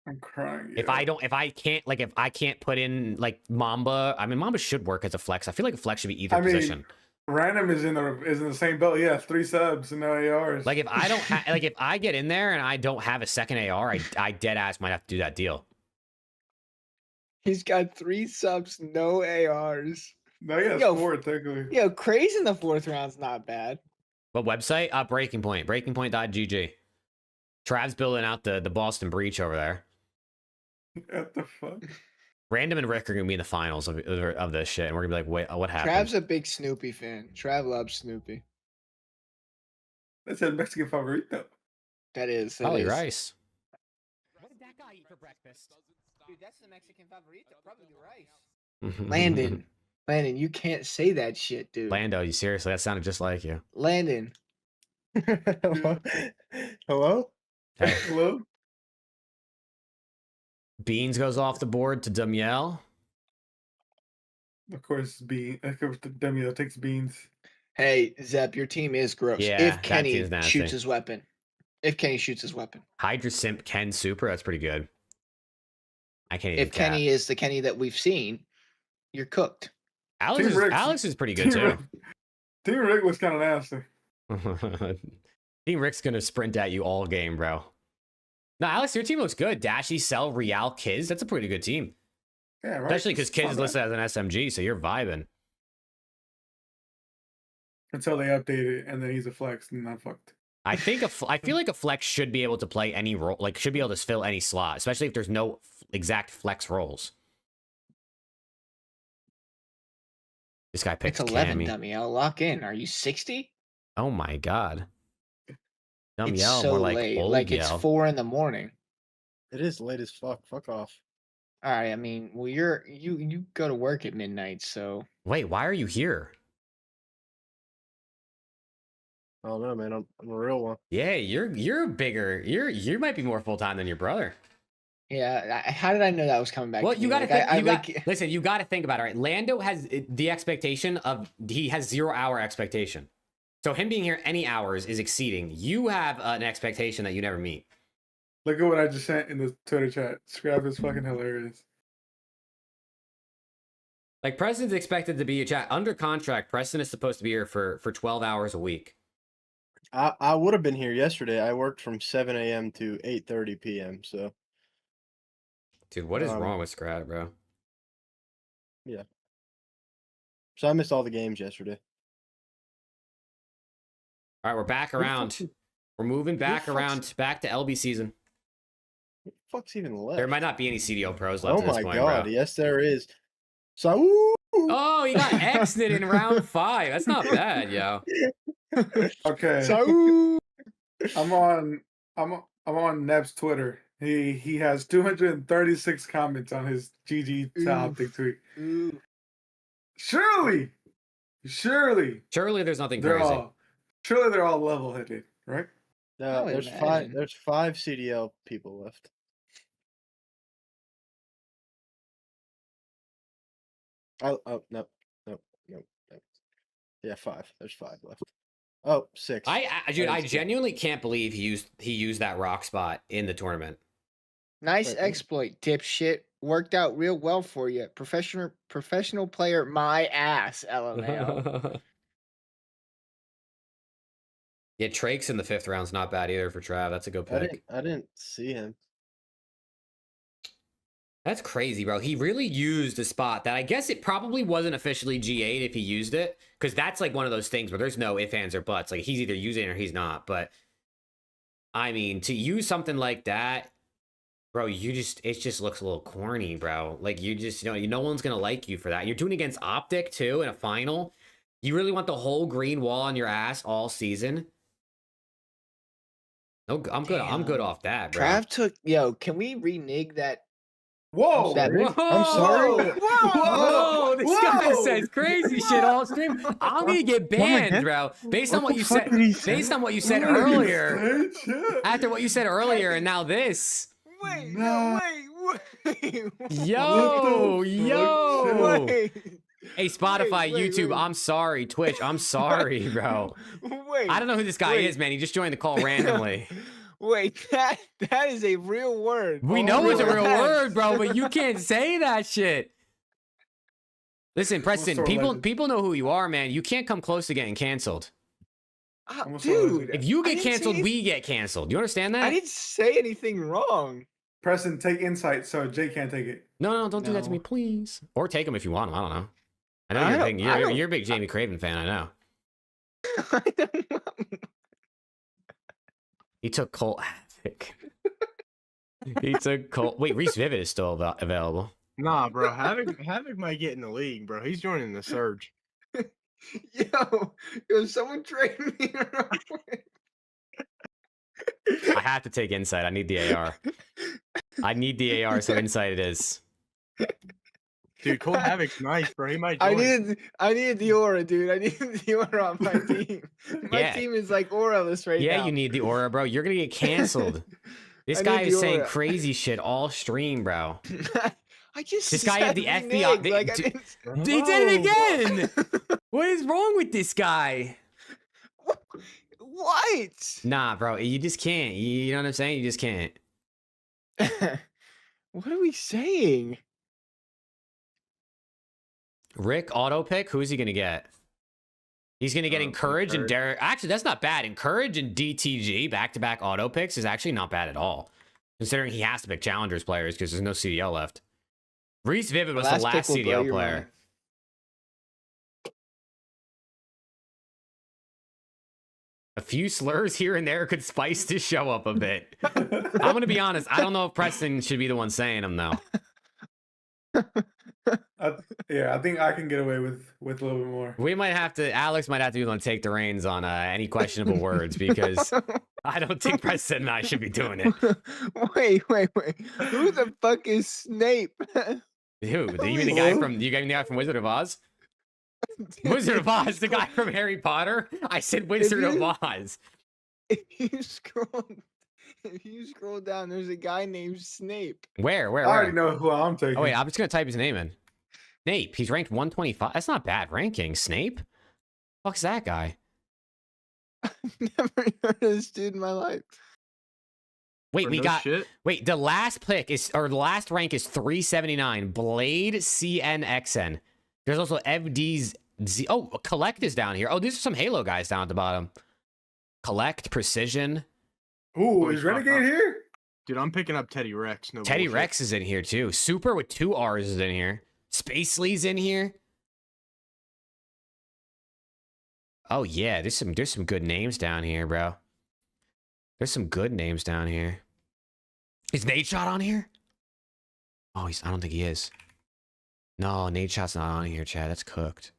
I'm crying. If I can't put in like Mamba, I mean, Mamba should work as a flex. I feel like a flex should be either position. Random is in the same boat. Yeah, 3 subs and no ARs. Like if I don't if I get in there and I don't have a second AR, I dead ass might have to do that deal. He's got 3 subs, no ARs. No, yeah, 4 technically. Yo, Craze in the 4th round's not bad. What website? Breaking Point. Breakingpoint.gg. Trav's building out the Boston Breach over there. What the fuck? Random and Rick are gonna be in the finals of this shit, and we're gonna be like, wait, what happened? Trav's a big Snoopy fan. Trav loves Snoopy. That's a Mexican favorito. That is. Probably rice. What did that guy eat for breakfast? Dude, that's the Mexican favorito. Probably rice. Landon, you can't say that shit, dude. Lando, you seriously? That sounded just like you. Landon. Hello? Hey. Hello? Beans goes off the board to Damiel. Of course, Damiel takes beans. Hey, Zep, your team is gross. Yeah, if Kenny that team's nasty. shoots his weapon. If Kenny shoots his weapon. Hydra Simp Ken Super, that's pretty good. I can't even If Kenny is the Kenny that we've seen, you're cooked. Alex is pretty good too. Team Rick was kind of nasty. Team Rick's gonna sprint at you all game, bro. No, Alex, your team looks good. Dashy, Cell, Real, Kiz. That's a pretty good team. Yeah, right. Especially because Kiz is listed as an SMG, so you're vibing. Until they update it, and then he's a flex, and I'm fucked. I feel like a flex should be able to play any role, like should be able to fill any slot, especially if there's no exact flex roles. This guy picked It's 11, Cammy. dummy. I'll lock in. Are you 60? Oh my god. Dumb It's yell, so more like late. old Like yell. it's 4 in the morning. It is late as fuck. Fuck off. All right. I mean, well, you go to work at midnight, so Wait, why are you here? I don't know, man. I'm a real one. Yeah, you're bigger. You might be more full time than your brother. yeah. How did I know that was coming back? Well, to you me? got to Like, listen. You got to think about it. Right? Lando has the expectation of he has 0 hour expectation. So him being here any hours is exceeding. You have an expectation that you never meet. Look at what I just sent in the Twitter chat. Scrap is fucking hilarious. Like Preston's expected to be a chat under contract. Preston is supposed to be here for 12 hours a week. I would have been here yesterday. I worked from 7 a.m. to 8:30 p.m. So, Dude, what is wrong with Scrat, bro? yeah. So I missed all the games yesterday. All right, we're back around. We're moving back around, back to LB season. What the fuck's even left? There might not be any CDL pros left Oh at this my point, god! bro. Yes, there is. So, ooh. Oh, you got X'd in round 5. That's not bad, yo. Okay. so I'm on Neb's Twitter. He has 236 comments on his GG OpTic tweet. ooh. Surely Surely there's nothing crazy. surely they're all level headed, right? I would There's imagine. there's 5 CDL people left. Oh no. Yeah, 5. There's 5 left. Oh, 6. Dude, I That is- genuinely can't believe he used that rock spot in the tournament. Nice Wait, exploit, dipshit. Worked out real well for you. Professional player, my ass. LMAO. Yeah, Trake's in the 5th round's not bad either for Trav. That's a good pick. I didn't see him. That's crazy, bro. He really used a spot that I guess it probably wasn't officially G8 if he used it. Because that's like one of those things where there's no ifs, ands, or buts. Like he's either using it or he's not. But I mean, to use something like that, bro, it just looks a little corny, bro. Like you just, no one's gonna like you for that. You're doing against OpTic too in a final. You really want the whole green wall on your ass all season? No, I'm good. I'm good Damn. off that, bro. Trav took. Yo, can we renege that? Whoa! That- I'm sorry. Whoa, this guy Whoa! says crazy shit all stream. I'm gonna get banned, bro. Based on what you said. Based on what you said earlier. After what you said earlier, and now this. Wait, Nah. wait. Yo, yo. Wait. Hey, Spotify, Wait, YouTube, wait. I'm sorry. Twitch, I'm sorry, bro. Wait. I don't know who this guy wait. is, man. He just joined the call randomly. Wait, that is a real word. We know it's a real Relax. word, bro, but you can't say that shit. Listen, Preston, people know who you are, man. You can't come close to getting canceled. Dude, If you I get didn't say canceled, anything- we get canceled. You understand that? I didn't say anything wrong. Preston, take insight so Jay can't take it. No, don't do that to me, No. please. Or take them if you want them. I don't know. I know I you're, don't- big, I you're, don't- you're a big Jamie Craven fan, I know. I don't know. He took Colt Havoc. He took Colt. Wait, Reese Vivid is still available. Nah, bro. Havoc might get in the league, bro. He's joining the Surge. Yo, someone trade me real quick. I have to take Insight. I need the AR. I need the AR, so Insight it is. Dude, Colt Havoc's nice, bro. He might join. I needed the aura, dude. I needed the aura on my team. My Yeah. team is like auraless right now. Yeah, you need the aura, bro. You're gonna get canceled. This I guy need is the saying aura. crazy shit all stream, bro. I just This guy had the said FBI renege, like, I didn't- He did it again. What is wrong with this guy? What? Nah, bro. You just can't. You know what I'm saying? You just can't. What are we saying? Rick auto pick. Who is he gonna get? He's gonna get Encourage and Derek. Actually, that's not bad. Encourage and DTG back-to-back auto picks is actually not bad at all, considering he has to pick Challengers players because there's no CDL left. Reese Vivid was the last pick will blow CDL your player. mind. A few slurs here and there could spice this show up a bit. I'm gonna be honest. I don't know if Preston should be the one saying them though. Yeah, I think I can get away with a little bit more. We might have to. Alex might have to be the one to take the reins on any questionable words because I don't think Preston and I should be doing it. Wait. Who the fuck is Snape? Who? Do you mean the guy from? You mean the guy from Wizard of Oz? Wizard of Oz, the guy from Harry Potter. I said Wizard of Oz. If you scroll down, there's a guy named Snape. Where? I already know who I'm taking. Oh wait, I'm just gonna type his name in. Snape. He's ranked 125. That's not bad ranking. Snape. Fuck's that guy? I've never heard of this dude in my life. Wait, Or we no got. shit? Wait, the last pick is, or the last rank is 379. Blade CNXN. There's also FD's. Oh, Collect is down here. Oh, these are some Halo guys down at the bottom. Collect, Precision. Ooh, is Renegade here? Dude, I'm picking up Teddy Rex. No Teddy bullshit. Rex is in here too. Super with 2 R's is in here. Spacely's in here. Oh yeah, there's some good names down here, bro. There's some good names down here. Is Nadeshot on here? Oh, I don't think he is. No, Nadeshot's not on here, Chad. That's cooked.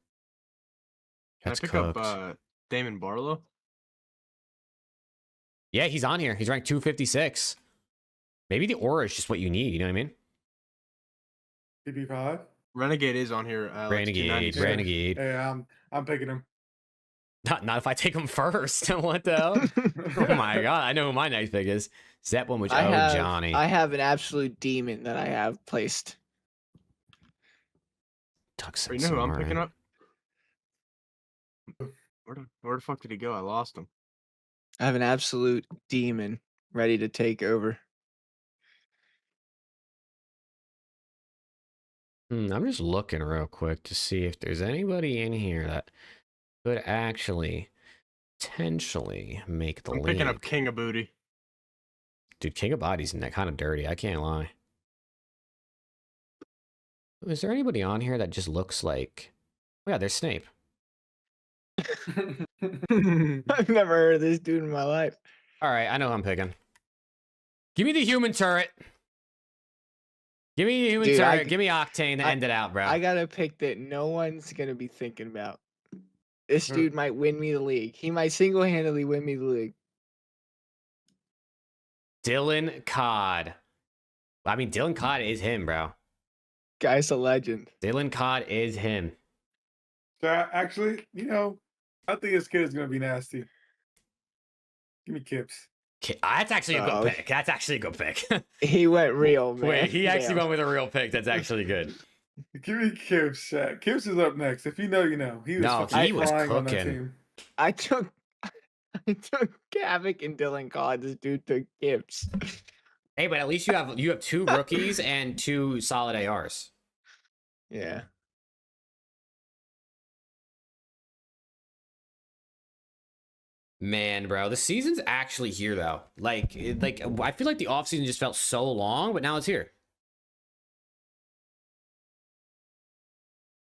Can That's I pick cooked. up Damon Barlow? Yeah, he's on here. He's ranked 256. Maybe the aura is just what you need. You know what I mean? PP5. Renegade is on here. Alex, Renegade, 296. Renegade. Yeah, I'm picking him. Not if I take him first. What the hell? Oh my god, I know who my next pick is. Zeppelin, which Johnny. I have an absolute demon that I have placed. Tucks You know who I'm picking up? Where the fuck did he go? I lost him. I have an absolute demon ready to take over. I'm just looking real quick to see if there's anybody in here that could actually potentially make the I'm league. picking up King of Booty. Dude, King of Body's kind of dirty. I can't lie. Is there anybody on here that just looks like? Oh yeah, there's Snape. I've never heard of this dude in my life. All right, I know who I'm picking. Give me the human turret. Give me the human Dude, turret. Give me Octane to end it out, bro. I got a pick that no one's gonna be thinking about. This dude might win me the league. He might single-handedly win me the league. Dylan Codd. I mean, Dylan Codd is him, bro. Guy's a legend. Dylan Codd is him. So actually, I think this kid is gonna be nasty. Give me Kips. That's actually a good Oh. pick. That's actually a good pick. He went real, man. Wait, he actually Damn. went with a real pick. That's actually good. Give me Kips, chat. Kips is up next. If you know, you know. He was No, fucking he was flying on that cooking. team. I took Kavik and Dylan Codd. This dude took Gibbs. Hey, but at least you have 2 rookies and 2 solid ARs. Yeah. Man, bro, the season's actually here though. Like I feel like the offseason just felt so long, but now it's here.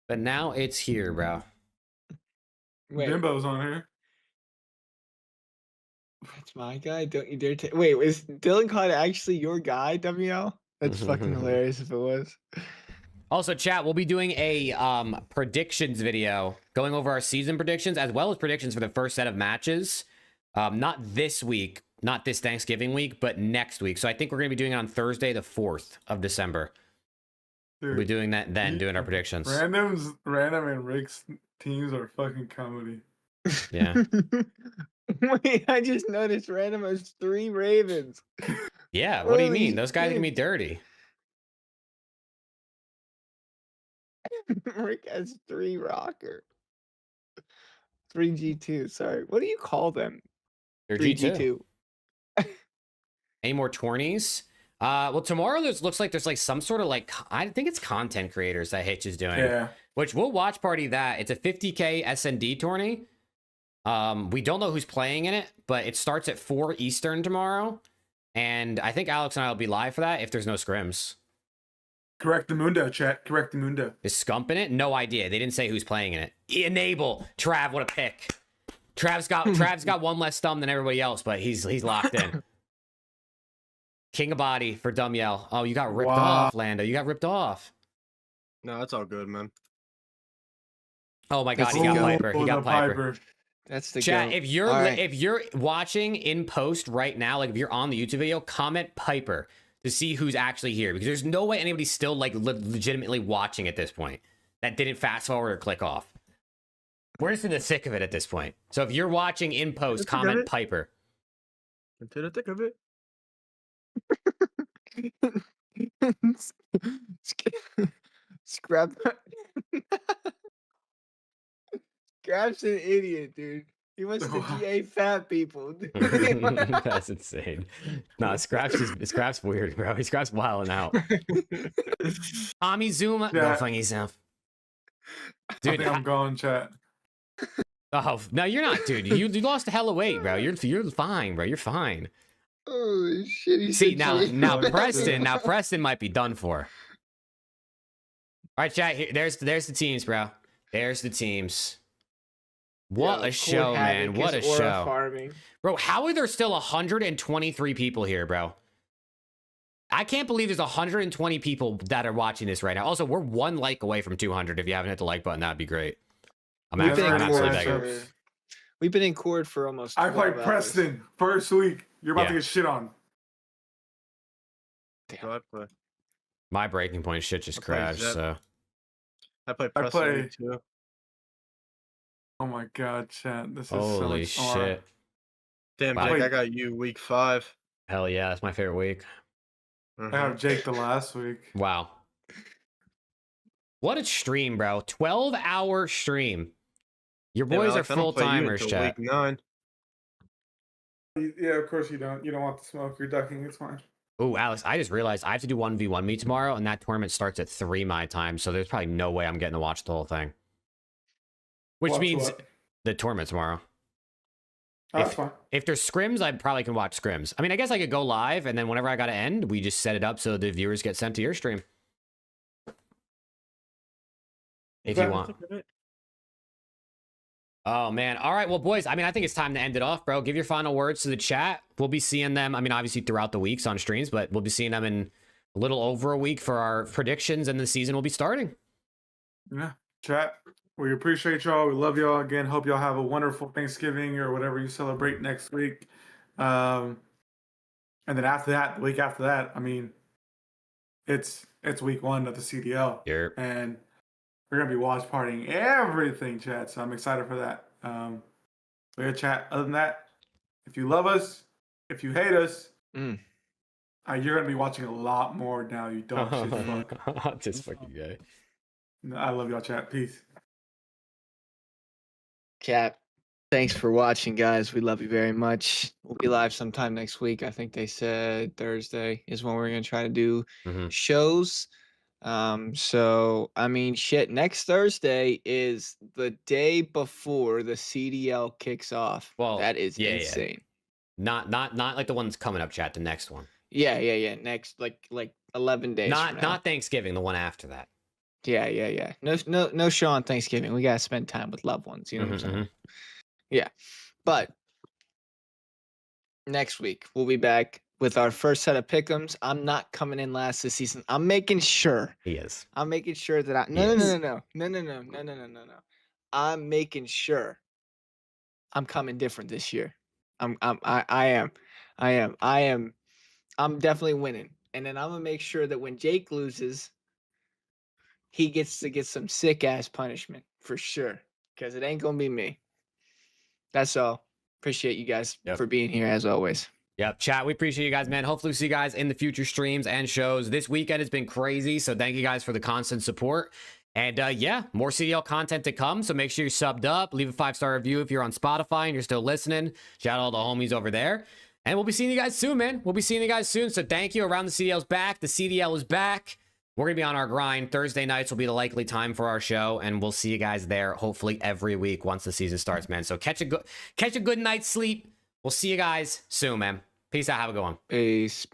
But now it's here, bro. Wait, Jimbo's on here. that's my guy. Don't you dare take. Wait, was Dylan Codd actually your guy, WL? That's fucking hilarious if it was. Also, chat, we'll be doing a predictions video going over our season predictions as well as predictions for the first set of matches. Not this week, not this Thanksgiving week, but next week. So I think we're going to be doing it on Thursday, the 4th of December. Dude, We'll be doing that then, doing our predictions. Random and Rick's teams are fucking comedy. Yeah. Wait, I just noticed Random has 3 Ravens. Yeah, what do you Holy mean? Those guys shit. can be dirty. Rick has 3 Rocker. 3 G2. Sorry. What do you call them? They're 3 G2. G2. Any more tourneys? Well, tomorrow looks like there's like some sort of like, I think it's content creators that Hitch is doing. Yeah. Which we'll watch party that. It's a 50K SND tourney. We don't know who's playing in it, but it starts at 4 Eastern tomorrow. And I think Alex and I will be live for that if there's no scrims. Correct the mundo, chat. Correct the mundo. Is Scump in it? No idea. They didn't say who's playing in it. Enable. Trav, what a pick. Trav's got one less thumb than everybody else, but he's locked in. King of body for Dumb Yell. Oh, you got ripped off, Lando. You got ripped off. No, it's all good, man. Oh my god, he got Piper. He got Piper. That's the Chat, goat. if you're watching in post right now, like if you're on the YouTube video, comment Piper to see who's actually here, because there's no way anybody's still like legitimately watching at this point that didn't fast forward or click off. We're just in the thick of it at this point. So if you're watching in post, comment Piper. Into the thick of it. Scrap. Scrap's an idiot, dude. He wants to GA fat people. That's insane. Nah, Scrap's weird, bro. Scrap's wilding out. Ami Zuma, go Yeah. fuck yourself. I Dude, think I'm going, chat. oh no, you're not, dude. You lost a hell of weight, bro. You're fine, bro. You're fine. Holy shit! He See said now GA. Preston might be done for. All right, chat. Here, there's the teams, bro. There's the teams. What Yo, a show, man! Havoc What a is aura show, farming. bro. How are there still 123 people here, bro? I can't believe there's 120 people that are watching this right now. Also, we're 1 like away from 200. If you haven't hit the like button, that'd be great. I'm We've actually, been I'm in actually court begging. for- We've been in court for almost. I 12 played hours. Preston first week. You're about to Yeah. get shit on. So I play. My breaking point shit just I play crashed. Zep. So I play I Preston play- week 2. Oh my god, chat. This is so holy much aura. shit! Damn, Wow. Jake, I got you week 5. Hell yeah, that's my favorite week. I have Jake the last week. Wow. What a stream, bro. 12-hour stream. Your Damn, boys Alex, are I don't full play you timers, until chat. Week 9. Yeah, of course you don't. You don't want the smoke. You're ducking. It's fine. Oh, Alex, I just realized I have to do 1v1 me tomorrow, and that tournament starts at 3 my time, so there's probably no way I'm getting to watch the whole thing. Which Watch means what? the tournament tomorrow. That's fine. If there's scrims, I probably can watch scrims. I mean, I guess I could go live, and then whenever I got to end, we just set it up so the viewers get sent to your stream. If you want. Oh, man. All right. Well, boys, I mean, I think it's time to end it off, bro. Give your final words to the chat. We'll be seeing them, I mean, obviously throughout the weeks on streams, but we'll be seeing them in a little over a week for our predictions, and the season will be starting. Yeah, chat. We appreciate y'all. We love y'all again. Hope y'all have a wonderful Thanksgiving or whatever you celebrate next week. And then after that, the week after that, I mean, it's week 1 of the CDL. Yep. And we're going to be watch partying everything, chat. So I'm excited for that. We're going to chat. Other than that, if you love us, if you hate us, you're going to be watching a lot more now, you dog shit fuck. This fucking guy. I love y'all, chat. Peace. Cap, thanks for watching, guys. We love you very much. We'll be live sometime next week. I think they said Thursday is when we're gonna try to do shows. So I mean, shit. Next Thursday is the day before the CDL kicks off. Well, that is yeah. insane. Not like the one that's coming up, chat. The next one. Yeah. Next, like 11 days. Not Thanksgiving. The one after that. Yeah. No show on Thanksgiving. We gotta spend time with loved ones. You know what I'm saying? Yeah. But next week we'll be back with our first set of pick'ems. I'm not coming in last this season. I'm making sure. He is. I'm making sure that I no. I'm making sure I'm coming different this year. I am. I'm definitely winning. And then I'm gonna make sure that when Jake loses, he gets to get some sick ass punishment for sure. Because it ain't gonna be me. That's all. Appreciate you guys for being here as always. Yep, chat. We appreciate you guys, man. Hopefully we see you guys in the future streams and shows. This weekend has been crazy, so thank you guys for the constant support. And yeah, more CDL content to come, so make sure you're subbed up. Leave a 5-star review if you're on Spotify and you're still listening. Shout out all the homies over there. And we'll be seeing you guys soon, man. We'll be seeing you guys soon. So thank you. Around the CDL's back. The CDL is back. We're going to be on our grind. Thursday nights will be the likely time for our show, and we'll see you guys there hopefully every week once the season starts, man. So catch a good night's sleep. We'll see you guys soon, man. Peace out. Have a good one. Peace.